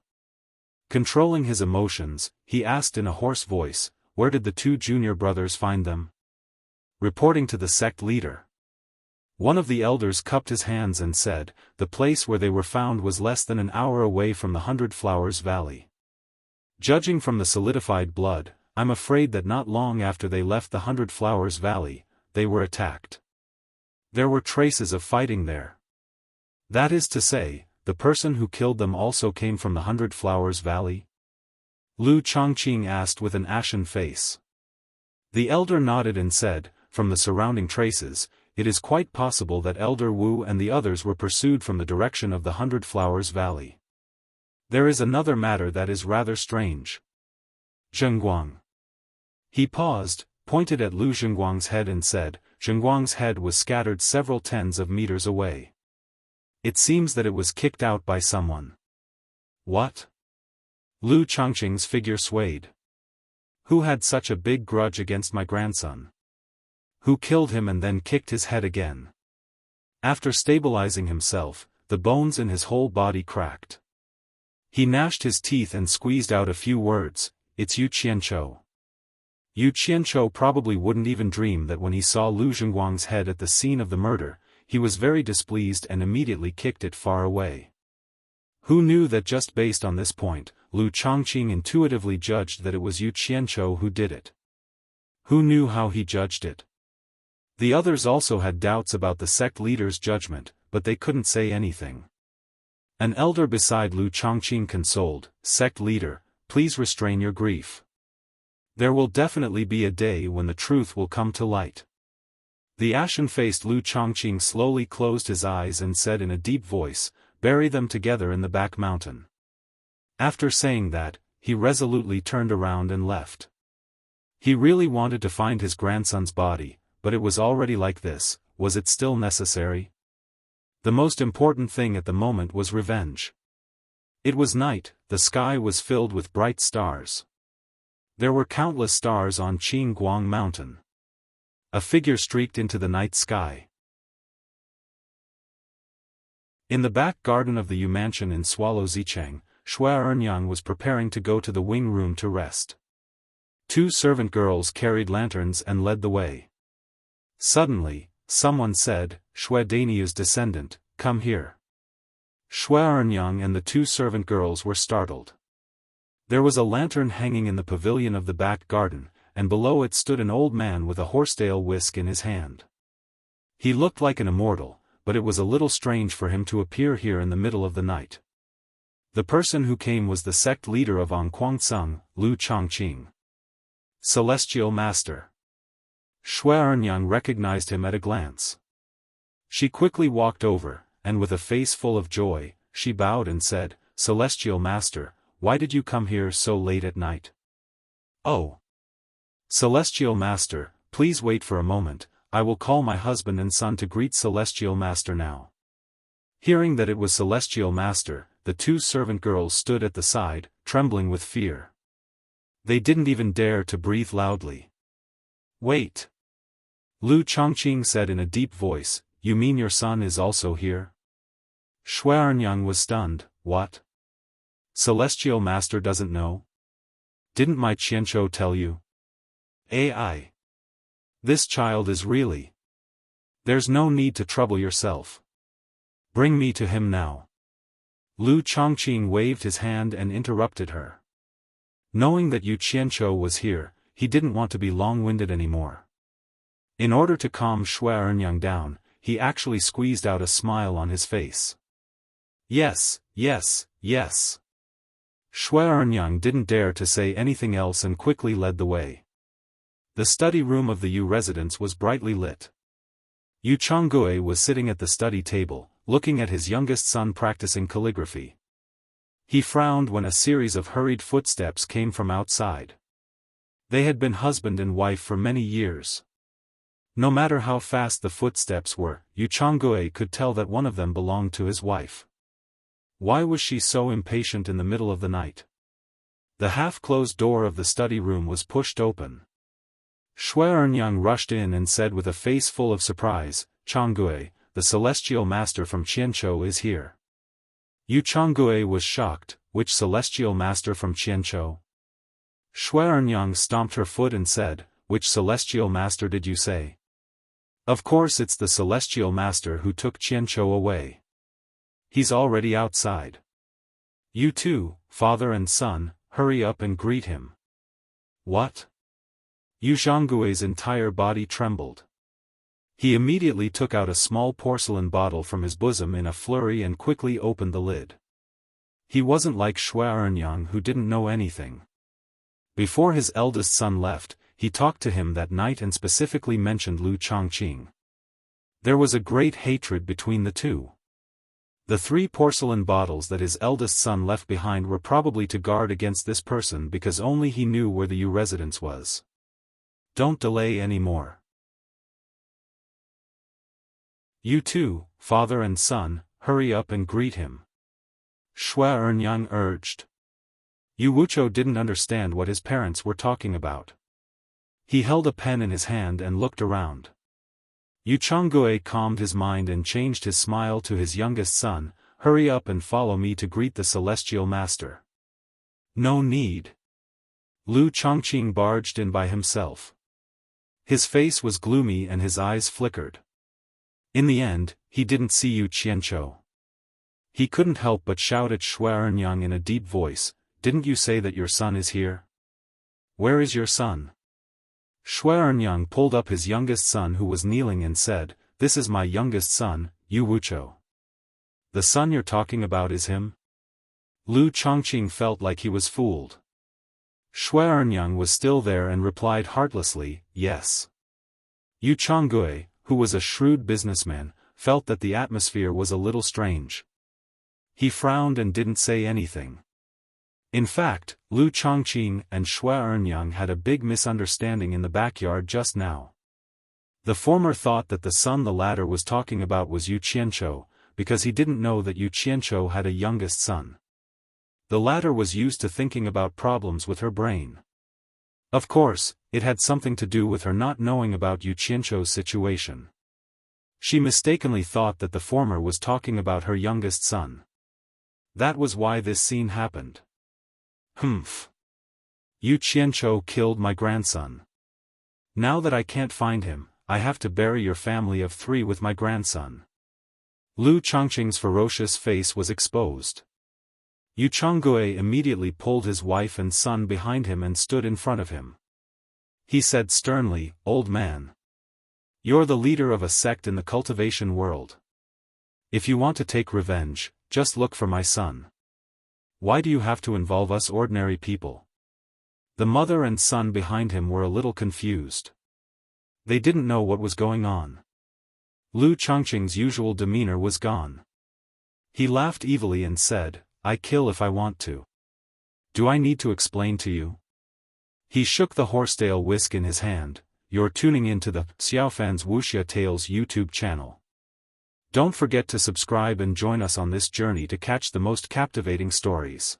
Controlling his emotions, he asked in a hoarse voice, "Where did the two junior brothers find them?" Reporting to the sect leader. One of the elders cupped his hands and said, "The place where they were found was less than an hour away from the 100 Flowers Valley. Judging from the solidified blood, I'm afraid that not long after they left the 100 Flowers Valley, they were attacked. There were traces of fighting there. That is to say, the person who killed them also came from the 100 Flowers Valley?" Lu Chongqing asked with an ashen face. The elder nodded and said, "From the surrounding traces, it is quite possible that Elder Wu and the others were pursued from the direction of the 100 Flowers Valley. There is another matter that is rather strange. Zhenguang." He paused, pointed at Lu Zhenguang's head and said, "Zhenguang's head was scattered several tens of meters away. It seems that it was kicked out by someone." "What?" Lu Chongqing's figure swayed. "Who had such a big grudge against my grandson? Who killed him and then kicked his head again?" After stabilizing himself, the bones in his whole body cracked. He gnashed his teeth and squeezed out a few words, "It's Yu Qianqiu." Yu Qianqiu probably wouldn't even dream that when he saw Lu Zhenguang's head at the scene of the murder, he was very displeased and immediately kicked it far away. Who knew that just based on this point, Lu Chongqing intuitively judged that it was Yu Qianqiu who did it? Who knew how he judged it? The others also had doubts about the sect leader's judgment, but they couldn't say anything. An elder beside Lu Chongqing consoled, "Sect leader, please restrain your grief. There will definitely be a day when the truth will come to light." The ashen-faced Lu Chongqing slowly closed his eyes and said in a deep voice, "Bury them together in the back mountain." After saying that, he resolutely turned around and left. He really wanted to find his grandson's body, but it was already like this. Was it still necessary? The most important thing at the moment was revenge. It was night, the sky was filled with bright stars. There were countless stars on Qingguang Mountain. A figure streaked into the night sky. In the back garden of the Yu Mansion in Swallow Zicheng, Xue Ernyang was preparing to go to the wing room to rest. Two servant girls carried lanterns and led the way. Suddenly, someone said, "Xue Dainiu's descendant, come here." Xue Ernyang and the two servant girls were startled. There was a lantern hanging in the pavilion of the back garden, and below it stood an old man with a horsetail whisk in his hand. He looked like an immortal, but it was a little strange for him to appear here in the middle of the night. The person who came was the sect leader of Anquangsung, Lu Chongqing. Celestial Master. Xue Ernyang recognized him at a glance. She quickly walked over, and with a face full of joy, she bowed and said, "Celestial Master, why did you come here so late at night?" "Oh. Celestial Master, please wait for a moment, I will call my husband and son to greet Celestial Master now." Hearing that it was Celestial Master, the two servant girls stood at the side, trembling with fear. They didn't even dare to breathe loudly. "Wait." Lu Chongqing said in a deep voice, "You mean your son is also here?" Xue Ernyang was stunned. "What? Celestial Master doesn't know? Didn't my Qianqiu tell you?" "AI. This child is really... There's no need to trouble yourself. Bring me to him now." Lu Chongqing waved his hand and interrupted her. Knowing that Yu Qianqiu was here, he didn't want to be long-winded anymore. In order to calm Xue Ernyang down, he actually squeezed out a smile on his face. "Yes, yes, yes." Xue Ernyang didn't dare to say anything else and quickly led the way. The study room of the Yu residence was brightly lit. Yu Changgue was sitting at the study table, looking at his youngest son practicing calligraphy. He frowned when a series of hurried footsteps came from outside. They had been husband and wife for many years. No matter how fast the footsteps were, Yu Changgue could tell that one of them belonged to his wife. Why was she so impatient in the middle of the night? The half-closed door of the study room was pushed open. Shui Ernyang rushed in and said with a face full of surprise, "Changgue, the celestial master from Qianzhou is here." Yu Changgue was shocked. Which celestial master from Qianzhou? Shui Ernyang stomped her foot and said, "Which celestial master did you say?" "Of course it's the celestial master who took Qianzhou away. He's already outside. You two, father and son, hurry up and greet him." "What?" Yu Zhanggui's entire body trembled. He immediately took out a small porcelain bottle from his bosom in a flurry and quickly opened the lid. He wasn't like Shui Ernyang who didn't know anything. Before his eldest son left, he talked to him that night and specifically mentioned Lu Chongqing. There was a great hatred between the two. The 3 porcelain bottles that his eldest son left behind were probably to guard against this person because only he knew where the Yu residence was. Don't delay any more. You two, father and son, hurry up and greet him. Shui Ernyang urged. Yu Wuchou didn't understand what his parents were talking about. He held a pen in his hand and looked around. Yu Changgue calmed his mind and changed his smile to his youngest son, "Hurry up and follow me to greet the celestial master." "No need." Lu Chongqing barged in by himself. His face was gloomy and his eyes flickered. In the end, he didn't see Yu Qianzhou. He couldn't help but shout at Shui Ernyang in a deep voice, "Didn't you say that your son is here? Where is your son?" Shui Ernyang pulled up his youngest son who was kneeling and said, "This is my youngest son, Yu Wuchou." "The son you're talking about is him?" Lu Chongqing felt like he was fooled. Shui Ernyang was still there and replied heartlessly, "Yes." Yu Changgue, who was a shrewd businessman, felt that the atmosphere was a little strange. He frowned and didn't say anything. In fact, Lu Chongqing and Shui Ernyang had a big misunderstanding in the backyard just now. The former thought that the son the latter was talking about was Yu Qianzhou, because he didn't know that Yu Qianzhou had a youngest son. The latter was used to thinking about problems with her brain. Of course, it had something to do with her not knowing about Yu Qianzhou's situation. She mistakenly thought that the former was talking about her youngest son. That was why this scene happened. Humph. Yu Qianzhou killed my grandson. Now that I can't find him, I have to bury your family of 3 with my grandson. Lu Chongqing's ferocious face was exposed. Yu Changgue immediately pulled his wife and son behind him and stood in front of him. He said sternly, "Old man. You're the leader of a sect in the cultivation world. If you want to take revenge, just look for my son. Why do you have to involve us ordinary people?" The mother and son behind him were a little confused. They didn't know what was going on. Lu Chongqing's usual demeanor was gone. He laughed evilly and said, "I kill if I want to. Do I need to explain to you?" He shook the horsetail whisk in his hand. You're tuning into the Xiaofan's Wuxia Tales YouTube channel. Don't forget to subscribe and join us on this journey to catch the most captivating stories.